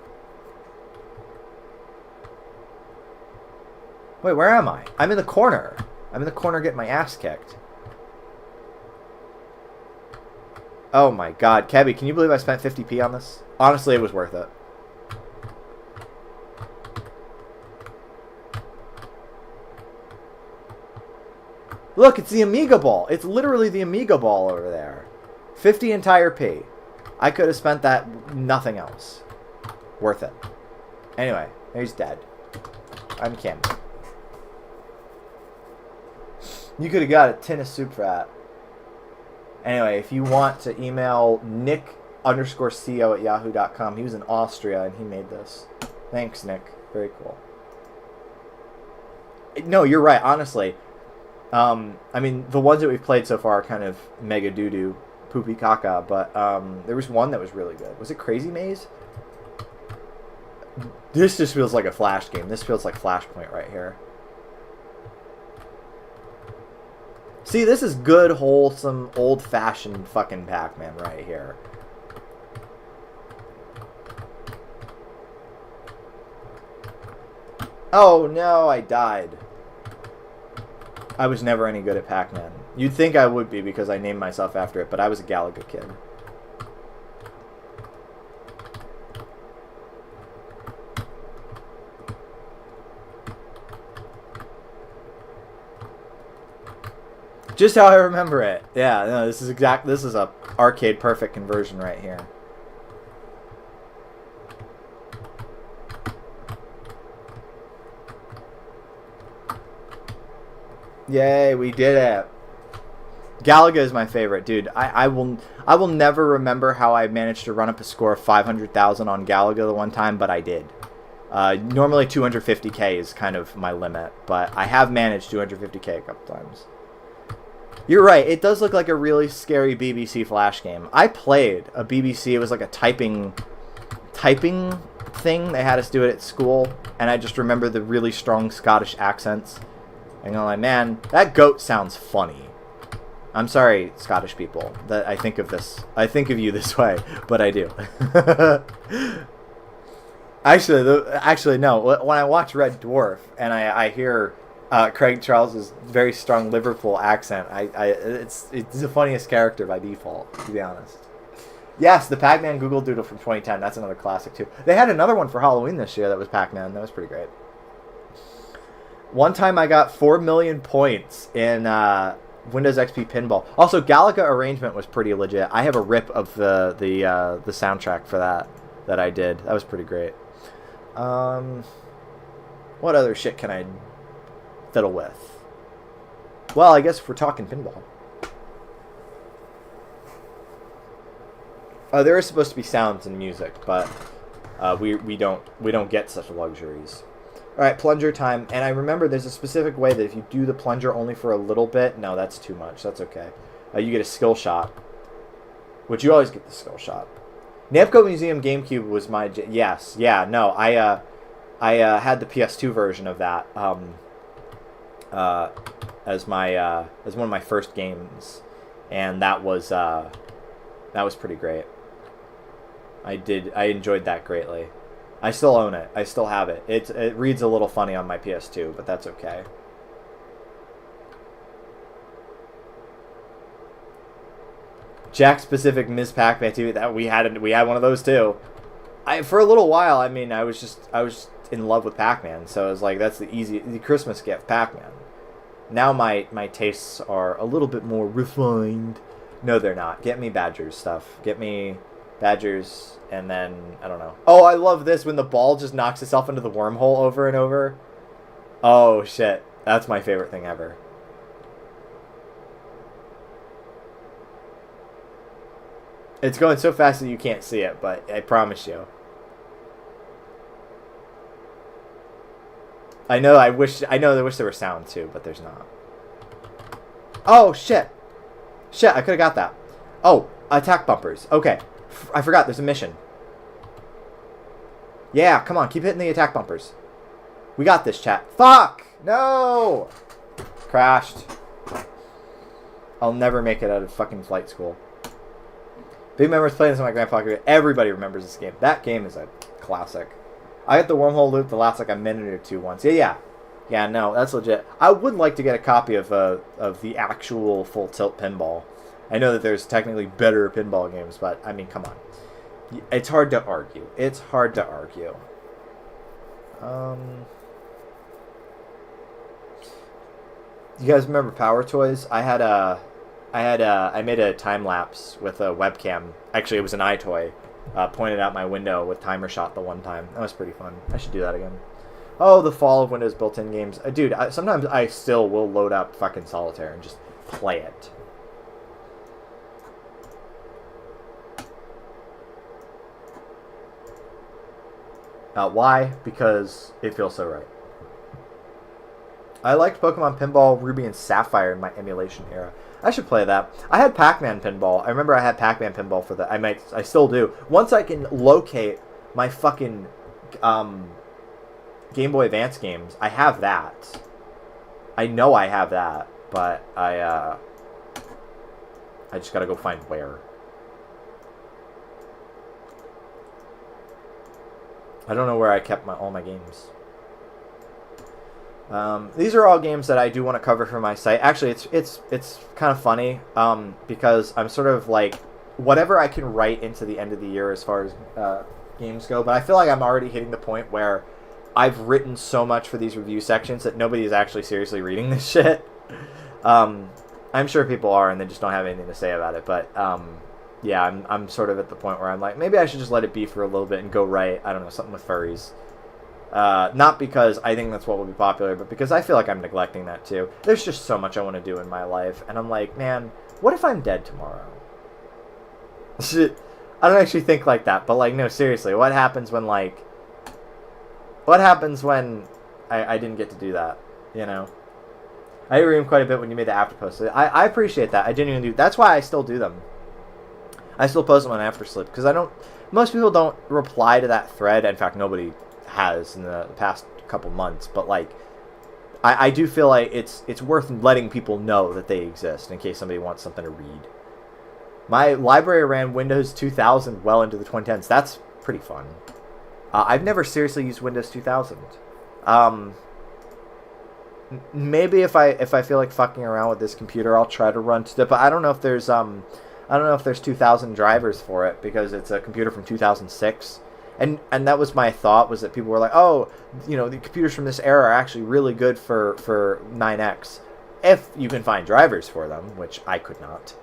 Wait, where am I? I'm in the corner. I'm in the corner getting my ass kicked. Oh my god. Kebby, can you believe I spent 50p on this? Honestly, it was worth it. Look, it's the Amiga ball. It's literally the Amiga ball over there. 50 entire P. I could have spent that nothing else. Worth it. Anyway, he's dead. I'm Kim. You could have got a tin of soup for that. Anyway, if you want to email nick_co@yahoo.com. He was in Austria and he made this. Thanks, Nick. Very cool. No, you're right, honestly. I mean, the ones that we've played so far are kind of mega doo-doo, poopy caca, but there was one that was really good. Was it Crazy Maze? This just feels like a Flash game. This feels like Flashpoint right here. See, this is good, wholesome, old-fashioned fucking Pac-Man right here. Oh no, I died. I was never any good at Pac-Man. You'd think I would be because I named myself after it, but I was a Galaga kid. Just how I remember it. Yeah, no, this is a arcade perfect conversion right here. Yay, we did it. Galaga is my favorite, dude. I will never remember how I managed to run up a score of 500,000 on Galaga the one time, but I did. Normally 250k is kind of my limit, but I have managed 250k a couple times. You're right, it does look like a really scary BBC Flash game. I played a BBC, it was like a typing thing. They had us do it at school, and I just remember the really strong Scottish accents. And I'm like, man, that goat sounds funny. I'm sorry, Scottish people, that I think of you this way, but I do. Actually, no. When I watch Red Dwarf and I hear Craig Charles's very strong Liverpool accent, it's the funniest character by default, to be honest. Yes, the Pac-Man Google Doodle from 2010. That's another classic too. They had another one for Halloween this year that was Pac-Man. That was pretty great. One time I got 4 million points in Windows XP Pinball. Also, Galaga Arrangement was pretty legit. I have a rip of the soundtrack for that I did. That was pretty great. What other shit can I fiddle with? Well, I guess if we're talking pinball. There is supposed to be sounds and music, but we don't get such luxuries. Alright, plunger time. And I remember there's a specific way that if you do the plunger only for a little bit... No, that's too much. That's okay. You get a skill shot. Which you always get the skill shot. Namco Museum GameCube was my... Yes. Yeah, no. I had the PS2 version of that as one of my first games. And that was That was pretty great. I enjoyed that greatly. I still own it. I still have it. It reads a little funny on my PS2, but that's okay. Jack specific Ms. Pac-Man TV. That we had one of those too. For a little while, I mean, I was in love with Pac-Man, so it was like that's the Christmas gift, Pac-Man. Now my tastes are a little bit more refined. No, they're not. Get me Badgers stuff. Get me Badgers, and then I don't know. Oh, I love this when the ball just knocks itself into the wormhole over and over. Oh shit, that's my favorite thing ever. It's going so fast that you can't see it, but I promise you. I know they wish there were sound too, but there's not. Oh shit. Shit, I could have got that. Oh, attack bumpers. Okay. I forgot there's a mission. Yeah, come on, keep hitting the attack bumpers. We got this, chat. Fuck! No! Crashed. I'll never make it out of fucking flight school. Big members playing this with my grandpa. Everybody remembers this game. That game is a classic. I got the wormhole loop the last like a minute or two once. Yeah, no, that's legit. I would like to get a copy of the actual full tilt pinball. I know that there's technically better pinball games, but I mean, come on. It's hard to argue. It's hard to argue. You guys remember Power Toys? I made a time lapse with a webcam. Actually, it was an iToy. Pointed out my window with timer shot the one time. That was pretty fun. I should do that again. Oh, the fall of Windows built-in games. Dude, sometimes I still will load up fucking Solitaire and just play it. Why? Because it feels so right. I liked Pokemon Pinball Ruby and Sapphire in my emulation era. I should play that. I had Pac-Man Pinball. I remember I had Pac-Man Pinball for that. I still do. Once I can locate my fucking Game Boy Advance games, I have that. I know I have that, but I just gotta go find where. I don't know where I kept all my games. These are all games that I do want to cover for my site. Actually, it's kind of funny because I'm sort of like whatever I can write into the end of the year as far as games go. But I feel like I'm already hitting the point where I've written so much for these review sections that nobody is actually seriously reading this shit. I'm sure people are, and they just don't have anything to say about it. But yeah, I'm sort of at the point where I'm like, maybe I should just let it be for a little bit and go write, I don't know, something with furries. Not because I think that's what will be popular, but because I feel like I'm neglecting that too. There's just so much I want to do in my life, and I'm like, man, what if I'm dead tomorrow? I don't actually think like that, but like, no, seriously, what happens when I didn't get to do that, you know? I agree quite a bit when you made the after post. I appreciate that. I genuinely do. That's why I still do them. I still post them on Afterslip, because most people don't reply to that thread. In fact, nobody has in the past couple months, but like I do feel like it's worth letting people know that they exist in case somebody wants something to read. My library ran Windows 2000 well into the 2010s. That's pretty fun. I've never seriously used Windows 2000. Maybe if I feel like fucking around with this computer, I'll try to run but I don't know if there's 2000 drivers for it, because it's a computer from 2006. And that was my thought, was that people were like, oh, you know, the computers from this era are actually really good for 9X. If you can find drivers for them, which I could not.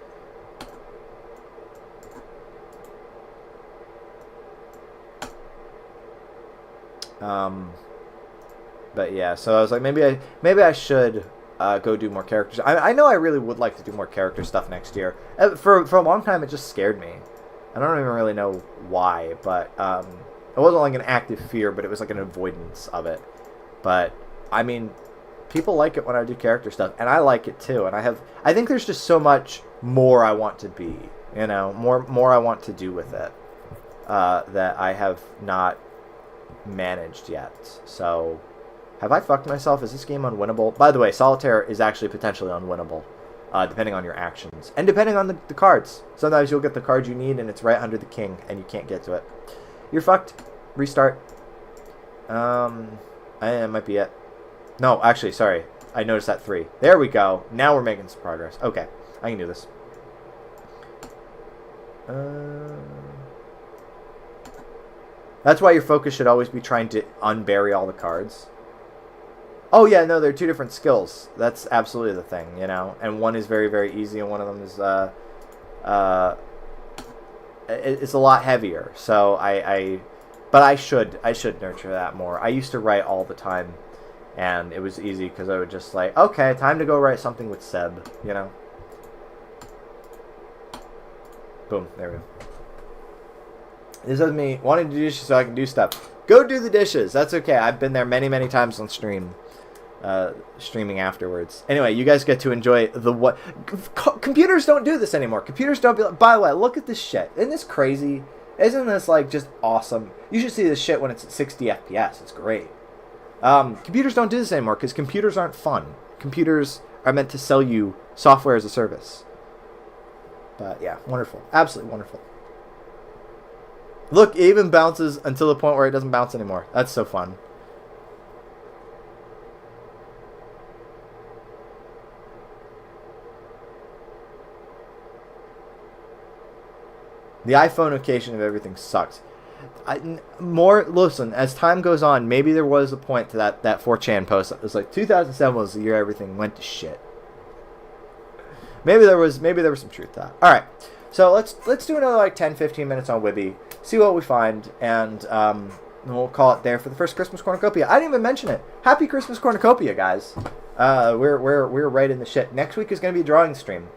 But yeah, so I was like, maybe I should go do more characters. I know I really would like to do more character stuff next year. For a long time, it just scared me. I don't even really know why, but it wasn't like an active fear, but it was like an avoidance of it. But I mean, people like it when I do character stuff, and I like it too. And I think there's just so much more I want to be, you know, more I want to do with it that I have not managed yet. So, have I fucked myself? Is this game unwinnable? By the way, Solitaire is actually potentially unwinnable. depending on your actions. And depending on the cards. Sometimes you'll get the card you need and it's right under the king and you can't get to it. You're fucked. Restart. It might be it. No, actually, sorry. I noticed that 3. There we go. Now we're making some progress. Okay, I can do this. That's why your focus should always be trying to unbury all the cards. Oh yeah, no, they're 2 different skills. That's absolutely the thing, you know. And one is very, very easy, and one of them is it's a lot heavier. So but I should nurture that more. I used to write all the time, and it was easy because I would just like, okay, time to go write something with Seb, you know. Boom, there we go. This is me wanting to do dishes so I can do stuff. Go do the dishes. That's okay. I've been there many, many times on stream. Streaming afterwards. Anyway, you guys get to enjoy the what. Computers don't do this anymore. Computers don't be like, by the way, look at this shit. Isn't this crazy? Isn't this like just awesome? You should see this shit when it's at 60 FPS. It's great. Computers don't do this anymore because computers aren't fun. Computers are meant to sell you software as a service. But yeah, wonderful. Absolutely wonderful. Look, it even bounces until the point where it doesn't bounce anymore. That's so fun. The iPhone-ification of everything sucks. Listen, as time goes on, maybe there was a point to that 4chan post. It was like 2007 was the year everything went to shit. Maybe there was some truth to that. All right, so let's do another like 10-15 minutes on Wibby, see what we find, and we'll call it there for the first Christmas Cornucopia. I didn't even mention it. Happy Christmas Cornucopia, guys. We're right in the shit. Next week is going to be a drawing stream.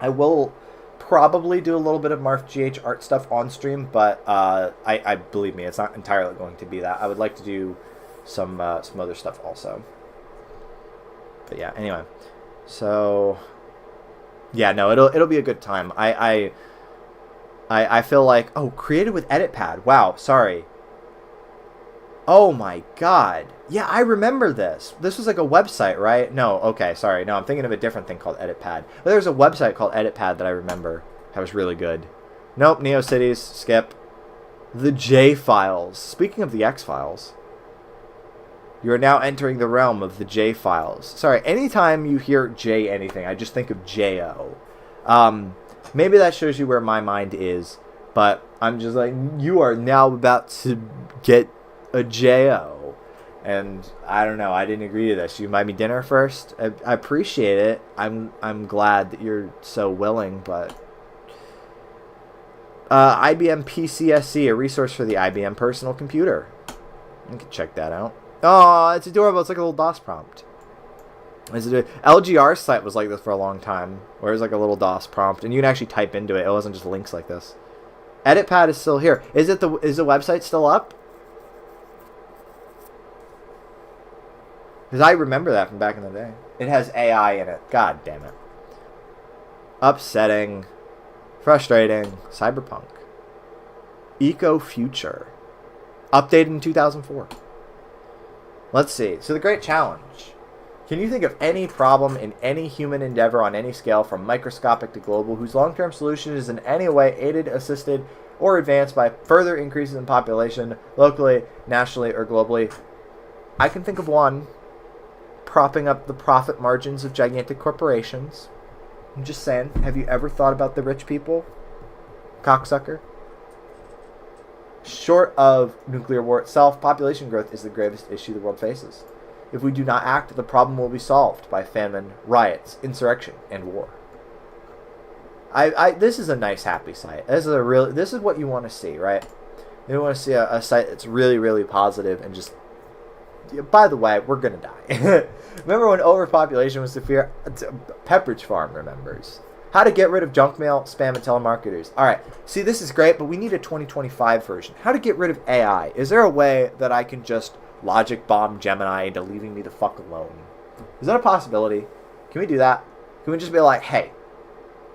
I will probably do a little bit of Marf GH art stuff on stream, but I believe me, it's not entirely going to be that. I would like to do some other stuff also. But yeah, anyway, so yeah, no, it'll be a good time. I feel like, oh, created with EditPad. Wow, sorry. Oh my god. Yeah, I remember this. This was like a website, right? No, okay, sorry. No, I'm thinking of a different thing called EditPad. But there's a website called EditPad that I remember. That was really good. Nope, NeoCities, skip. The J-Files. Speaking of the X-Files, you are now entering the realm of the J-Files. Sorry, anytime you hear J anything, I just think of J-O. Maybe that shows you where my mind is, but I'm just like, you are now about to get a J-O. And I don't know, I didn't agree to this. You buy me dinner first? I appreciate it. I'm glad that you're so willing, but IBM PCSC, a resource for the IBM personal computer. You can check that out. Oh, it's adorable. It's like a little DOS prompt. LGR's site was like this for a long time, where it was like a little DOS prompt, and you can actually type into it. It wasn't just links like this. EditPad is still here. Is the website still up? Because I remember that from back in the day. It has AI in it. God damn it. Upsetting. Frustrating. Cyberpunk. Eco Future. Updated in 2004. Let's see. So the great challenge. Can you think of any problem in any human endeavor on any scale, from microscopic to global, whose long-term solution is in any way aided, assisted, or advanced by further increases in population, locally, nationally, or globally? I can think of one. Propping up the profit margins of gigantic corporations. I'm just saying, have you ever thought about the rich people? Cocksucker. Short of nuclear war itself, population growth is the gravest issue the world faces. If we do not act, the problem will be solved by famine, riots, insurrection, and war. This is a nice, happy site. This is what you want to see, right? You want to see a site that's really, really positive and just. By the way, we're gonna die. Remember when overpopulation was the fear? Pepperidge Farm remembers. How to get rid of junk mail, spam, and telemarketers. Alright, see, this is great, but we need a 2025 version. How to get rid of AI. Is there a way that I can just logic bomb Gemini into leaving me the fuck alone? Is that a possibility? Can we do that? Can we just be like, hey,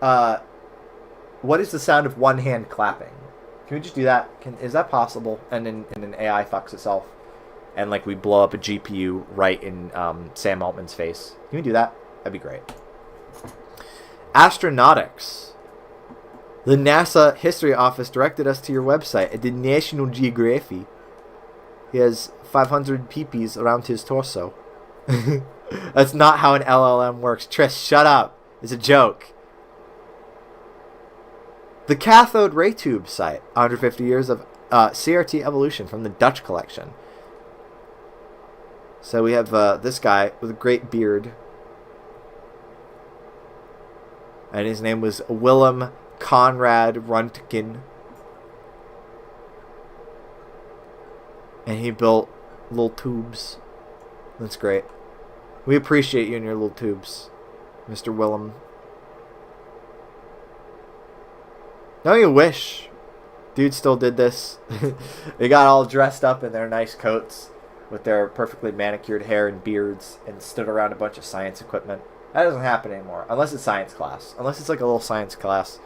what is the sound of one hand clapping? Can we just do that? Is that possible? And then AI fucks itself. And like we blow up a GPU right in Sam Altman's face. Can we do that? That'd be great. Astronautics. The NASA History Office directed us to your website at the National Geography. He has 500 peepees around his torso. That's not how an LLM works. Trish, shut up. It's a joke. The Cathode Ray Tube site. 150 years of CRT evolution from the Dutch collection. So we have this guy with a great beard. And his name was Willem Conrad Röntgen. And he built little tubes. That's great. We appreciate you and your little tubes, Mr. Willem. Don't you wish dudes still did this? They got all dressed up in their nice coats with their perfectly manicured hair and beards and stood around a bunch of science equipment. That doesn't happen anymore, unless it's science class. Unless it's like a little science class.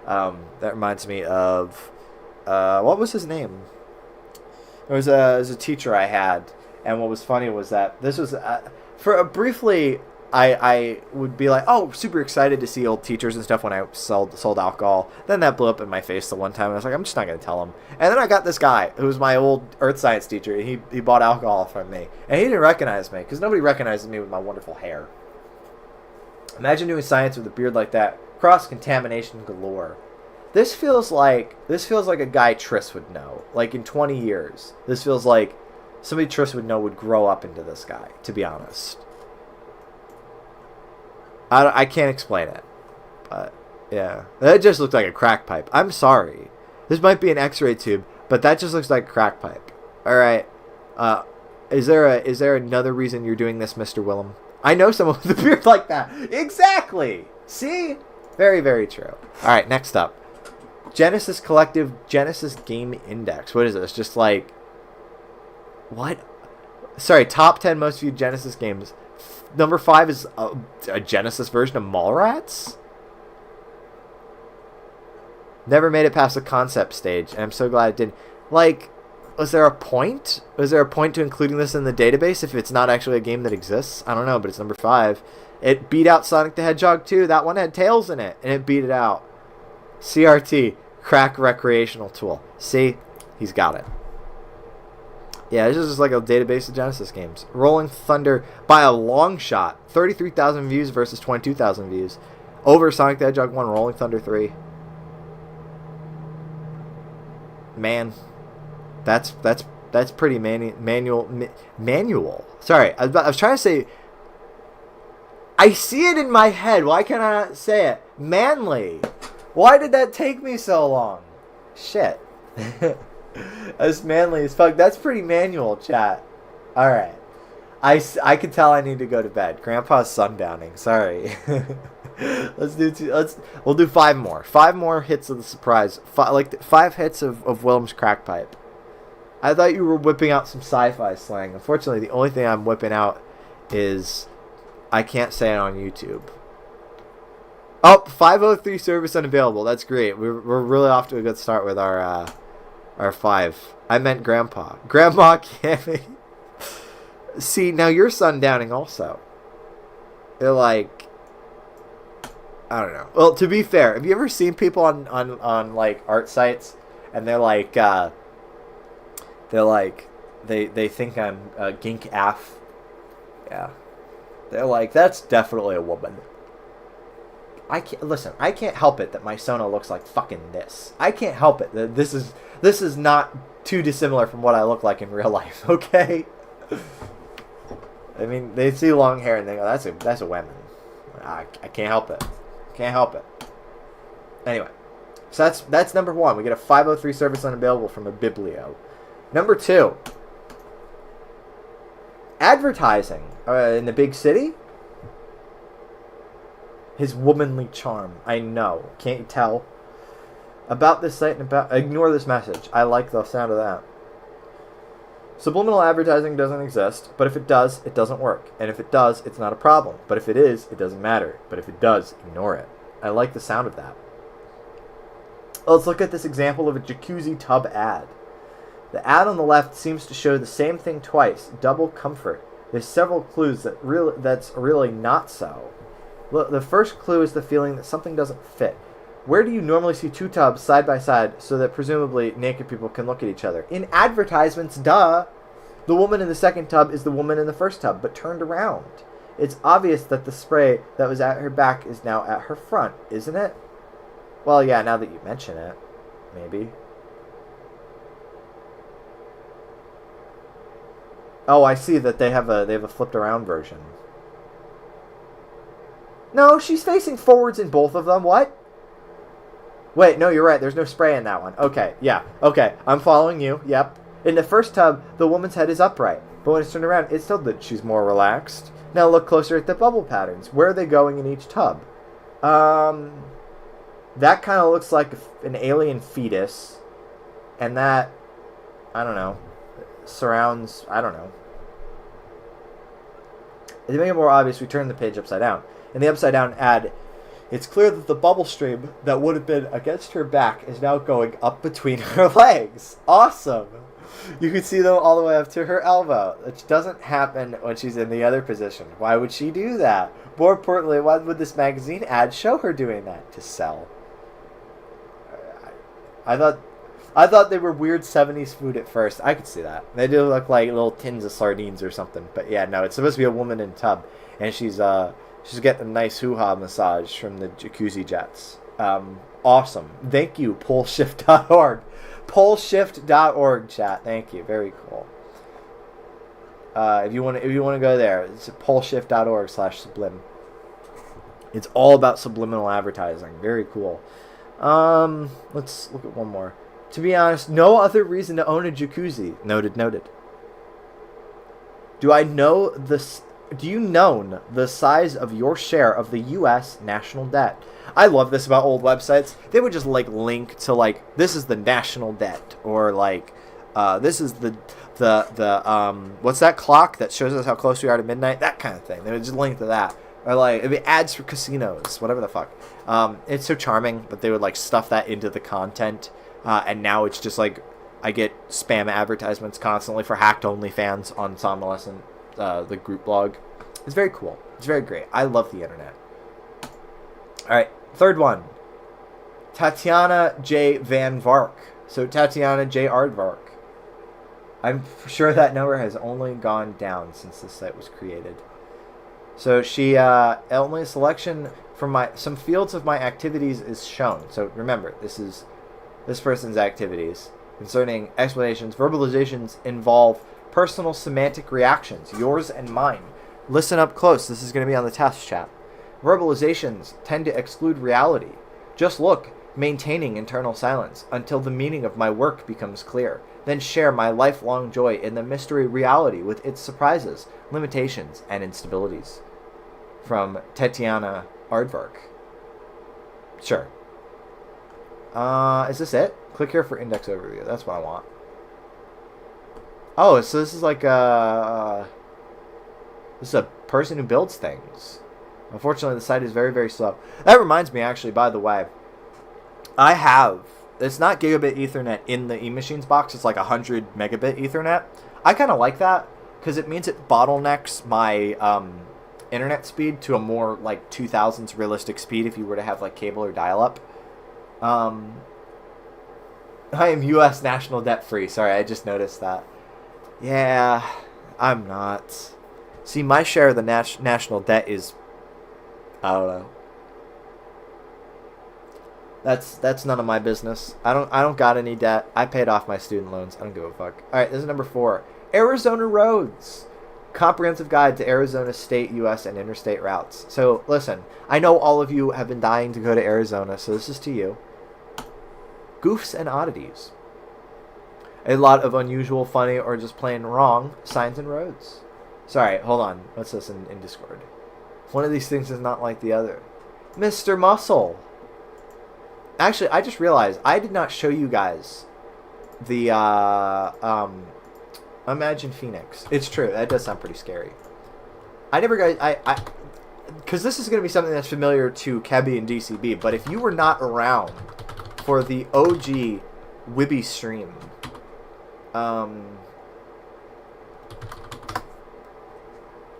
That reminds me of... what was his name? It was a teacher I had, and what was funny was that this was... briefly, I would be like, oh, super excited to see old teachers and stuff when I sold alcohol. Then that blew up in my face the one time, and I was like, I'm just not going to tell him. And then I got this guy, who was my old earth science teacher, and he bought alcohol from me. And he didn't recognize me, because nobody recognizes me with my wonderful hair. Imagine doing science with a beard like that. Cross-contamination galore. This feels like a guy Triss would know. Like in 20 years. This feels like somebody Triss would know would grow up into this guy, to be honest. I can't explain it. But, yeah. That just looks like a crack pipe. I'm sorry. This might be an x-ray tube, but that just looks like a crack pipe. Alright. Is there another reason you're doing this, Mr. Willem? I know someone with a beard like that. Exactly. See? Very, very true. Alright, next up. Genesis Collective Genesis Game Index. What is this? Just like... What? Sorry, top 10 most viewed Genesis games. Number 5 is a Genesis version of Mallrats? Never made it past the concept stage, and I'm so glad it did. Like... Was there a point? Was there a point to including this in the database if it's not actually a game that exists? I don't know, but it's number 5. It beat out Sonic the Hedgehog 2. That one had Tails in it, and it beat it out. CRT, crack recreational tool. See? He's got it. Yeah, this is just like a database of Genesis games. Rolling Thunder, by a long shot. 33,000 views versus 22,000 views. Over Sonic the Hedgehog 1, Rolling Thunder 3. Man. That's pretty manual. Sorry, I was trying to say. I see it in my head. Why can't I not say it? Manly. Why did that take me so long? Shit. That's manly as fuck. That's pretty manual, chat. All right. I can tell I need to go to bed. Grandpa's sundowning. Sorry. We'll do 5 more. 5 more hits of the surprise. 5 hits of Willem's crack pipe. I thought you were whipping out some sci-fi slang. Unfortunately, the only thing I'm whipping out is I can't say it on YouTube. Oh, 503 service unavailable. That's great. We're really off to a good start with our 5. I meant Grandpa. Grandma Cammy. See, now you're sundowning also. They're like, I don't know. Well, to be fair, have you ever seen people on like art sites and they're like they think I'm Gink Af. Yeah. They're like, that's definitely a woman. I can't help it that my Sona looks like fucking this. I can't help it that this is not too dissimilar from what I look like in real life, okay? I mean, they see long hair and they go, that's a woman. I can't help it. Can't help it. Anyway, so that's number 1. We get a 503 service unavailable from a Biblio. Number 2. Advertising in the big city. His womanly charm. I know. Can't you tell? About this site and about... Ignore this message. I like the sound of that. Subliminal advertising doesn't exist, but if it does, it doesn't work. And if it does, it's not a problem. But if it is, it doesn't matter. But if it does, ignore it. I like the sound of that. Let's look at this example of a jacuzzi tub ad. The ad on the left seems to show the same thing twice. Double comfort. There's several clues that's really not so. Look, the first clue is the feeling that something doesn't fit. Where do you normally see two tubs side by side so that presumably naked people can look at each other? In advertisements, duh! The woman in the second tub is the woman in the first tub, but turned around. It's obvious that the spray that was at her back is now at her front, isn't it? Well, yeah, now that you mention it, maybe. Oh, I see that they have a flipped around version. No, she's facing forwards in both of them. What? Wait, no, you're right. There's no spray in that one. Okay, yeah. Okay, I'm following you. Yep. In the first tub, the woman's head is upright, but when it's turned around, it's still that she's more relaxed. Now look closer at the bubble patterns. Where are they going in each tub? That kind of looks like an alien fetus, and that, I don't know, surrounds, I don't know. To make it more obvious, we turn the page upside down. In the upside down ad, it's clear that the bubble stream that would have been against her back is now going up between her legs. Awesome! You can see them all the way up to her elbow, which doesn't happen when she's in the other position. Why would she do that? More importantly, why would this magazine ad show her doing that? To sell. I thought they were weird 70s food at first. I could see that. They do look like little tins of sardines or something. But yeah, no, it's supposed to be a woman in a tub, and she's getting a nice hoo-ha massage from the jacuzzi jets. Awesome. Thank you, poleshift.org. Poleshift.org, chat. Thank you. Very cool. If you want to go there, it's poleshift.org/sublim. It's all about subliminal advertising. Very cool. Let's look at one more. To be honest, no other reason to own a jacuzzi. Noted. Do you know the size of your share of the U.S. national debt? I love this about old websites. They would just link to this is the national debt, or this is the what's that clock that shows us how close we are to midnight? That kind of thing. They would just link to that, or it'd be ads for casinos, whatever the fuck. It's so charming, but they would stuff that into the content, and now it's just I get spam advertisements constantly for hacked OnlyFans on Somnolescent. The group blog. It's very cool. It's very great. I love the internet. Alright, third one. Tatiana J. Van Vark. So Tatiana J. Aardvark. I'm sure that number has only gone down since this site was created. So she, only a selection from some fields of my activities is shown. So remember, this is this person's activities. Concerning explanations, verbalizations involve personal semantic reactions, yours and mine. Listen up close. This is going to be on the test, chat. Verbalizations tend to exclude reality. Just look, maintaining internal silence until the meaning of my work becomes clear. Then share my lifelong joy in the mystery reality with its surprises, limitations, and instabilities. From Tatiana Aardvark. Sure. Is this it? Click here for index overview. That's what I want. Oh, so this is this is a person who builds things. Unfortunately, the site is very, very slow. That reminds me, actually, by the way, it's not gigabit Ethernet in the eMachines box. It's 100 megabit Ethernet. I kind of like that because it means it bottlenecks my internet speed to a more 2000s realistic speed if you were to have cable or dial-up. I am U.S. national debt free. Sorry, I just noticed that. Yeah, I'm not. See, my share of the national debt is, I don't know. That's none of my business. I don't got any debt. I paid off my student loans. I don't give a fuck. All right, this is number 4. Arizona roads. Comprehensive guide to Arizona state, U.S., and interstate routes. So, listen, I know all of you have been dying to go to Arizona, so this is to you. Goofs and oddities. A lot of unusual, funny, or just plain wrong signs and roads. Sorry, hold on. What's this in Discord? One of these things is not like the other. Mr. Muscle. Actually, I just realized I did not show you guys the Imagine Phoenix. It's true. That does sound pretty scary. Because this is going to be something that's familiar to Kebby and DCB, but if you were not around for the OG Wibby stream,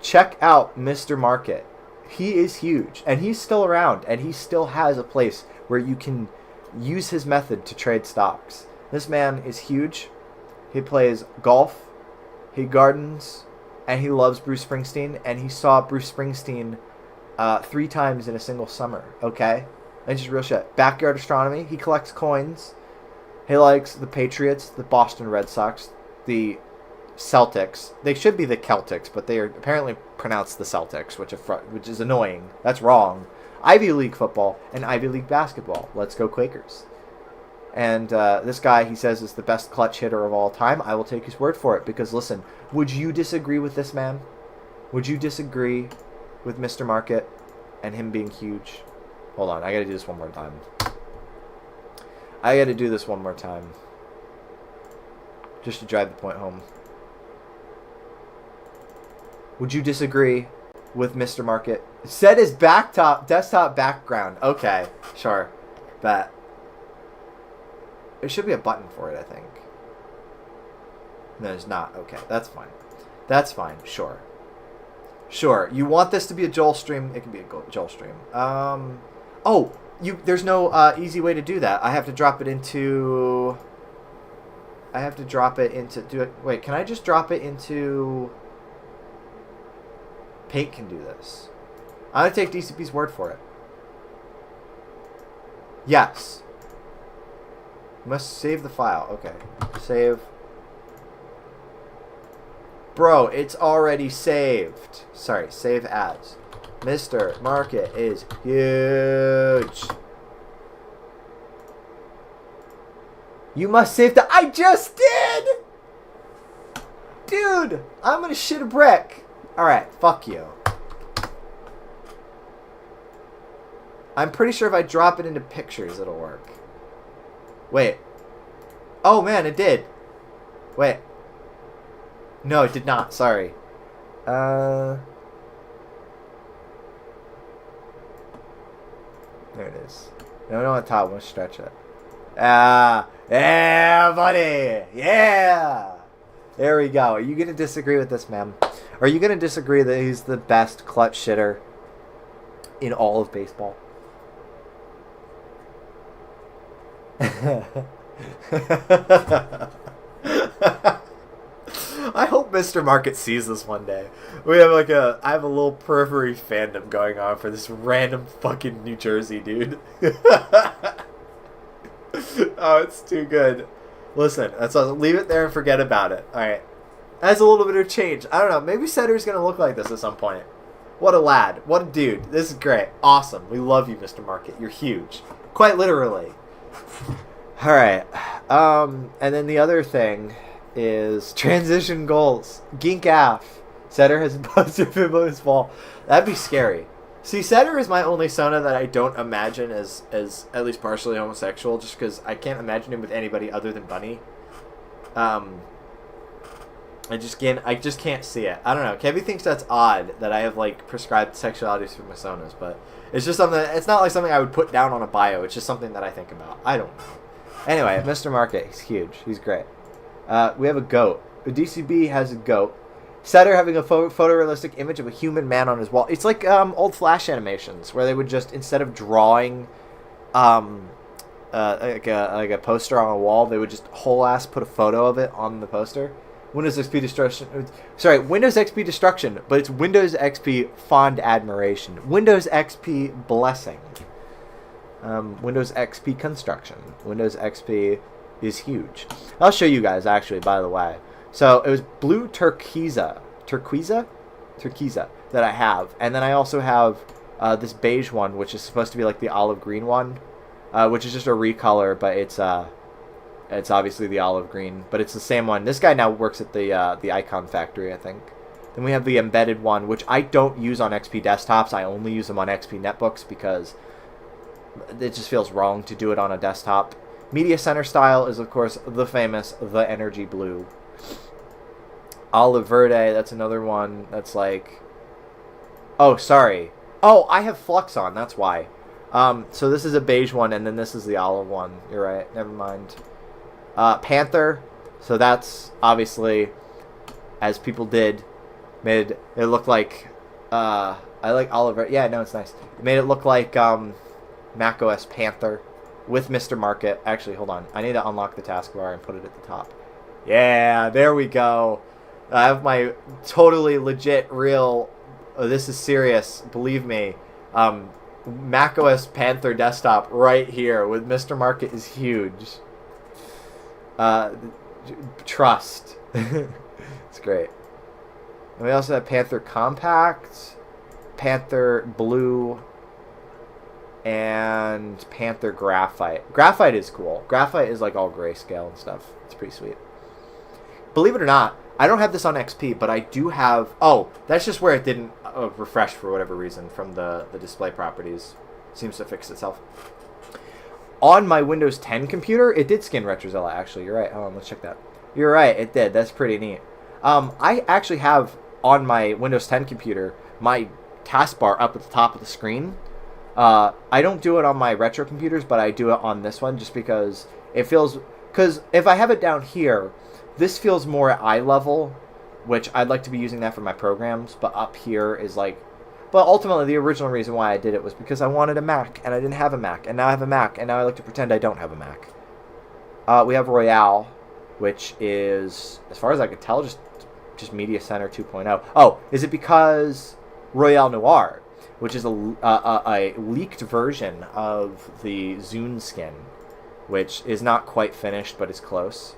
check out Mr. Market. He is huge, and he's still around, and he still has a place where you can use his method to trade stocks. This man is huge. He plays golf, he gardens, and he loves Bruce Springsteen, and he saw Bruce Springsteen 3 times in a single summer, okay? That's just real shit. Backyard astronomy, he collects coins. He likes the Patriots, the Boston Red Sox, the Celtics. They should be the Celtics, but they are apparently pronounced the Celtics, which is annoying. That's wrong. Ivy League football and Ivy League basketball. Let's go Quakers. And this guy, he says, is the best clutch hitter of all time. I will take his word for it because, listen, would you disagree with this man? Would you disagree with Mr. Market and him being huge? Hold on, I gotta do this one more time. Just to drive the point home. Would you disagree with Mr. Market? Set his desktop background. Okay, sure. Bet. There should be a button for it, I think. No, there's not. Okay, that's fine. That's fine. Sure. Sure. You want this to be a Joel stream? It can be a Joel stream. Oh, there's no easy way to do that. I have to drop it into... Wait, can I just drop it into... Paint can do this. I'm going to take DCP's word for it. Yes. You must save the file. Okay. Save. Bro, it's already saved. Sorry, save as. Mr. Market is huge. You must save the... I just did! Dude, I'm gonna shit a brick. Alright, fuck you. I'm pretty sure if I drop it into pictures, it'll work. Wait. Oh, man, it did. Wait. No, it did not. Sorry. There it is. No, on top. Let's stretch it. Yeah, buddy. Yeah. There we go. Are you going to disagree with this, man? Are you going to disagree that he's the best clutch shitter in all of baseball? I hope Mr. Market sees this one day. I have a little periphery fandom going on for this random fucking New Jersey dude. Oh, it's too good. Listen, leave it there and forget about it. Alright. That's a little bit of change. I don't know. Maybe Setter's going to look like this at some point. What a lad. What a dude. This is great. Awesome. We love you, Mr. Market. You're huge. Quite literally. Alright. And then the other thing is transition goals. Gink Af. Setter has a poster of him on his wall. That'd be scary. See, Setter is my only Sona that I don't imagine as at least partially homosexual, just because I can't imagine him with anybody other than Bunny. I just can't see it. I don't know. Kevy thinks that's odd that I have prescribed sexualities for my Sonas, but it's just something. It's not like something I would put down on a bio. It's just something that I think about. I don't know. Anyway, Mr. Market, he's huge. He's great. We have a goat. The DCB has a goat. Setter having a photorealistic image of a human man on his wall. It's like old Flash animations where they would just, instead of drawing like a poster on a wall, they would just whole ass put a photo of it on the poster. Windows XP destruction. Sorry, Windows XP destruction, but it's Windows XP fond admiration. Windows XP blessing. Windows XP construction. Windows XP is huge. I'll show you guys, actually, by the way. So it was blue turquoise that I have, and then I also have this beige one, which is supposed to be like the olive green one, which is just a recolor, but it's obviously the olive green, but it's the same one. This guy now works at the Icon Factory, I think. Then we have the embedded one, which I don't use on XP desktops. I only use them on XP netbooks because it just feels wrong to do it on a desktop. Media Center style is, of course, the famous The Energy Blue. Olive Verde, that's another one that's like... Oh, sorry. Oh, I have Flux on, that's why. So this is a beige one, and then this is the olive one. You're right, never mind. Panther, so that's obviously, as people did, made it look like I like Oliver. Yeah, no, it's nice. It made it look like macOS Panther with Mr. Market. Actually, hold on. I need to unlock the taskbar and put it at the top. Yeah, there we go. I have my totally legit, real. Oh, this is serious. Believe me. macOS Panther desktop right here with Mr. Market is huge. Trust. It's great. And we also have Panther Compact, Panther Blue, and Panther Graphite. Graphite is cool. Graphite is like all grayscale and stuff. It's pretty sweet. Believe it or not, I don't have this on XP, but I do have... Oh, that's just where it didn't refresh for whatever reason from the display properties. Seems to fix itself. On my Windows 10 computer, it did skin Retrozilla, actually. You're right. Hold on, let's check that. You're right, it did. That's pretty neat. I actually have, on my Windows 10 computer, my taskbar up at the top of the screen. I don't do it on my retro computers, but I do it on this one just because it feels... Because if I have it down here, this feels more at eye level, which I'd like to be using that for my programs, but up here is like... But ultimately, the original reason why I did it was because I wanted a Mac, and I didn't have a Mac, and now I have a Mac, and now I like to pretend I don't have a Mac. We have Royale, which is, as far as I could tell, just Media Center 2.0. Oh, is it because Royale Noir, which is a leaked version of the Zune skin, which is not quite finished, but is close.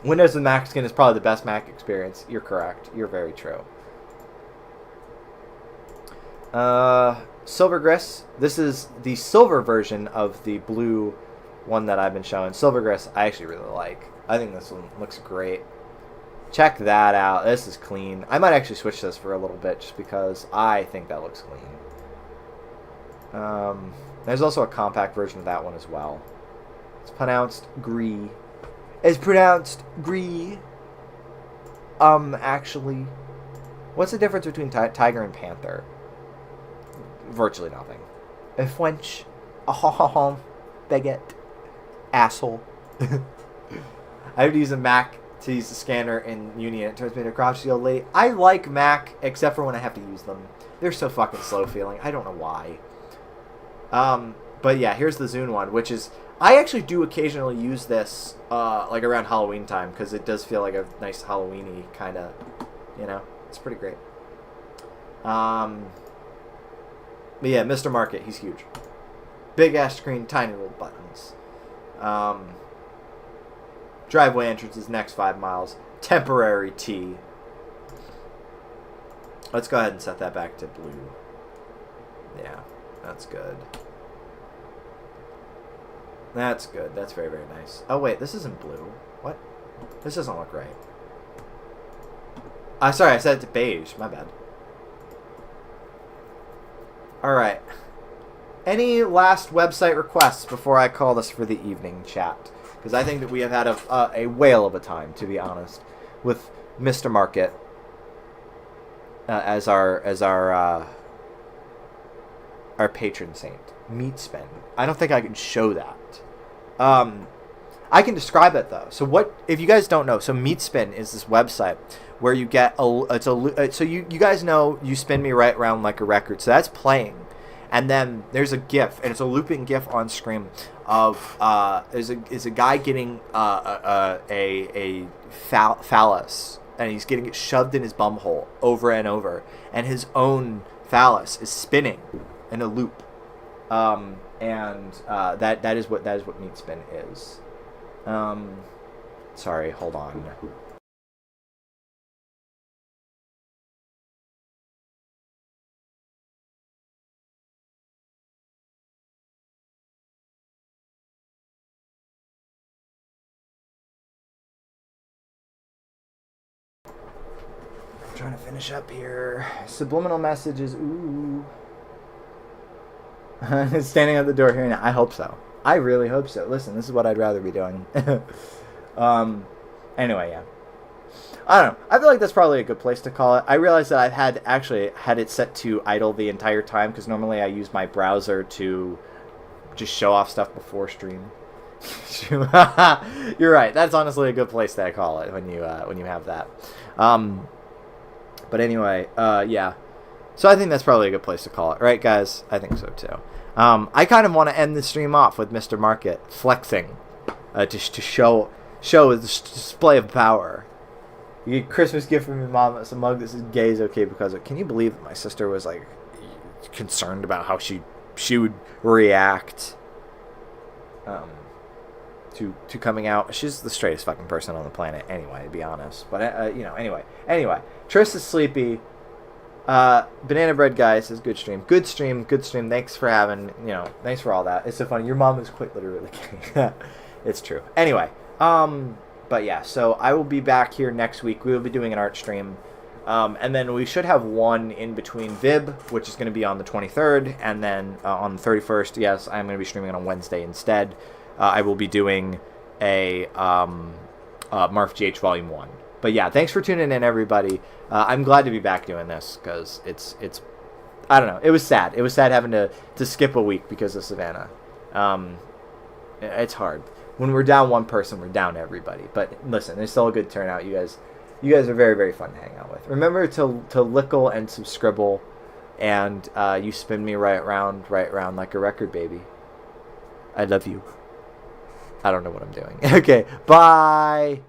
Windows and Mac skin is probably the best Mac experience. You're correct. You're very true. Silvergris. This is the silver version of the blue one that I've been showing. Silvergris, I actually really like. I think this one looks great. Check that out. This is clean. I might actually switch this for a little bit just because I think that looks clean. There's also a compact version of that one as well. It's pronounced Gree. It's pronounced Gree. Actually, what's the difference between Tiger and Panther? Virtually nothing. A French. Baguette. Asshole. I have to use a Mac to use the scanner in Uni, and it turns me into crouch seal late. I like Mac, except for when I have to use them. They're so fucking slow feeling. I don't know why. But yeah, here's the Zune one, which is... I actually do occasionally use this, like around Halloween time, because it does feel like a nice Halloween-y kind of, you know? It's pretty great. But yeah, Mr. Market, he's huge. Big ass screen, tiny little buttons. Driveway entrances next 5 miles. Temporary T. Let's go ahead and set that back to blue. Yeah, that's good. That's good. That's very, very nice. Oh, wait, this isn't blue. What? This doesn't look right. Sorry, I set it to beige. My bad. Alright. Any last website requests before I call this for the evening, chat? Because I think that we have had a whale of a time, to be honest, with Mr. Market as our patron saint. Meat spin. I don't think I can show that. I can describe it though. So what if you guys don't know? So Meatspin is this website where you get so you guys know you spin me right around like a record. So that's playing, and then there's a GIF, and it's a looping GIF on screen of is a guy getting a phallus, and he's getting it shoved in his bumhole over and over, and his own phallus is spinning in a loop. And that is what Meatspin is. Sorry, hold on. I'm trying to finish up here. Subliminal messages. Ooh. Standing at the door here now. I hope so. I really hope so. Listen, this is what I'd rather be doing. Anyway, yeah. I don't know. I feel like that's probably a good place to call it. I realized that I've had it set to idle the entire time, because normally I use my browser to just show off stuff before stream. You're right. That's honestly a good place to call it when you have that. But anyway, yeah. So I think that's probably a good place to call it, right, guys? I think so too. I kind of want to end the stream off with Mr. Market flexing, to show the display of power. You get a Christmas gift from your mom. It's a mug that says "Gay is okay because of." Can you believe that my sister was like concerned about how she would react to coming out? She's the straightest fucking person on the planet, anyway, to be honest. But anyway, Triss is sleepy. Banana Bread guy says good stream. Thanks for having, thanks for all that. It's so funny. Your mom is quite literally kidding. It's true. Anyway, but yeah, so I will be back here next week. We will be doing an art stream. And then we should have one in between Vib, which is going to be on the 23rd, and then on the 31st, yes, I'm going to be streaming on Wednesday instead. I will be doing a Marf GH Volume 1. But yeah, thanks for tuning in, everybody. I'm glad to be back doing this, because it's I don't know, it was sad. It was sad having to skip a week because of Savannah. It's hard. When we're down one person, we're down everybody. But listen, there's still a good turnout. You guys are very, very fun to hang out with. Remember to lickle and subscribble, and you spin me right around like a record, baby. I love you. I don't know what I'm doing. Okay, bye.